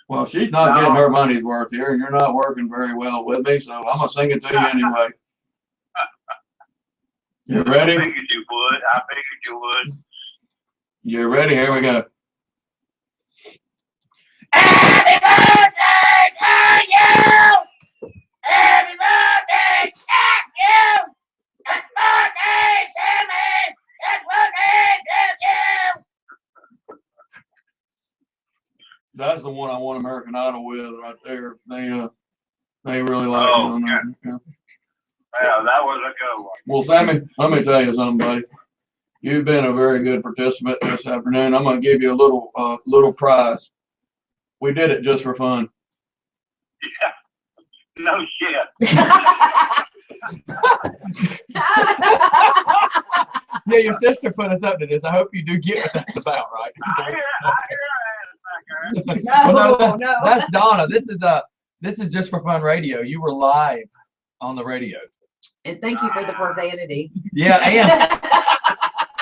Well, she's not No. getting her money's worth here, and you're not working very well with me, so I'm gonna sing it to you anyway. You ready? I figured you would. I figured you would. You ready? Here we go. Happy birthday to you. Happy birthday to you. Happy birthday, Sammy. Happy birthday to you. That's the one I won American Idol with right there. They really like me on that. Yeah. Yeah, that was a good one. Well, Sammy, let me tell you something, buddy. You've been a very good participant this afternoon. I'm gonna give you a little prize. We did it just for fun. Yeah. No shit. Yeah, your sister put us up to this. I hope you do get what that's about, right? I hear her ass back No, Well, no, no. That's Donna. This is just for fun radio. You were live on the radio. And thank you for the profanity. Yeah,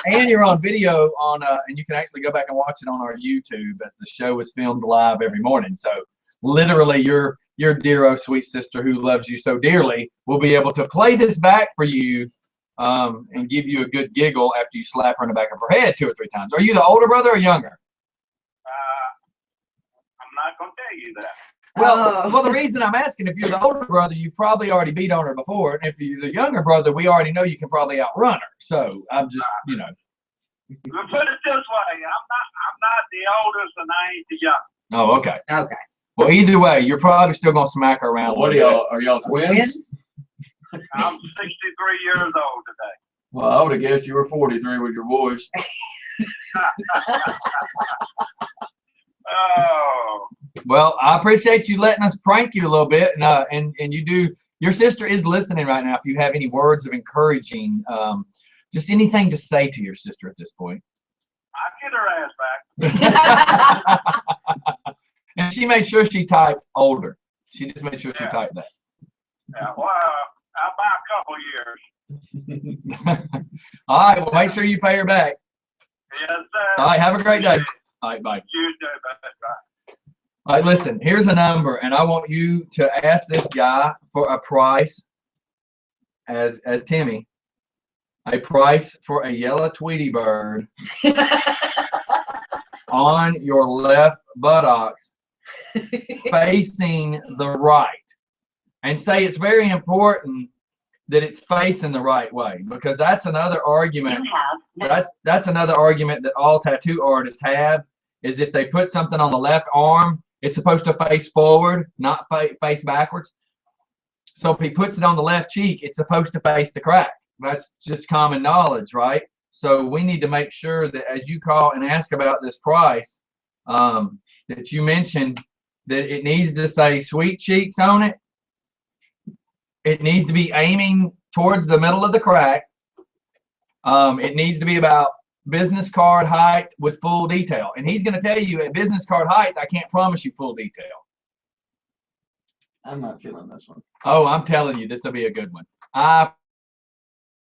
and you're on video on and you can actually go back and watch it on our YouTube as the show is filmed live every morning. So literally your dear oh sweet sister who loves you so dearly will be able to play this back for you and give you a good giggle after you slap her in the back of her head 2 or 3 times. Are you the older brother or younger? I'm not gonna tell you that. Well, the reason I'm asking, if you're the older brother, you've probably already beat on her before, and if you're the younger brother, we already know you can probably outrun her. So I'm just, Put it this way, I'm not the oldest and I ain't the youngest. Oh, okay. Okay. Well, either way, you're probably still gonna smack her around. What are y'all twins? I'm 63 years old today. Well, I would have guessed you were 43 with your voice. Oh. Well, I appreciate you letting us prank you a little bit, and you do. Your sister is listening right now. If you have any words of encouraging, just anything to say to your sister at this point. I'll get her ass back. And she made sure she typed older. She just made sure she typed that. Yeah, well, about a couple years. All right, well, make sure you pay her back. Yes, sir. All right, have a great day. All right, bye. You too, bye. All right, listen, here's a number, and I want you to ask this guy for a price, as Timmy, a price for a yellow Tweety bird on your left buttocks facing the right. And say it's very important that it's facing the right way, because that's another argument. That's another argument that all tattoo artists have, is if they put something on the left arm, it's supposed to face forward, not face backwards. So if he puts it on the left cheek, it's supposed to face the crack. That's just common knowledge, right? So we need to make sure that as you call and ask about this price, that you mention that it needs to say Sweet Cheeks on it. It needs to be aiming towards the middle of the crack. It needs to be about business card height with full detail. And he's going to tell you at business card height, I can't promise you full detail. I'm not feeling this one. Oh, I'm telling you, this will be a good one. I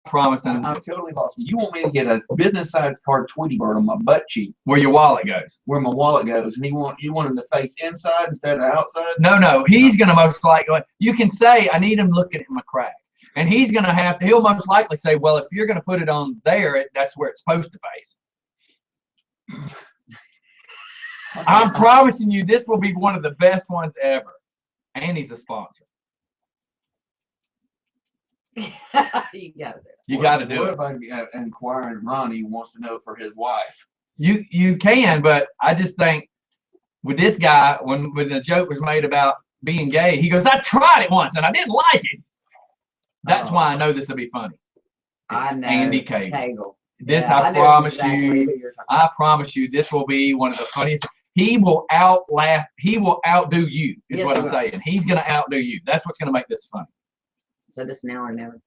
promise. I'm totally lost. You want me to get a business size card Tweety Bird on my butt cheek, Where your wallet goes. where my wallet goes, and you want him to face inside instead of outside? No, he's going to most likely, you can say, I need him looking at my crack. And he's going to he'll most likely say, well, if you're going to put it on there, that's where it's supposed to face. I'm promising you, this will be one of the best ones ever. And he's a sponsor. You gotta do it. You got to do What it. if I inquire and Ronnie wants to know for his wife? You can, but I just think with this guy, when the joke was made about being gay, he goes, I tried it once and I didn't like it. That's why I know this will be funny. It's I know. Andy Cagle. Cagle. This Yeah, I know promise exactly you. who you're talking I promise you, this will be one of the funniest. He will outlaugh. He will outdo you. Is Yes, what he I'm will. saying. He's gonna outdo you. That's what's gonna make this funny. So this now or never.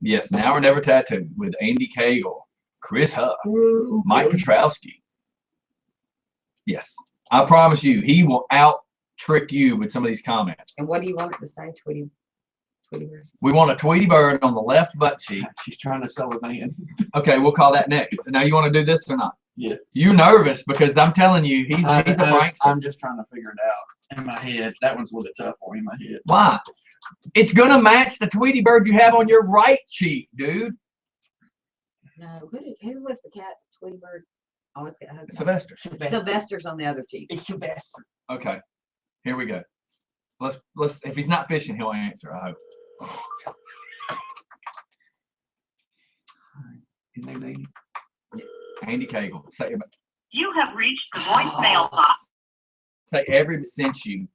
Yes. Now or never tattoo with Andy Cagle, Chris Huff, Mike Petrowski. Yes, I promise you, he will out trick you with some of these comments. And what do you want it to say, Tweety Bird? We want a Tweety Bird on the left butt cheek. She's trying to sell a van. Okay, we'll call that next. Now you want to do this or not? Yeah. You're nervous because I'm telling you, he's a prankster. I'm just trying to figure it out in my head. That one's a little bit tough for me in my head. Why? It's gonna match the Tweety Bird you have on your right cheek, dude. No, who was the cat? Tweety Bird. Always get hugged. Sylvester. Sylvester's on the other cheek. It's Sylvester. Okay, here we go. Let's. If he's not fishing, he'll answer. I hope. His name's Andy. Andy Cagle. Say You have reached the voicemail box. every sent you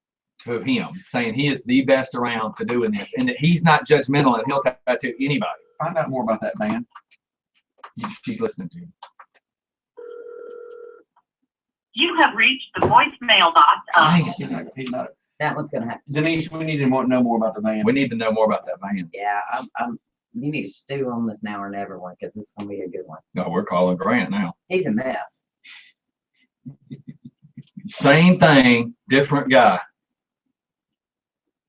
to him, saying he is the best around to doing this, and that he's not judgmental and he'll tattoo anybody. Find out more about that van. She's listening to you. You have reached the voicemail box Dang of it. He's not. That one's gonna have to. Denise, we need to know more about the van. We need to know more about that van. Yeah, you need to stew on this now or never one because this is gonna be a good one. No, we're calling Grant now. He's a mess. Same thing, different guy.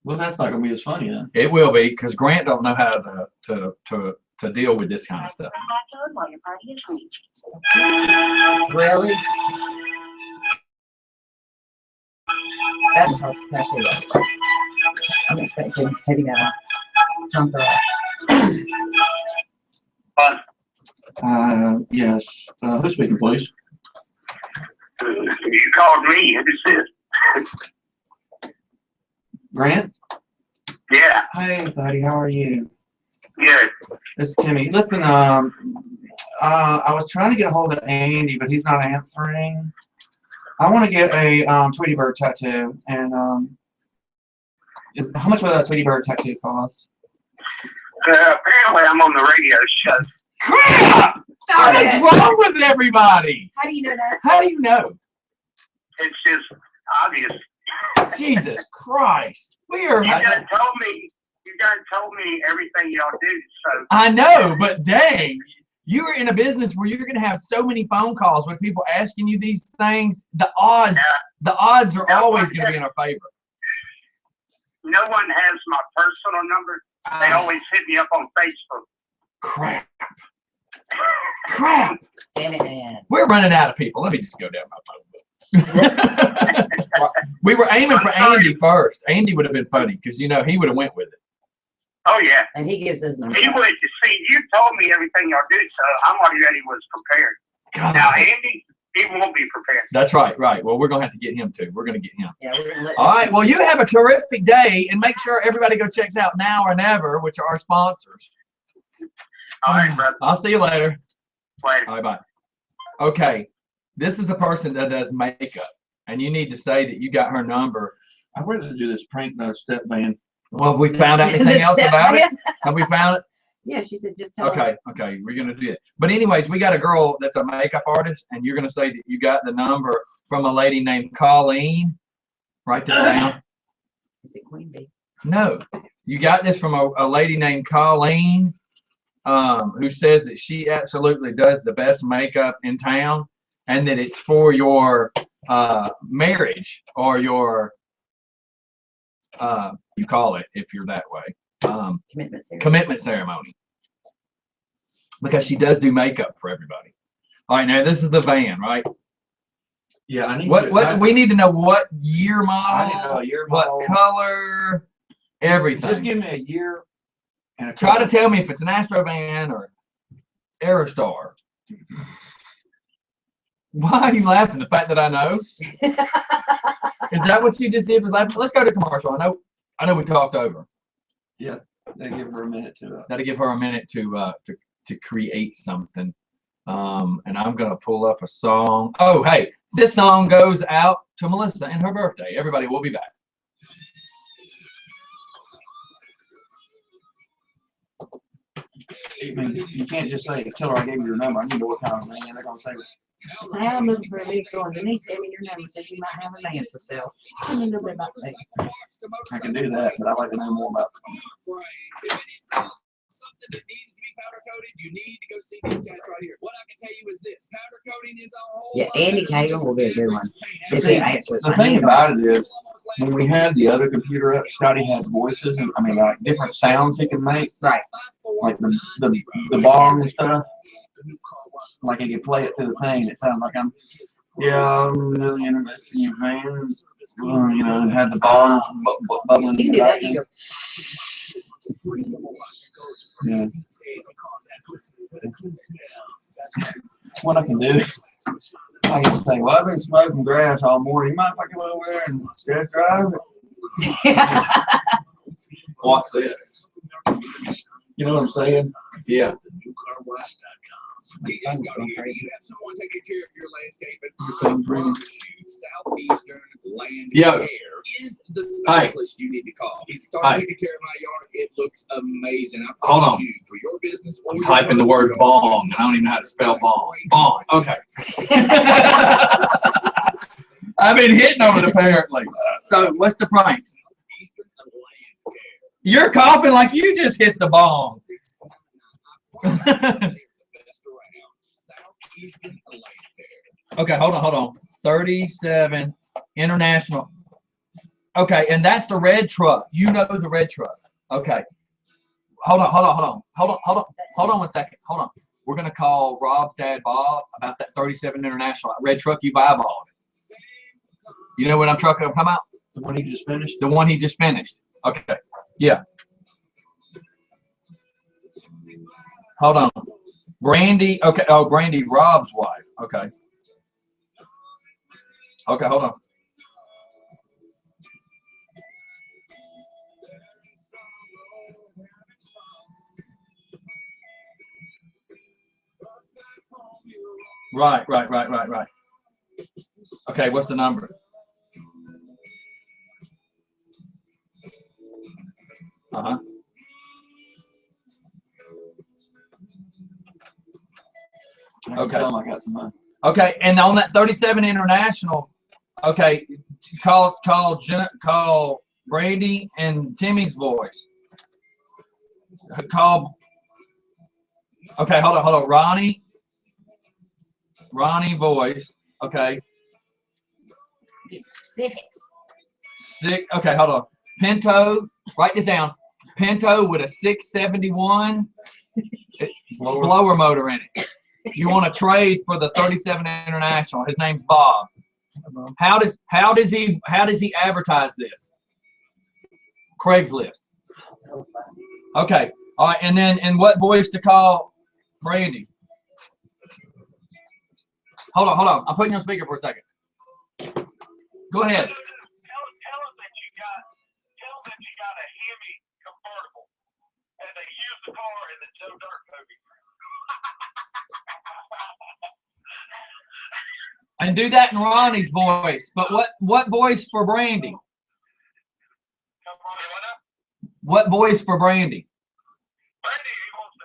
Well, that's not gonna be as funny then. It will be because Grant don't know how to deal with this kind of stuff. while your party is reached. Really? That's hard to tattoo. I'm expecting hitting a hump. Yes. Who's speaking, please? You called me. Who's this? Grant? Yeah. Hey, buddy. How are you? Good. This is Timmy. Listen, I was trying to get a hold of Andy, but he's not answering. I want to get a Tweety Bird tattoo, and how much would that Tweety Bird tattoo cost? Apparently, I'm on the radio show. Crap! What is wrong with everybody? How do you know that? How do you know? It's just obvious. Jesus Christ. We are. You done told me everything y'all do, so. I know, but dang, you are in a business where you're going to have so many phone calls with people asking you these things. The odds are always going to be in our favor. No one has my personal number. They always hit me up on Facebook. Crap. Crap. Damn it, man. We're running out of people. Let me just go down my phone book. We were aiming for Andy first. Andy would have been funny because, you know, he would have went with it. Oh, yeah. And he gives his number. He would. See, you told me everything y'all do, so I'm already was prepared. God. Now, Andy, he won't be prepared. That's right. Well, we're going to have to get him too. We're going to get him. Yeah, we're gonna let All right. Well, you have a terrific day, and make sure everybody go checks out Now or Never, which are our sponsors. All right, brother. I'll see you later. Later. All right, bye. Okay. This is a person that does makeup, and you need to say that you got her number. I'd rather do this prank step van. Well, have we found out anything else about it? Have we found it? Yeah, she said just tell her. Okay, we're gonna do it. But anyways, we got a girl that's a makeup artist, and you're gonna say that you got the number from a lady named Colleen. Write this down. Is it Queen Bee? No, you got this from a lady named Colleen, who says that she absolutely does the best makeup in town, and that it's for your marriage or your you call it if you're that way. Commitment ceremony, because she does do makeup for everybody. All right, now this is the van, right? Yeah, I need we need to know what year model, I need to know a year model, what color, everything. Just give me a year and a try to tell me if it's an Astro van or Aerostar. Why are you laughing? The fact that I know? Is that what you just did? Was laughing? Let's go to commercial. I know we talked over. Yeah, they give her a minute to. That'll give her a minute to create something. And I'm gonna pull up a song. Oh, hey, this song goes out to Melissa and her birthday. Everybody, we'll be back. I mean, you can't just say, tell her I gave you your number. I need to know what kind of man they're gonna say. So how I'm looking for a vehicle, and Denise gave me your number, said you might have a van for sale. Tell me a little bit about that. I can do that, but I'd like to know more about something that needs to be powder coated, you need to go see these guys right here. What I can tell you is this: powder coating is a whole Andy Cagle will be a good one. The thing about it is, when we had the other computer up, Scotty had voices, and I mean, like different sounds he could make, right? Like the bar and stuff. Like he could play it through the thing. It sounded like I'm really interested in your vans. You know, and had the bars bubbling in the back. Yeah. What I can do, I can say, well, I've been smoking grass all morning. You mind if I come over there and just drive it? Watch this. You know what I'm saying? Yeah. You have someone taking care of your landscaping. Southeastern Land Care is the specialist you need to call. He started taking care of my yard. It looks amazing. I promise you, for your business. I'm typing the word bong. I don't even know how to spell bong. Bong. Okay. I've been hitting on it apparently. So what's the price? You're coughing like you just hit the bong. Okay, hold on. 37 International. Okay, and that's the red truck. You know the red truck. Okay. Hold on 1 second. Hold on. We're gonna call Rob's dad Bob about that 37 International red truck you eyeballed. You know what I'm talking about? The one he just finished? The one he just finished. Okay. Yeah. Hold on. Brandy. Okay. Oh, Brandy, Rob's wife. Okay. Okay, hold on. Right. Okay, what's the number? Uh-huh. Okay. I got some money. Okay, and on that 37 International, okay, call Brandy and Timmy's voice. Call. Okay, hold on. Ronnie voice. Okay. Specifics. Okay, hold on. Pinto. Write this down. Pinto with a 671 blower motor in it. You want to trade for the 37 International. His name's Bob. How does he advertise this? Craigslist. Okay. All right. And what voice to call Brandy? Hold on. I'm putting you on speaker for a second. Go ahead. Tell them that you got a Hemi convertible, and they use the car in the Joe Dirt movie. And do that in Ronnie's voice. But what voice for Brandy? Come on, what up? What voice for Brandy? Brandy, he wants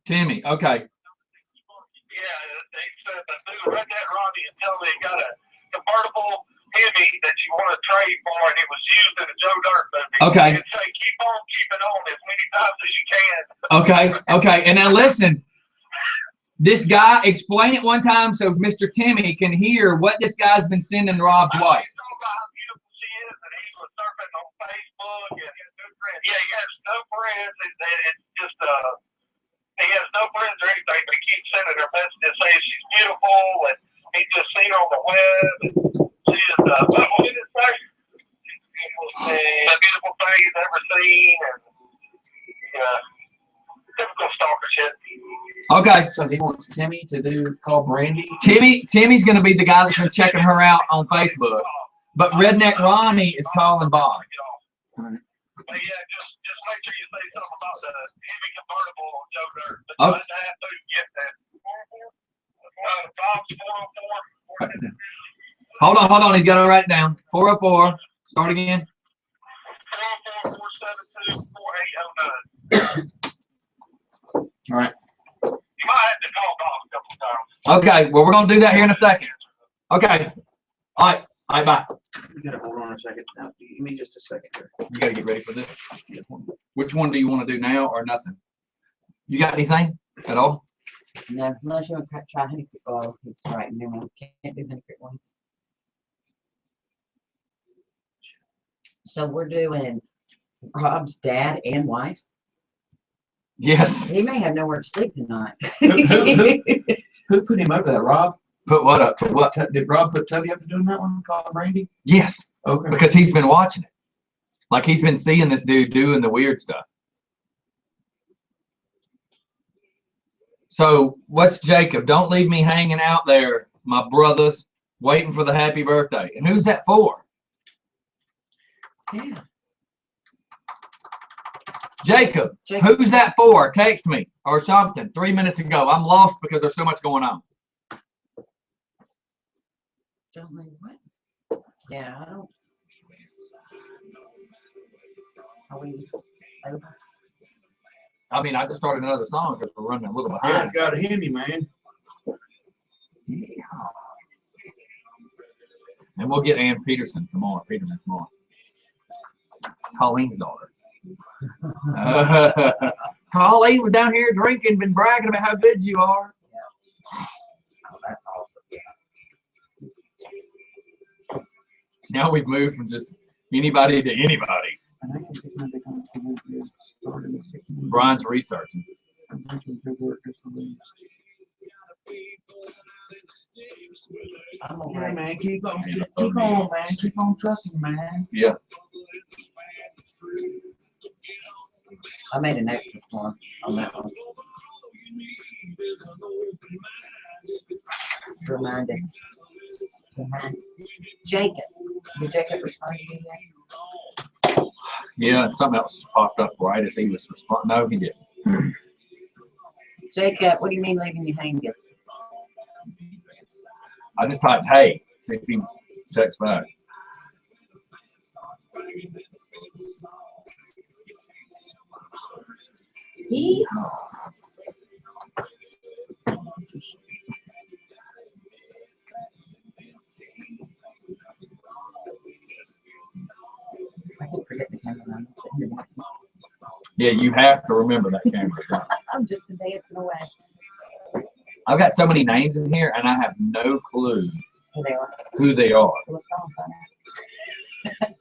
Timmy. Okay. Yeah, they said the dude read that Robbie and tell me he got a convertible Hemi that you want to trade for, and it was used in a Joe Dirt movie. Okay. And say, keep on keeping on as many times as you can. Okay. Okay. And now listen. This guy, explain it one time so Mr. Timmy can hear what this guy's been sending Rob's wife. He's talking about how beautiful she is, and he was surfing on Facebook, and he has no friends. Yeah, he has no friends, and it's just, he has no friends or anything, but he keeps sending her messages saying she's beautiful, and he just seen her on the web, and she is, what did it say? The beautiful thing he's ever seen, and, typical stalker shit. Okay. So he wants Timmy to call Brandy. Timmy's going to be the guy that's been checking her out on Facebook. But Redneck Ronnie is calling Bob. But yeah, just make sure you say something about the Hemi convertible on Joe Dirt. But Oh. I have to get that. Bob's 404. Hold on. He's got to write it down. 404. Start again. 404-472-4809. All right. You might have to call Bob a couple of times. Okay. Well, we're going to do that here in a second. Okay. All right. Bye. You gotta hold on a second. Now, give me just a second here. You got to get ready for this. Which one do you want to do now or nothing? You got anything at all? No, unless you want to try honey creek. Oh, he's right now. Can't do honey creek ones. So we're doing Rob's dad and wife. Yes. He may have nowhere to sleep tonight. Who put him over that? Rob? Put what up? Put what? Did Rob put Tubby up to doing that one? Call Brandy? Yes. Okay. Because he's been watching it. Like he's been seeing this dude doing the weird stuff. So what's Jacob? Don't leave me hanging out there, my brothers, waiting for the happy birthday. And who's that for? Yeah. Jacob, who's that for? Text me or something 3 minutes ago. I'm lost because there's so much going on. Don't leave what? Yeah, I don't. Are we over? I mean, I just started another song because we're running a little I behind. got a handy man. Yeah. And we'll get Ann Peterson tomorrow. Colleen's daughter. Colleen was down here drinking, been bragging about how good you are. Oh, that's awesome. Yeah. Now we've moved from just anybody to anybody. Brian's researching. I'm Yeah, okay. man, keep on, man. Keep on trucking, man. Yeah. I made an extra one on that one. Remind us. Jacob. Did Jacob respond to you yet? Yeah, and something else popped up right as he was responding. No, he didn't. Jacob, what do you mean leaving you hanging? I just typed, hey, see if he texts back. Yeehaw. I keep forgetting the camera. I'm sitting here dancing. Yeah, you have to remember that camera. I'm just dancing away. I've got so many names in here, and I have no clue Here they are. who they are. Let's go and find out.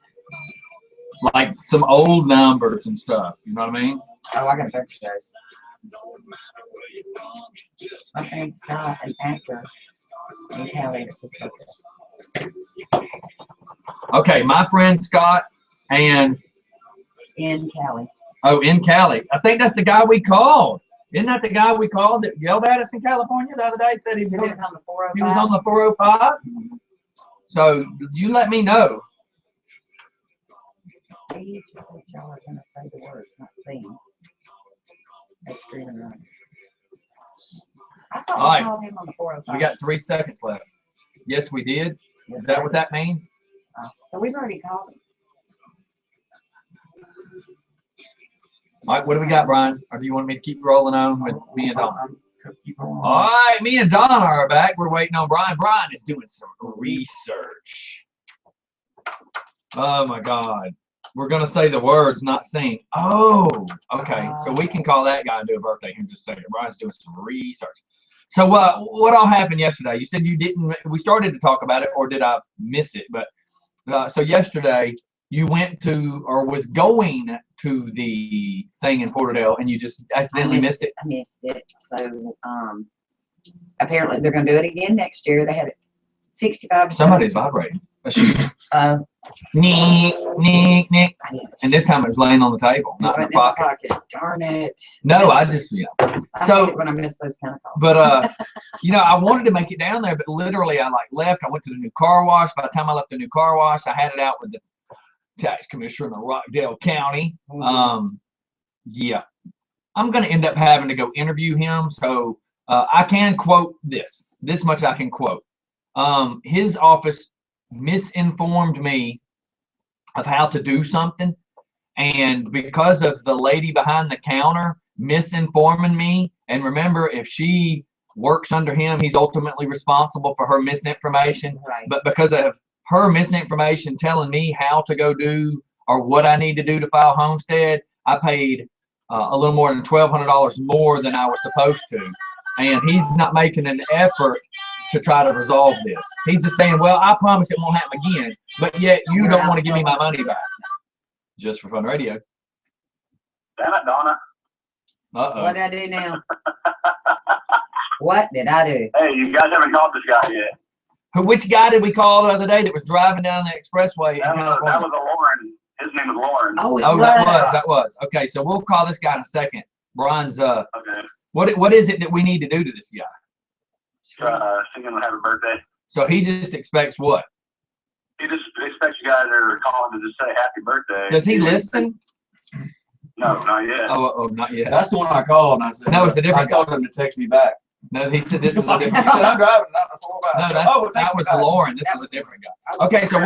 Like some old numbers and stuff. You know what I mean? Oh, I got a bunch of those. My friend Scott, an actor in Cali, Okay, my friend Scott and in Cali. oh, in Cali. I think that's the guy we called. Isn't that the guy we called that yelled at us in California the other day? Said he was on the 405. He was on the 405. So you let me know. Y'all are gonna say the words, not sing. That's screaming right. I thought All we right. called him on the 405. We got 3 seconds left. Yes, we did. Yes, Is that sir. what that means? So we've already called him. All right, what do we got, Brian? Or do you want me to keep rolling on with me and Don? Keep rolling. All right, me and Don are back. We're waiting on Brian. Brian is doing some research. Oh my God. We're gonna say the words, not sing. Oh, okay. So we can call that guy and do a birthday here in just a second. Brian's doing some research. So what all happened yesterday? You said you didn't. We started to talk about it, or did I miss it? But so yesterday you went to, or was going to the thing in Porterdale, and you just accidentally missed it. I missed it. So apparently they're gonna do it again next year. They had it 65. Somebody's vibrating. Nick. And this time it was laying on the table, not in the pocket. Darn it. No, I just, So when I miss those kind of calls. But, I wanted to make it down there, but literally I left. I went to the new car wash. By the time I left the new car wash, I had it out with the tax commissioner in Rockdale County. Yeah. I'm going to end up having to go interview him. So I can quote this much I can quote. His office misinformed me of how to do something, and because of the lady behind the counter misinforming me, and remember, if she works under him, he's ultimately responsible for her misinformation. Right. But because of her misinformation telling me how to go do or what I need to do to file homestead, I paid a little more than $1,200 more than I was supposed to, and he's not making an effort to try to resolve this. He's just saying, well, I promise it won't happen again, but yet you don't want to give me my money back. Just for Fun Radio. Damn it, Donna. Uh-oh. What did I do now? What did I do? Hey, you guys haven't called this guy yet. Which guy did we call the other day that was driving down the expressway? That was a Lauren. His name was Lauren. Oh, that was. Okay, so we'll call this guy in a second. Brian's, Okay. what is it that we need to do to this guy? Singing happy birthday. So he just expects what? He just expects you guys are calling to just say happy birthday. Does he listen? No, not yet. Oh, not yet. That's the one I called, and I said, No, it's a different I told him to text me back. No, he said this is a He different said, guy. I'm driving, not a 4x5. No, that was Lauren. This is a different guy. Okay, so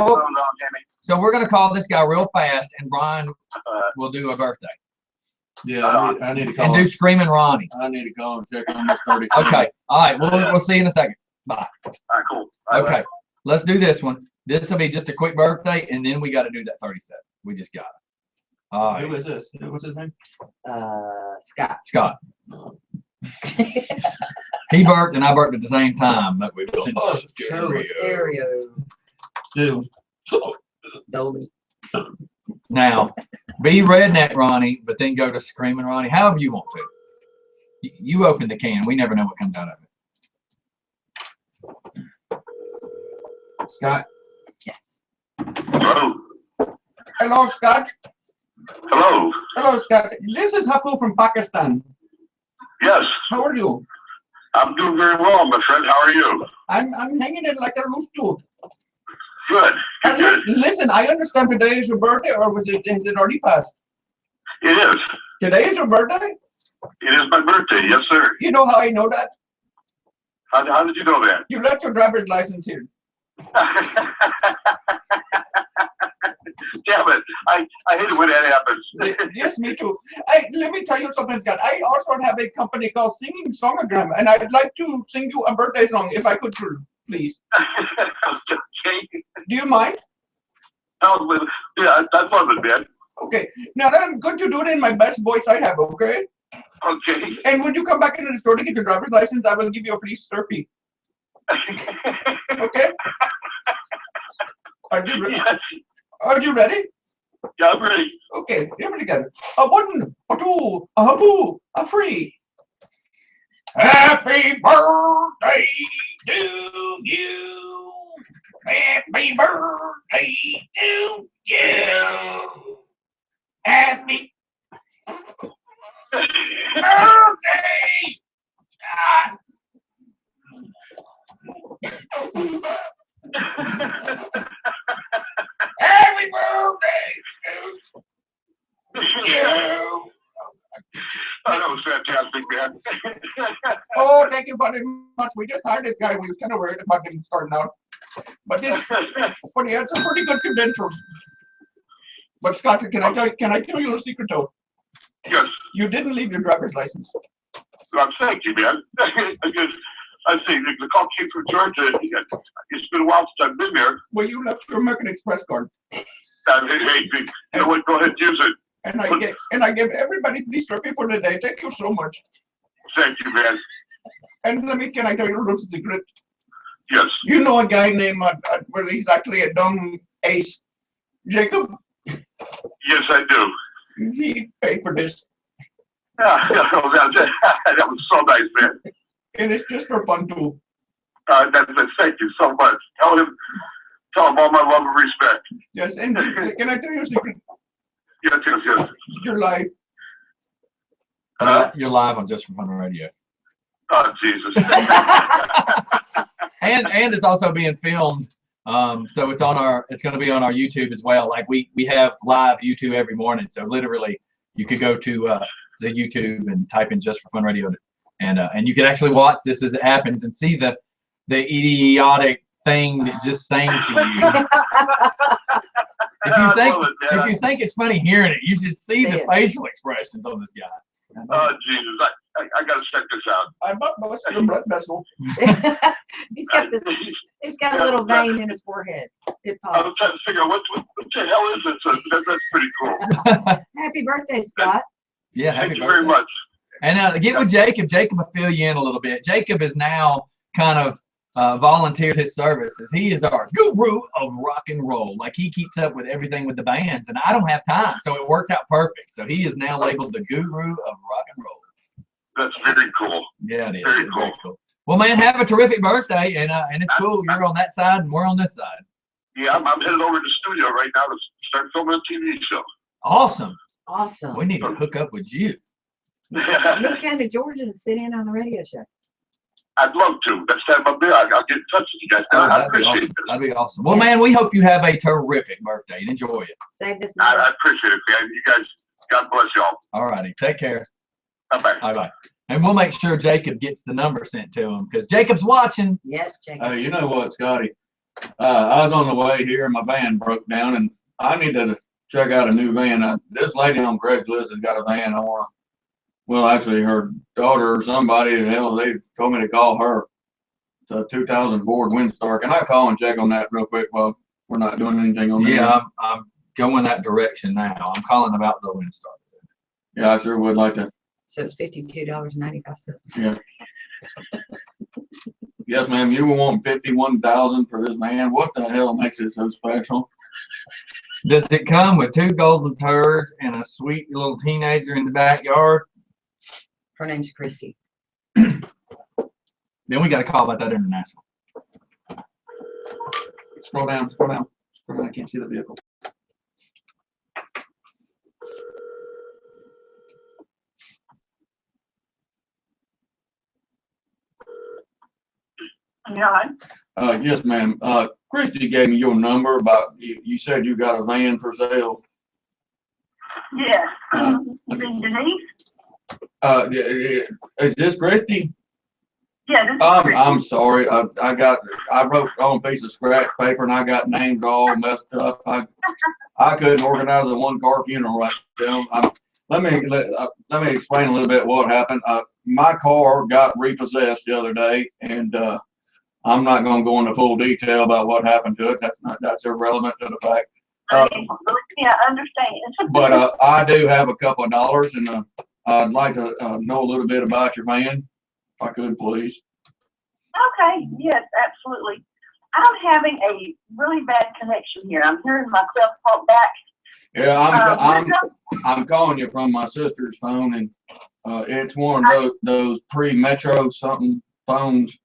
we're gonna call this guy real fast, and Brian will do a birthday. Yeah, I need to call and him. do Screaming Ronnie. I need to call and check on this 30. Okay, all right. We'll see you in a second. Bye. All right, cool. Bye, Okay, bye. let's do this one. This will be just a quick birthday, and then we got to do that 37. We just got it. All right. Who is this? What's his name? Scott. He burped and I burped at the same time, but we was in Stereo. Dude. Dolby. Now, be Redneck Ronnie, but then go to Screaming Ronnie, however you want to. You open the can. We never know what comes out of it. Scott. Yes. Hello. Hello, Scott. Hello. Hello, Scott. This is Hapu from Pakistan. Yes. How are you? I'm doing very well, my friend. How are you? I'm hanging it like a loose tooth. Good. Good. Listen, I understand today is your birthday, or is it already passed? It is. Today is your birthday? It is my birthday. Yes, sir. You know how I know that? How did you know that? You left your driver's license here. Damn it. I hate it when that happens. Yes, me too. Hey, let me tell you something, Scott. I also have a company called Singing Songogram, and I'd like to sing you a birthday song if I could, please. Okay. Do you mind? Oh, yeah, that's love it, man. Okay. Now, I'm going to do it in my best voice I have, okay? Okay. And when you come back into the store to get your driver's license, I will give you a free Slurpee. Okay? Are you ready? Yes. Are you ready? Yeah, I'm ready. Okay, here we go. A 1, a 2, a haboo, a free. Happy birthday to you. Happy birthday to you. Happy birthday. Happy birthday to you. Oh, that was fantastic, man. Oh, thank you very much. We just hired this guy. We was kind of worried about him starting out. But he had some pretty good credentials. But Scott, can I tell you a secret though? Yes. You didn't leave your driver's license. Thank you, man. Because I see the call came from Georgia. It's been a while since I've been there. Well, you left your American Express card. Hey, you know what? Go ahead, use it. And I give everybody police trophy for the day. Thank you so much. Thank you, man. And can I tell you a little secret? Yes. You know a guy named, well, he's actually a dumb ace. Jacob? Yes, I do. He paid for this. That was so nice, man. And it's just for fun, too. Thank you so much. Tell him all my love and respect. Yes, and can I tell you a secret? Yes. You're live. You're live on Just for Fun Radio. Oh, Jesus. and it's also being filmed. So it's going to be on our YouTube as well. Like we have live YouTube every morning. So literally you could go to the YouTube and type in Just for Fun Radio, and you can actually watch this as it happens and see the idiotic thing that just sang to you. If you think it's funny hearing it, you should see the facial expressions on this guy. Oh, Jesus. I got to check this out. I must have a blood vessel. He's got a little vein in his forehead. I was trying to figure out what the hell is this? That's pretty cool. Happy birthday, Scott. Yeah, thank you very much. And get with Jacob. Jacob will fill you in a little bit. Jacob is now kind of volunteered his services. He is our guru of rock and roll. Like, he keeps up with everything with the bands, and I don't have time, so it works out perfect. So he is now labeled the guru of rock and roll. That's very cool. Yeah, it is. Very cool. Well, man, have a terrific birthday, and it's cool. You're on that side, and we're on this side. Yeah, I'm headed over to the studio right now to start filming a TV show. Awesome. Awesome. We need to hook up with you. You come to Georgia and sit in on the radio show. I'd love to. Next time I'm there, I'll get in touch with you guys. I appreciate it. That'd be awesome. Well, man, we hope you have a terrific birthday and enjoy it. Save this. I appreciate it, man. You guys, God bless y'all. All righty. Take care. Bye-bye. Bye-bye. And we'll make sure Jacob gets the number sent to him, because Jacob's watching. Yes, Jacob. You know what, Scotty? I was on the way here and my van broke down, and I need to check out a new van. This lady on Craigslist has got a van. Actually, her daughter or somebody, they told me to call her. It's a 2000 Ford Windstar. Can I call and check on that real quick while we're not doing anything on that? Yeah, I'm going that direction now. I'm calling about the Windstar. Yeah, I sure would like to. So it's $52.95. Yeah. Yes, ma'am. You were wanting $51,000 for this van. What the hell makes it so special? Does it come with 2 golden turds and a sweet little teenager in the backyard? Her name's Christy. Then we got to call about that international. Scroll down. Scroll down. I can't see the vehicle. Yeah. Yes, ma'am. Christy gave me your number about you said you got a van for sale. Yeah. You mean Denise? Is this Christy? Yeah, this is Christy. I'm sorry. I wrote on a piece of scratch paper and I got names all messed up. I couldn't organize a 1-car funeral right now. Let me explain a little bit what happened. My car got repossessed the other day, and I'm not going to go into full detail about what happened to it. That's irrelevant to the fact. Yeah, I understand. But I do have a couple of dollars, and I'd like to know a little bit about your van, if I could, please. Okay. Yes, absolutely. I'm having a really bad connection here. I'm hearing myself talk back. Yeah, I'm calling you from my sister's phone, and it's one of those pre-Metro something phones.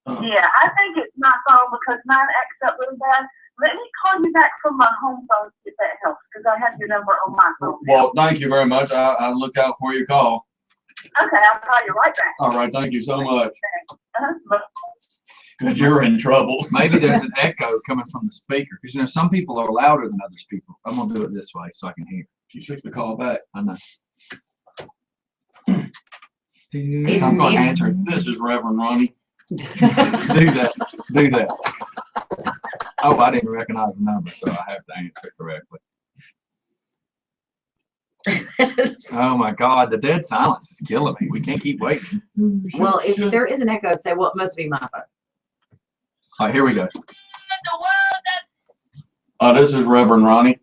Yeah, I think it's my phone because mine acts up really bad. Let me call you back from my home phone if that helps, because I have your number on my phone. Well, thank you very much. I'll look out for your call. Okay, I'll call you right back. All right, thank you so much. Uh-huh. Because you're in trouble. Maybe there's an echo coming from the speaker, because some people are louder than other people. I'm gonna do it this way so I can hear. She should the call back. I know. I'm going to answer. This is Reverend Ronnie. Do that. Oh, I didn't recognize the number, so I have to answer it correctly. Oh my God, the dead silence is killing me. We can't keep waiting. Well, if there is an echo, say, well, it must be my phone. All right, here we go. This is Reverend Ronnie.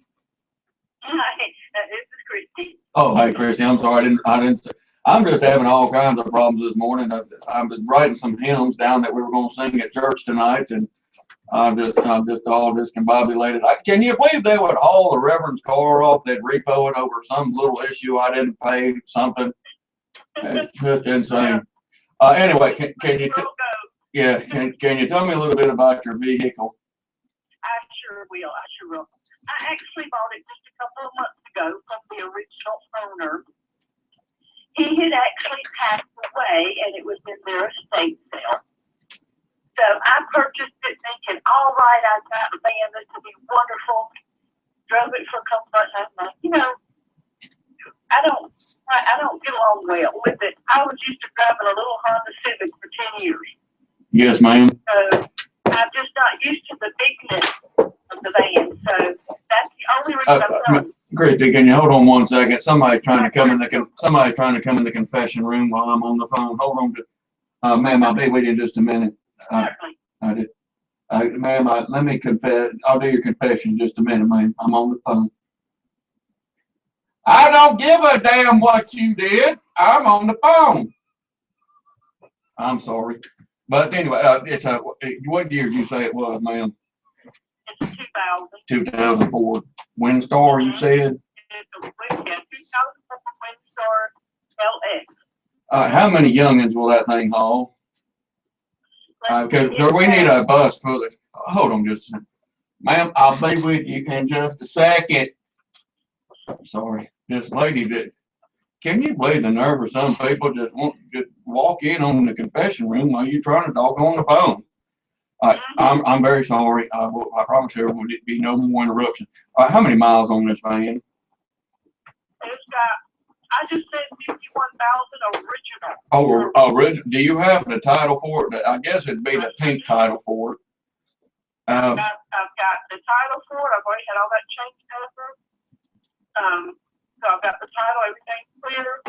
Hi, this is Christy. Oh, hey, Christy, I'm sorry, I'm just having all kinds of problems this morning. I was writing some hymns down that we were going to sing at church tonight, and I'm just all discombobulated. Can you believe they would haul the Reverend's car off, they'd repo it over some little issue I didn't pay, something? It's just insane. Anyway, can you tell me a little bit about your vehicle? I sure will. I actually bought it just a couple of months ago from the original owner. He had actually passed away, and it was in their estate sale. So I purchased it thinking, all right, I've got a van, this will be wonderful. Drove it for a couple months. I'm like, I don't get along well with it. I was used to driving a little Honda Civic for 10 years. Yes, ma'am. So I'm just not used to the bigness of the van. So that's the only reason I'm selling. Christy, can you hold on 1 second? Somebody's trying to come in the confession room while I'm on the phone. Hold on, ma'am. I'll be with you in just a minute. Certainly. Ma'am, let me confess. I'll do your confession in just a minute, ma'am. I'm on the phone. I don't give a damn what you did. I'm on the phone. I'm sorry. But anyway, what year did you say it was, ma'am? It's 2000. 2004. Windstar, you said? It's a 2004 Windstar LX. How many youngins will that thing haul? Because we need a bus for the. Hold on just a second. Ma'am, I'll be with you in just a second. Sorry. This lady did. Can you believe the nerve of some people just walk in on the confession room while you're trying to talk on the phone? I'm very sorry. I promise there will be no more interruption. How many miles on this van? It's got, I just said 51,000 original. Oh, original. Do you have the title for it? I guess it'd be the pink title for it. I've got the title for it. I've already had all that changed over. So I've got the title, everything's clear.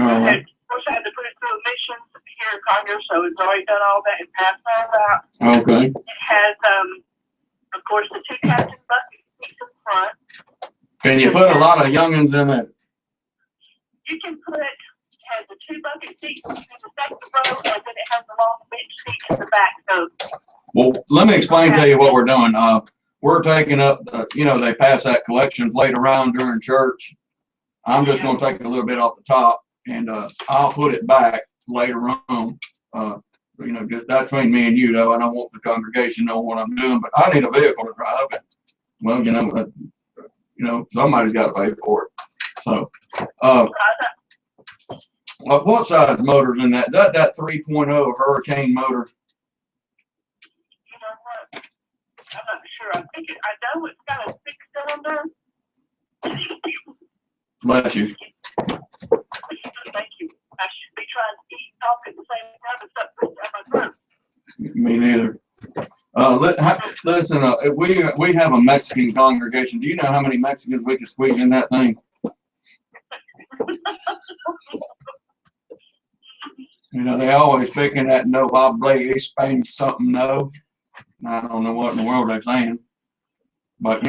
All right. Of course, I had to put it through emissions here in Congress, so it's already done all that and passed all that. Okay. It has, of course, the 2 captain bucket seats in front. Can you put a lot of youngins in it? You can put, it has the 2 bucket seats in the second row, and then it has the long bench seat in the back. So. Well, let me explain to you what we're doing. We're taking up, they pass that collection plate around during church. I'm just going to take a little bit off the top, and I'll put it back later on. Just that's between me and you, though. I don't want the congregation to know what I'm doing, but I need a vehicle to drive it. Well, somebody's got to pay for it. So, what size motor's in that? That 3.0 Hurricane motor? You know what? I'm not sure. I know it's got a 6-cylinder. Bless you. Thank you. I should be trying to eat, talk at the same time as something down my throat. Me neither. Listen, we have a Mexican congregation. Do you know how many Mexicans we can squeeze in that thing? They always picking that no hable Spain something no. I don't know what in the world they're saying, but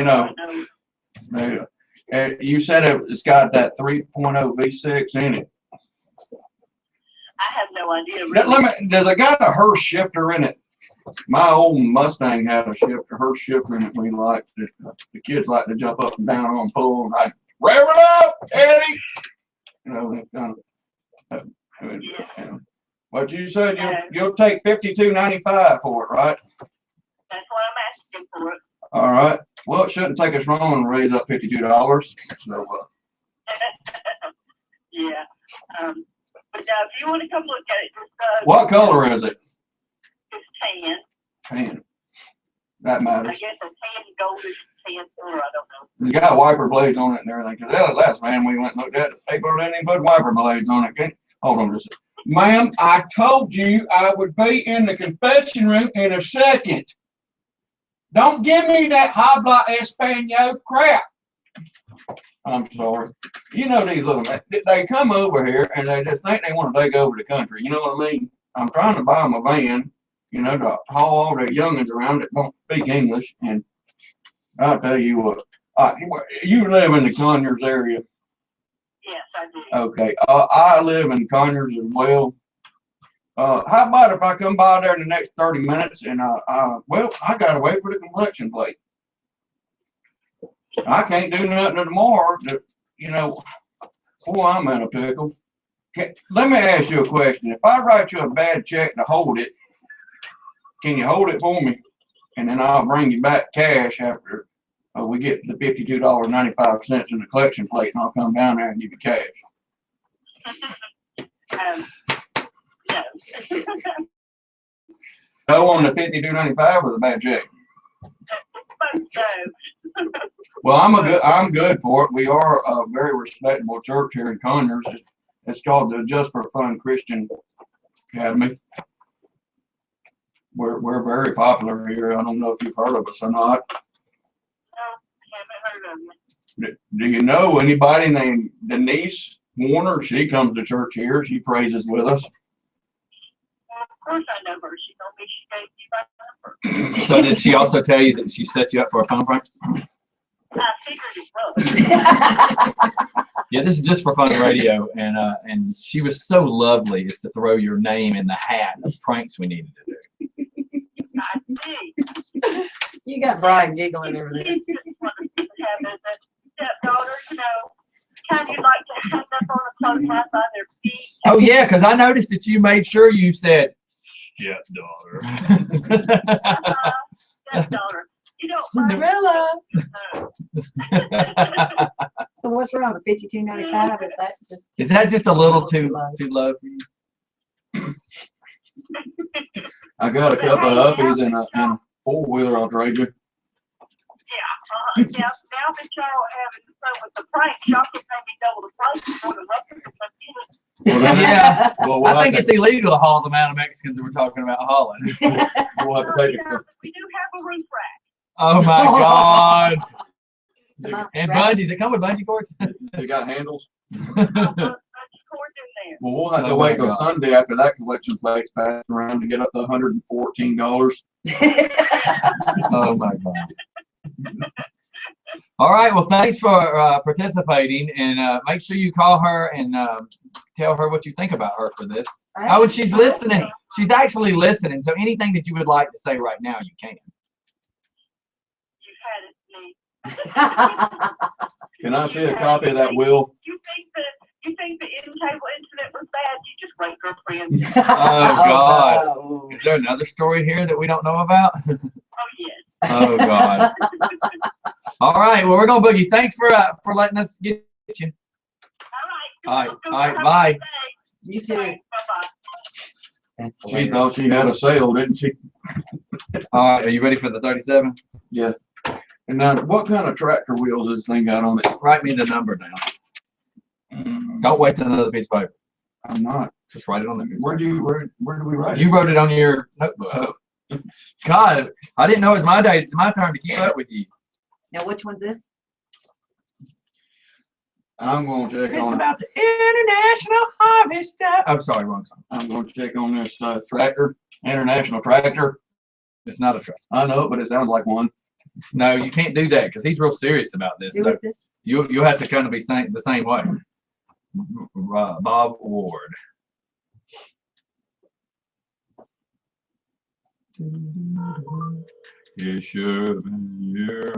you said it's got that 3.0 V6 in it. I have no idea. Really. Does it got a Hurst shifter in it? My old Mustang had a Hurst shifter in it. The kids like to jump up and down on pull, and I'd rev it up, Eddie. That kind of. But you said you'll take $52.95 for it, right? That's what I'm asking for it. All right. Well, it shouldn't take us long to raise up $52. So. Yeah. But now, if you want to come look at it, just what color is it? It's tan. Tan. That matters. I guess a tan, goldish tan color. I don't know. You got wiper blades on it and everything. Because last man we went and looked at it, they didn't even put wiper blades on it. Hold on just a second. Ma'am, I told you I would be in the confession room in a second. Don't give me that habla español crap. I'm sorry. you know, these little men, they come over here and they just think they want to take over the country. You know what I mean? I'm trying to buy them a van, you know, to haul all the youngins around that don't speak English. And I'll tell you what, you live in the Conyers area. Yes, I do. Okay, I live in Conyers as well. How about if I come by there in the next 30 minutes and well, I gotta wait for the complexion plate. I can't do nothing tomorrow. You know, boy, I'm in a pickle. Let me ask you a question. If I write you a bad check to hold it, can you hold it for me? And then I'll bring you back cash after we get the $52.95 in the collection plate, and I'll come down there and give you cash. No. No on the $52.95 or the bad check? No. Well, I'm good for it. We are a very respectable church here in Conyers. It's called the Just for Fun Christian Academy. We're very popular here. I don't know if you've heard of us or not. No, haven't heard of you. Do you know anybody named Denise Warner? She comes to church here. She praises with us. Well, of course I know her. She told me she gave you my number. So did she also tell you that she set you up for a phone prank? I figured it was. Yeah, this is Just for Fun Radio, and she was so lovely as to throw your name in the hat of pranks we needed to do. I see. You got Brian giggling over there. She just wanted to have a stepdaughter, you know, kind of like to hang up on a close house by their feet. Oh yeah, because I noticed that you made sure you said stepdaughter. Stepdaughter. You know, Cinderella. So what's wrong with $52.95? Is that just a little too low for you? I got a couple of uppies and a four-wheeler I'll trade you. Yeah, yeah. Now that y'all having fun with the pranks, y'all can maybe double the price for the record. Well, then, Yeah, well, I think it's illegal to haul the amount of Mexicans that we're talking about hauling. we'll have to take it. We do have a roof rack. Oh my God. Come on, And grab bungees, it come with bungee cords? They got handles. Cord in there. Well, we'll have to Oh, wait my till God. Sunday after that collection plate's passed around to get up to $114. Oh my God. All right, well, thanks for participating, and make sure you call her and tell her what you think about her for this. Oh, and she's listening. She's actually listening, so anything that you would like to say right now, you can. You had it, me. Can I see a copy of that will? You think the end table incident was bad? You just wait, girlfriend. Oh God. no. Is there another story here that we don't know about? Oh yes. Oh God. All right, well, we're gonna boogie. Thanks for letting us get you. All right. All right, bye. You too. Bye bye. She thought she had a sale, didn't she? All right, are you ready for the 37? Yeah. And now, what kind of tractor wheels this thing got on it? Write me the number down. Don't waste another piece of paper. I'm not. Just write it on there. Where do we write it? You wrote it on your notebook. God, I didn't know it was my day. It's my turn to keep up with you. Now, which one's this? I'm going to check It's on. about the International Harvester. I'm sorry, wrong song. I'm going to check on this tractor, International Tractor. It's not a truck. I know, but it sounds like one. No, you can't do that because he's real serious about this. Who So is this? you have to kind of be the same way. Bob Ward. It should have been you.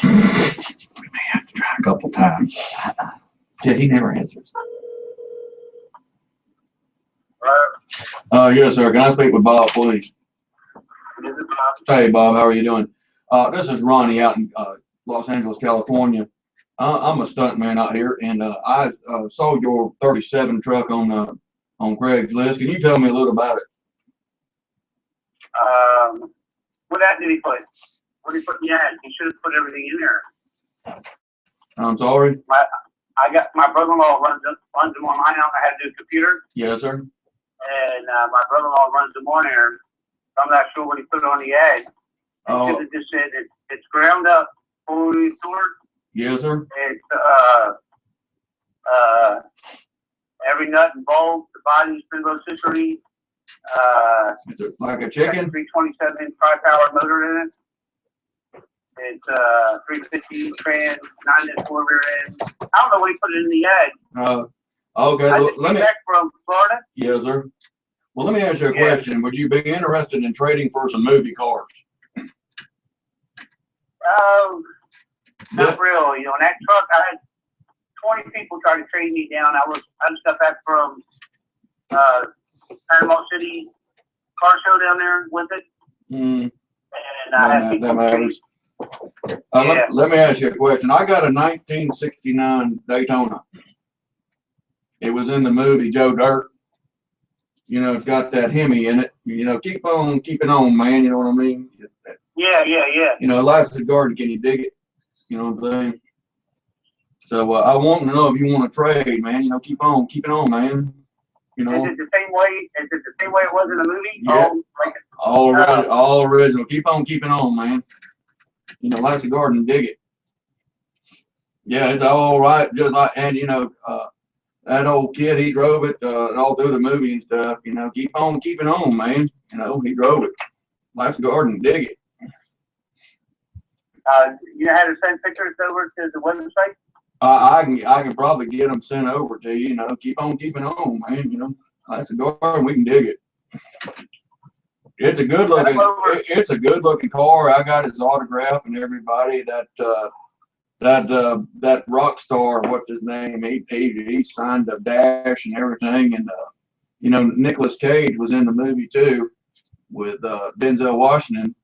We may have to try a couple times. Yeah, he never answers. Yes, sir. Can I speak with Bob, please? Hey, Bob, how are you doing? This is Ronnie out in Los Angeles, California. I'm a stuntman out here, and I saw your 37 truck on Craigslist. Can you tell me a little about it? What ad did he put? What did he put in the ad? He should have put everything in there. I'm sorry? I got my brother-in-law runs him on my house. I had to do a computer, Yes, sir. and my brother-in-law runs the monitor. I'm not sure what he put on the ad. Oh. It just said it's ground up, fully stored. Yes, sir. It's every nut and bolt, the body's been rotisserie. Is it like a chicken? 327-inch tri-power motor in it. It's 350 trans, 9-inch four rear end. I don't know what he put in the ad. Okay. I Well, just came back from Florida. Yes, sir. Well, let me ask you a question. Would you be interested in trading for some movie cars? Not really. You know, in that truck, I had 20 people try to trade me down. I just got back from Panama City car show down there with it. And I had people trade. Let me ask you a question. I got a 1969 Daytona. It was in the movie Joe Dirt. You know, it's got that Hemi in it. You know, keep on keeping on, man. You know what I mean? Yeah. You know, life's a garden. Can you dig it? You know what I'm saying? So I want to know if you want to trade, man. You know, keep on keeping on, man. You know. Is it the same way? Is it the same way it was in the movie? Yeah. All original. Keep on keeping on, man. You know, life's a garden. Dig it. Yeah, it's all right. Just like, and you know, that old kid, he drove it all through the movie and stuff. You know, keep on keeping on, man. You know, he drove it. Life's a garden. Dig it. You know how to send pictures over to the website? I can probably get them sent over to you. You know, keep on keeping on, man. You know, life's a garden. We can dig it. It's a good looking. It's a good looking car. I got his autograph and everybody. That rock star, what's his name? He signed the dash and everything. And you know, Nicolas Cage was in the movie too with Denzel Washington,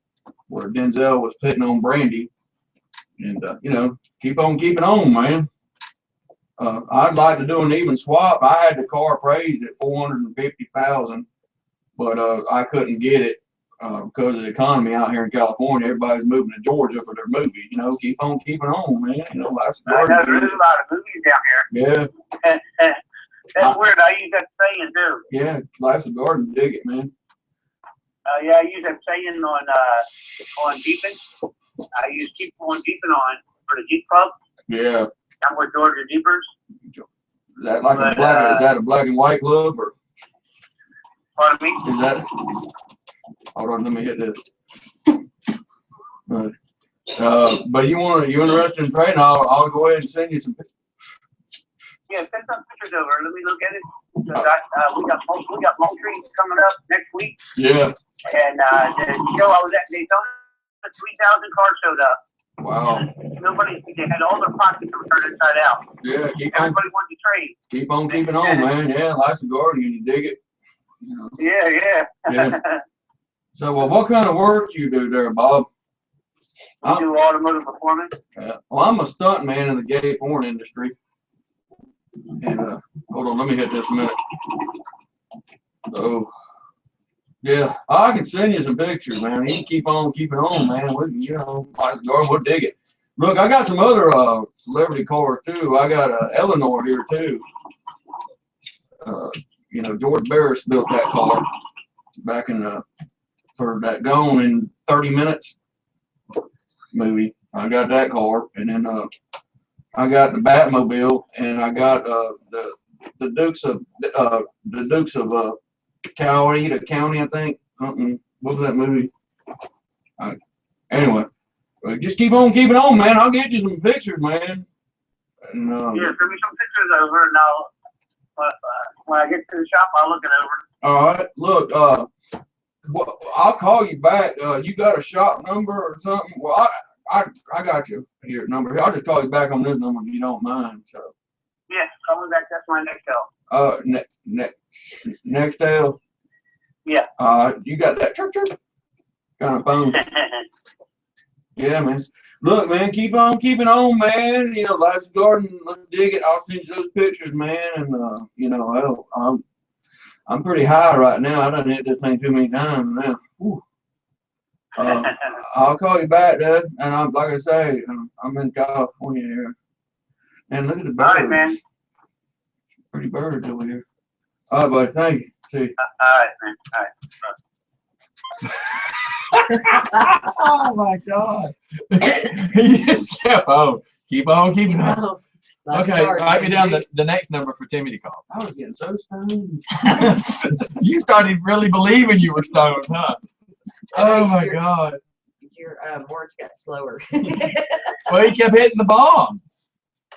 where Denzel was putting on Brandy. And you know, keep on keeping on, man. I'd like to do an even swap. I had the car appraised at $450,000, but I couldn't get it because of the economy out here in California. Everybody's moving to Georgia for their movie. You know, keep on keeping on, man. You know, life's a garden. There is a lot of movies down here. Yeah. That's weird. I use that saying too. Yeah, life's a garden. Dig it, man. Yeah, I use that saying on Jeeping. I use keep on Jeeping on for the Jeep Club. Yeah. I'm with Georgia Jeepers. Is that like a black? Is that a black and white club or? Pardon me? Is that? Hold on, let me hit this. But you interested in trading? I'll go ahead and send you some pictures. Yeah, send some pictures over. Let me look at it. We got Moultrie coming up next week. Yeah. And the show I was at, they told us 3,000 cars showed up. Wow. They had all their pockets turned inside out. Yeah, Everybody wanted to trade. Keep on keeping on, man. Yeah, life's a garden and you dig it. You know. Yeah. So, what kind of work you do there, Bob? I do automotive performance. Well, I'm a stunt man in the gay porn industry. And hold on, let me hit this a minute. So, yeah, I can send you some pictures, man. You can keep on keeping on, man. You know, we'll dig it. Look, I got some other celebrity cars too. I got Eleanor here too. You know, George Barris built that car back in for that Gone in 30 Minutes movie. I got that car, and then I got the Batmobile, and I got the Dukes of Coweta County, I think. What was that movie? Anyway, just keep on keeping on, man. I'll get you some pictures, man. And, yeah, send me some pictures over, and when I get to the shop, I'll look it over. All right. Look, I'll call you back. You got a shop number or something? Well, I got you here number. I'll just call you back on this number if you don't mind. So. Yeah, call me back. That's my next call. Next L. Yeah. You got that chirp kind of phone. Yeah, man. Look, man, keep on keeping on, man. You know, life's a garden. Let's dig it. I'll send you those pictures, man. And you know, I'm pretty high right now. I done hit this thing too many times now. I'll call you back, Doug. And like I say, I'm in California here. And look at the birds. All right, man. Pretty birds over here. All right, buddy. Thank you. See. All right, man. All right. Oh my God. He just kept on. Keep on keeping on. Okay, write me down the next number for Timmy to call. I was getting so stoned. You started really believing you were stoned, huh? Oh my God. Your words got slower. Well, he kept hitting the bomb.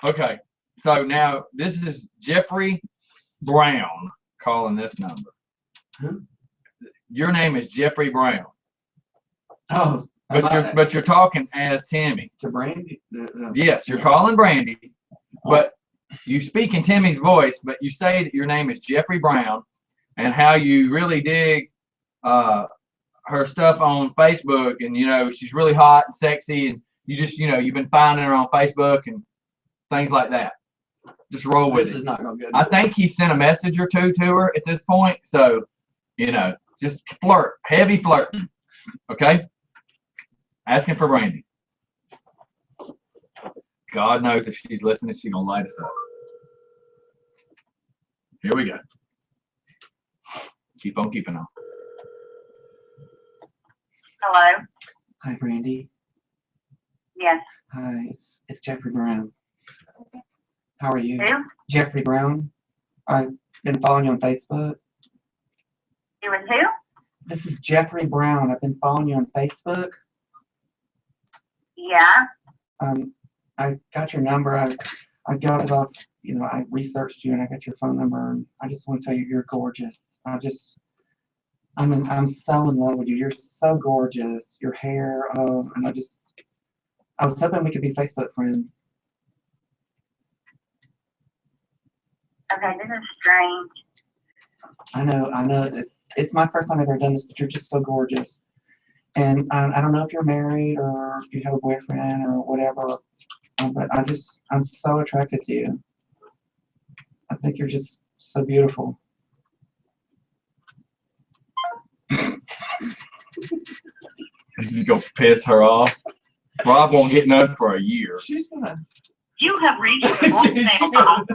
Okay, so now this is Jeffrey Brown calling this number. Who? Your name is Jeffrey Brown. Oh, But you're talking as Timmy. to Brandy? Yes, you're calling Brandy, but you speak in Timmy's voice, but you say that your name is Jeffrey Brown and how you really dig her stuff on Facebook, and you know she's really hot and sexy, and you just you've been finding her on Facebook and things like that. Just roll with This it. is not going to go I good. think he sent a message or two to her at this point, so just flirt, heavy flirt. Okay, asking for Brandy. God knows if she's listening, she's gonna light us up. Here we go. Keep on keeping on. Hello? Hi, Brandy. Yes. Hi, it's Jeffrey Brown. How are you? Who? Jeffrey Brown. I've been following you on Facebook. You and who? This is Jeffrey Brown. I've been following you on Facebook. Yeah. I got your number. I got it off, I researched you and I got your phone number, and I just want to tell you you're gorgeous. I'm so in love with you. You're so gorgeous. Your hair, and I was hoping we could be Facebook friends. Okay, this is strange. I know. It's my first time I've ever done this, but you're just so gorgeous. And I don't know if you're married or if you have a boyfriend or whatever, but I'm so attracted to you. I think you're just so beautiful. This is gonna piss her off. Rob won't get none for a year. She's gonna. You have reached the voicemail box.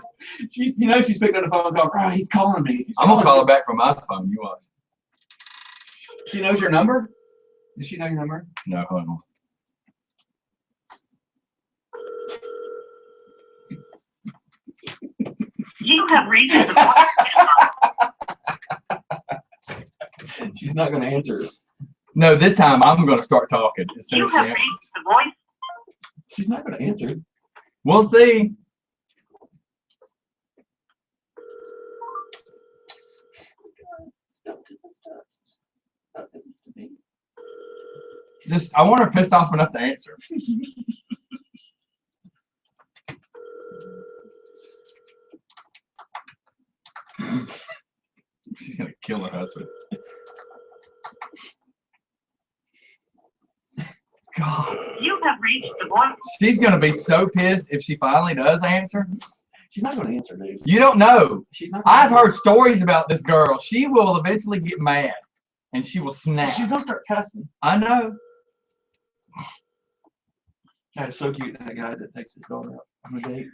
She's picked up the phone and called, oh, he's calling me. I'm gonna call her back from my phone. You watch. She knows your number? Does she know your number? No, hold on. You have reached the voicemail box. She's not gonna answer. No, this time I'm gonna start talking as soon You as she have answers. reached the voice. She's not gonna answer. We'll see. I want her pissed off enough to answer. She's gonna kill her husband. God. You have reached the voice. She's gonna be so pissed if she finally does answer. She's not gonna answer, dude. You don't know. She's not. I've heard stories about this girl. She will eventually get mad and she will snap. She's gonna start cussing. I know. That is so cute. That guy that takes his daughter out on a date.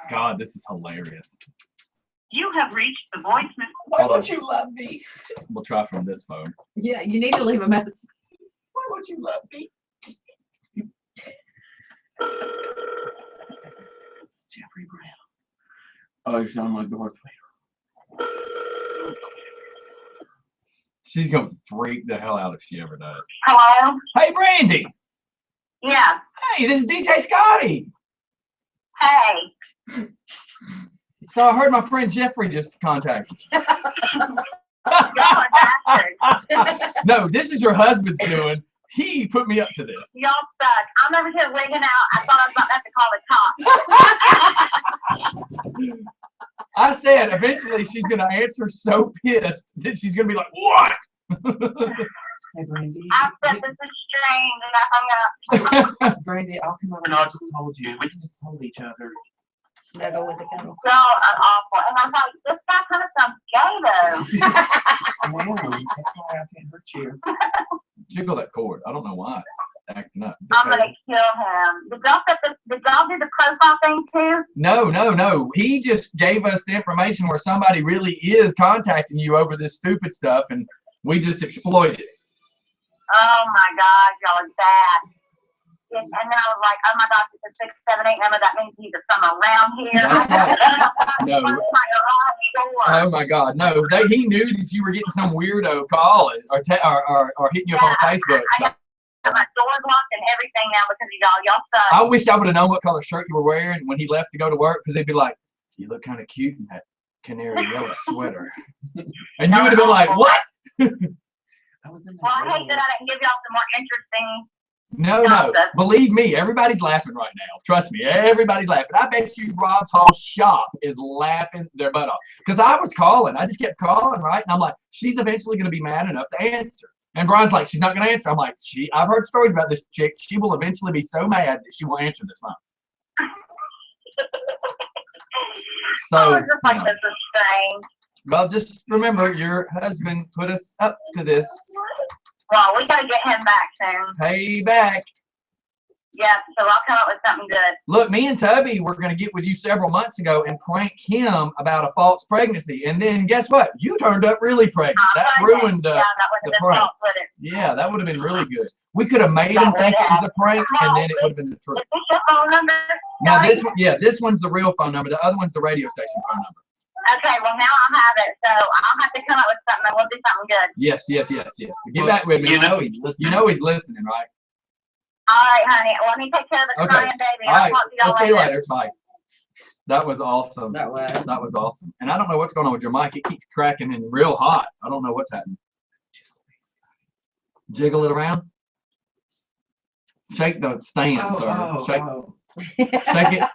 God, this is hilarious. You have reached the voicemail. Why won't you love me? We'll try from this phone. Yeah, you need to leave a message. Why won't you love me? It's Jeffrey Brown. Oh, you sound like Darth Vader. She's gonna freak the hell out if she ever does. Hello? Hey, Brandy. Yeah. Hey, this is DJ Scotty. Hey. So I heard my friend Jeffrey just contacted you. No, this is your husband's doing. He put me up to this. Y'all suck. I'm over here wigging out. I thought I was about to have to call the cops. I said eventually she's gonna answer so pissed that she's gonna be like, "What?" Hey, Brandy. I said this is strange, and I hung up. Brandy, I'll come over and I'll just hold you. We can just hold each other. Snuggle with the cuddle. So awful. And I'm like, this guy kind of sounds gay, though. I am. That's why I can't hurt you. Jiggle that cord. I don't know why. acting up. I'm gonna kill him. Did y'all do the profile thing too? No. He just gave us the information where somebody really is contacting you over this stupid stuff, and we just exploited it. Oh my gosh, y'all are bad. And then I was like, oh my gosh, it's a 6, 7, 8 number. That means he's from around here. That's right. No. My garage door. Oh my God, no! He knew that you were getting some weirdo call or hitting you up on Facebook. So. My door's locked and everything now because of y'all. Y'all suck. I wish I would have known what color shirt you were wearing when he left to go to work, because they'd be like, "You look kind of cute in that canary yellow sweater," and you would have been like, "What?" Well, I hate that I didn't give y'all some more interesting. No. Believe me, everybody's laughing right now. Trust me, everybody's laughing. I bet you Rob's whole shop is laughing their butt off. Because I was calling. I just kept calling, right? And I'm like, she's eventually going to be mad enough to answer. And Brian's like, she's not going to answer. I'm like, I've heard stories about this chick. She will eventually be so mad that she will answer this phone. So, just like, this is strange. Well, just remember, your husband put us up to this. Well, we gotta get him back soon. Pay back. Yeah, so I'll come up with something good. Look, me and Tubby were going to get with you several months ago and prank him about a false pregnancy. And then guess what? You turned up really pregnant. That ruined the prank. Yeah, that would have been really good. We could have made him think it was a prank, and then it would have been the truth. Is this your phone number? Now, this one's the real phone number. The other one's the radio station phone number. Okay, well, now I'll have it. So I'll have to come up with something, and we'll do something good. Yes. Get back with me. You know he's listening. You know he's listening, right? All right, honey. Let me take care of the crying baby. All right. I'll talk to y'all We'll see you later. Bye. That was awesome. That was awesome. And I don't know what's going on with your mic. It keeps cracking and real hot. I don't know what's happening. Jiggle it around. Shake the stand, sir. Shake it.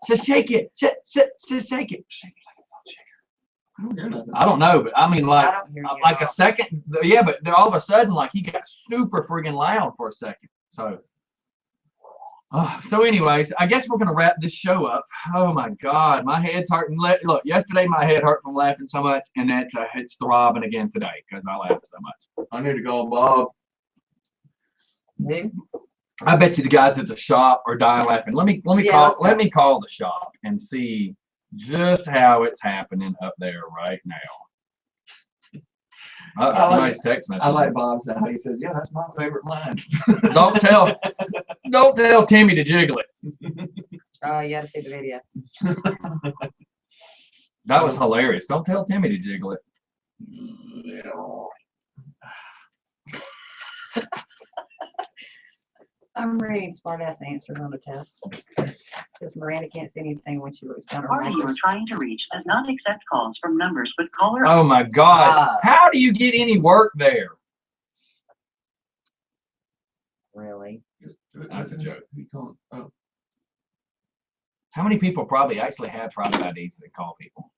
Just shake it. Just shake it. I don't know, but I mean, like a second. Yeah, but all of a sudden, like he got super friggin' loud for a second. So anyways, I guess we're gonna wrap this show up. Oh my God, my head's hurting. Look, yesterday my head hurt from laughing so much, and it's throbbing again today because I laughed so much. I need to call Bob. I bet you the guys at the shop are dying laughing. Let me call the shop and see just how it's happening up there right now. Somebody's text message. I like Bob's how he says, "Yeah, that's my favorite line." Don't tell Timmy to jiggle it. Oh, you gotta see the video. That was hilarious. Don't tell Timmy to jiggle it. I'm reading smart-ass answers on the test. It says Miranda can't see anything when she looks down her Party you are trying to reach does not accept calls from numbers with caller. Oh my God. How do you get any work there? Really? That's a joke. How many people probably actually have private IDs that call people?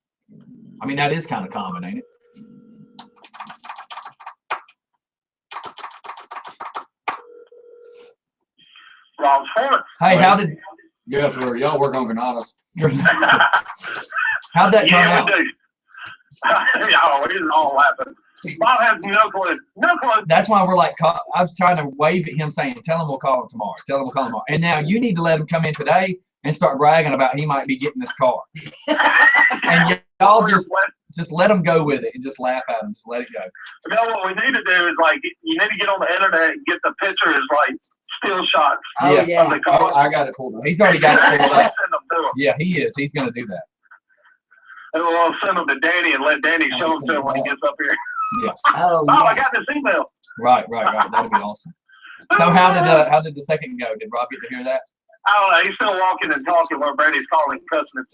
I mean, that is kind of common, ain't it? Hey, how did? Yeah, sir. Y'all work on Ganadas. How'd that turn out? Yeah, it is all laughing. Bob has no clue. No clue. That's why we're like, I was trying to wave at him saying, tell him we'll call him tomorrow. Tell him we'll call him tomorrow. And now you need to let him come in today and start bragging about he might be getting this car. And y'all just let him go with it and just laugh at him. Just let it go. You know what we need to do is like, you need to get on the internet and get the pictures, like still shots. Yes. Yeah. Of the car. I got it pulled up. He's already got it pulled up. Send them to him. Yeah, he is. He's going to do that. And we'll send them to Danny and let Danny show them to him when he gets up here. Yeah. Oh, Oh, I yeah. got this email. Right. That'd be awesome. So how did the second go? Did Rob get to hear that? I don't know. He's still walking and talking while Brady's calling cussing.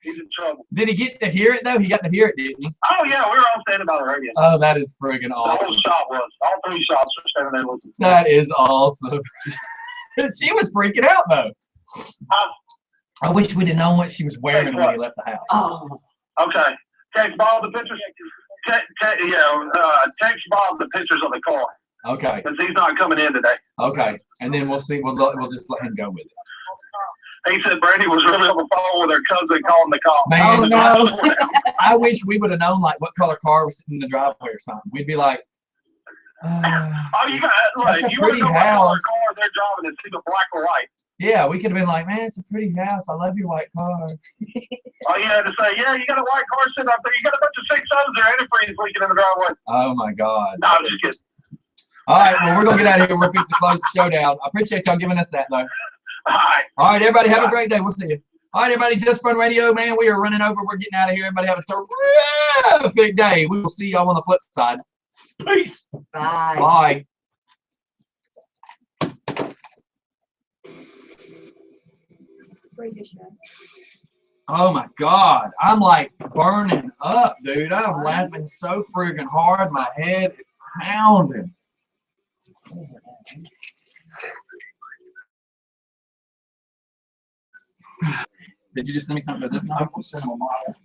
He's in trouble. Did he get to hear it though? He got to hear it, didn't he? Oh, yeah. We were all standing by the radio. Oh, that is friggin' The whole awesome. shop was. All 3 shops were standing there listening. That is awesome. She was freaking out though. I wish we'd have known what she was wearing when he left the house. Oh. Okay. Text Bob the pictures. Text Bob the pictures of the car. Okay. Because he's not coming in today. Okay. And then we'll see. We'll just let him go with it. He said Brandy was really on the phone with her cousin calling the call. Man, Oh, no. I wish we would have known like what color car was sitting in the driveway or something. We'd be like, Oh, you got look. That's a If you want pretty to know what color house. car they're driving and see the black or white. Yeah, we could have been like, man, it's a pretty house. I love your white car. All you had to say, yeah, you got a white car sitting up there. You got a bunch of 6.0s there, antifreeze leaking in the driveway. Oh my God. No, I'm just kidding. All right, well, we're gonna get out of here. We're fixing to close the show down. I appreciate y'all giving us that though. All right. All right, everybody, have a great day. We'll see you. All right, everybody, Just Fun Radio, man. We are running over. We're getting out of here. Everybody have a terrific day. We will see y'all on the flip side. Peace. Bye. Bye. Oh my God, I'm like burning up, dude. I'm laughing so freaking hard. My head is pounding. Did you just send me something to this? I will send him a model.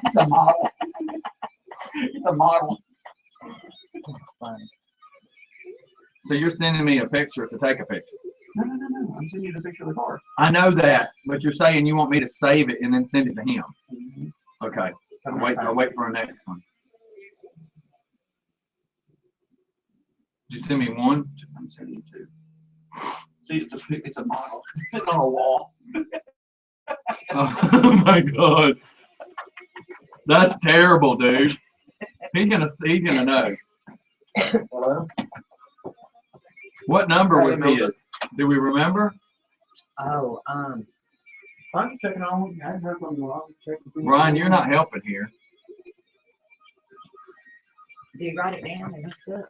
It's a model. It's a model. So you're sending me a picture to take a picture? No. I'm sending you the picture of the car. I know that, but you're saying you want me to save it and then send it to him. Mm-hmm. Okay. I'll wait for a next one. Just send me one. I'm sending you two. See, it's a model. It's sitting on a wall. Oh my God. That's terrible, dude. He's gonna know. Hello? What number was his? Do we remember? Oh, I'm checking on. I heard from the Brian, you're not helping here. do you write it down and that's good?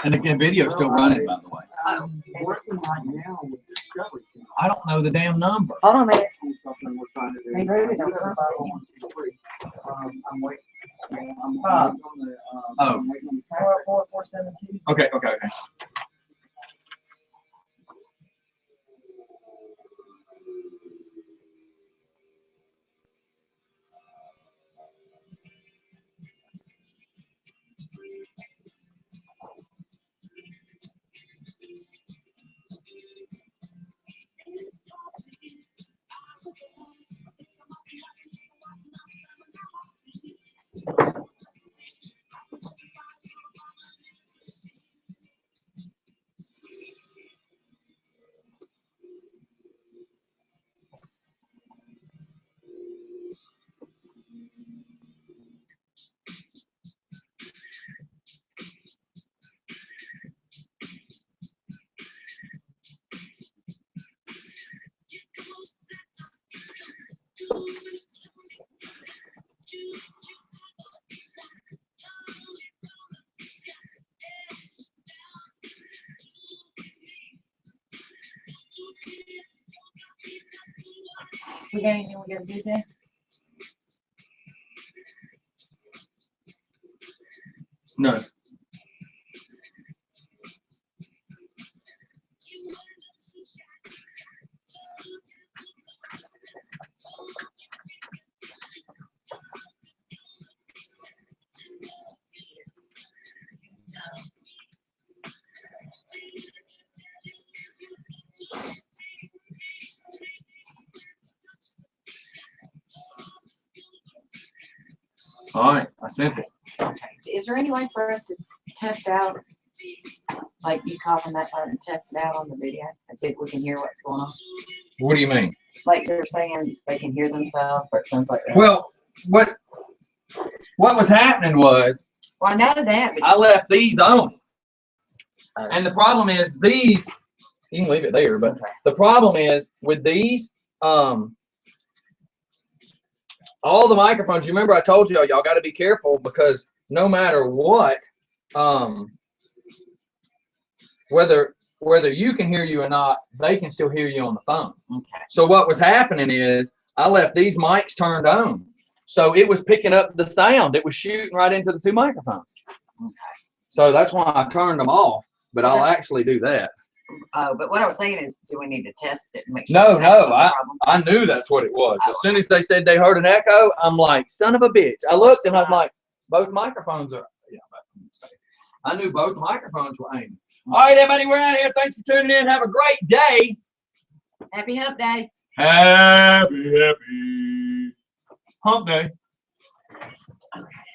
And the video's still running, by the way. I'm working right now with Discovery. I don't know the damn number. Hold on a minute. Something we're trying to do. They wrote it on I'm waiting. I'm Bob. waiting on the. Oh. I'm waiting on the 44472. Okay. We got anything we gotta do today? No. All right, I sent it. Okay. Is there any way for us to test out, like you calling that and test it out on the video and see if we can hear what's going on? What do you mean? Like they're saying they can hear themselves or something like that. Well, what was happening was Well, I know that, but I left these on. And the problem is these, you can leave it there, but the problem is with these, all the microphones, you remember I told y'all got to be careful because no matter what, whether you can hear you or not, they can still hear you on the phone. okay. So what was happening is I left these mics turned on. So it was picking up the sound. It was shooting right into the two microphones. Okay. So that's why I turned them off, but I'll actually do that. Oh, but what I was saying is, do we need to test it and make sure? No, that's not a problem? I knew that's what it was. As soon as they said they heard an echo, I'm like, son of a bitch. I looked and I was like, both microphones are, yeah. I knew both microphones were aiming. All right, everybody, we're out here. Thanks for tuning in. Have a great day. Happy Hump Day. Happy hump day. Okay.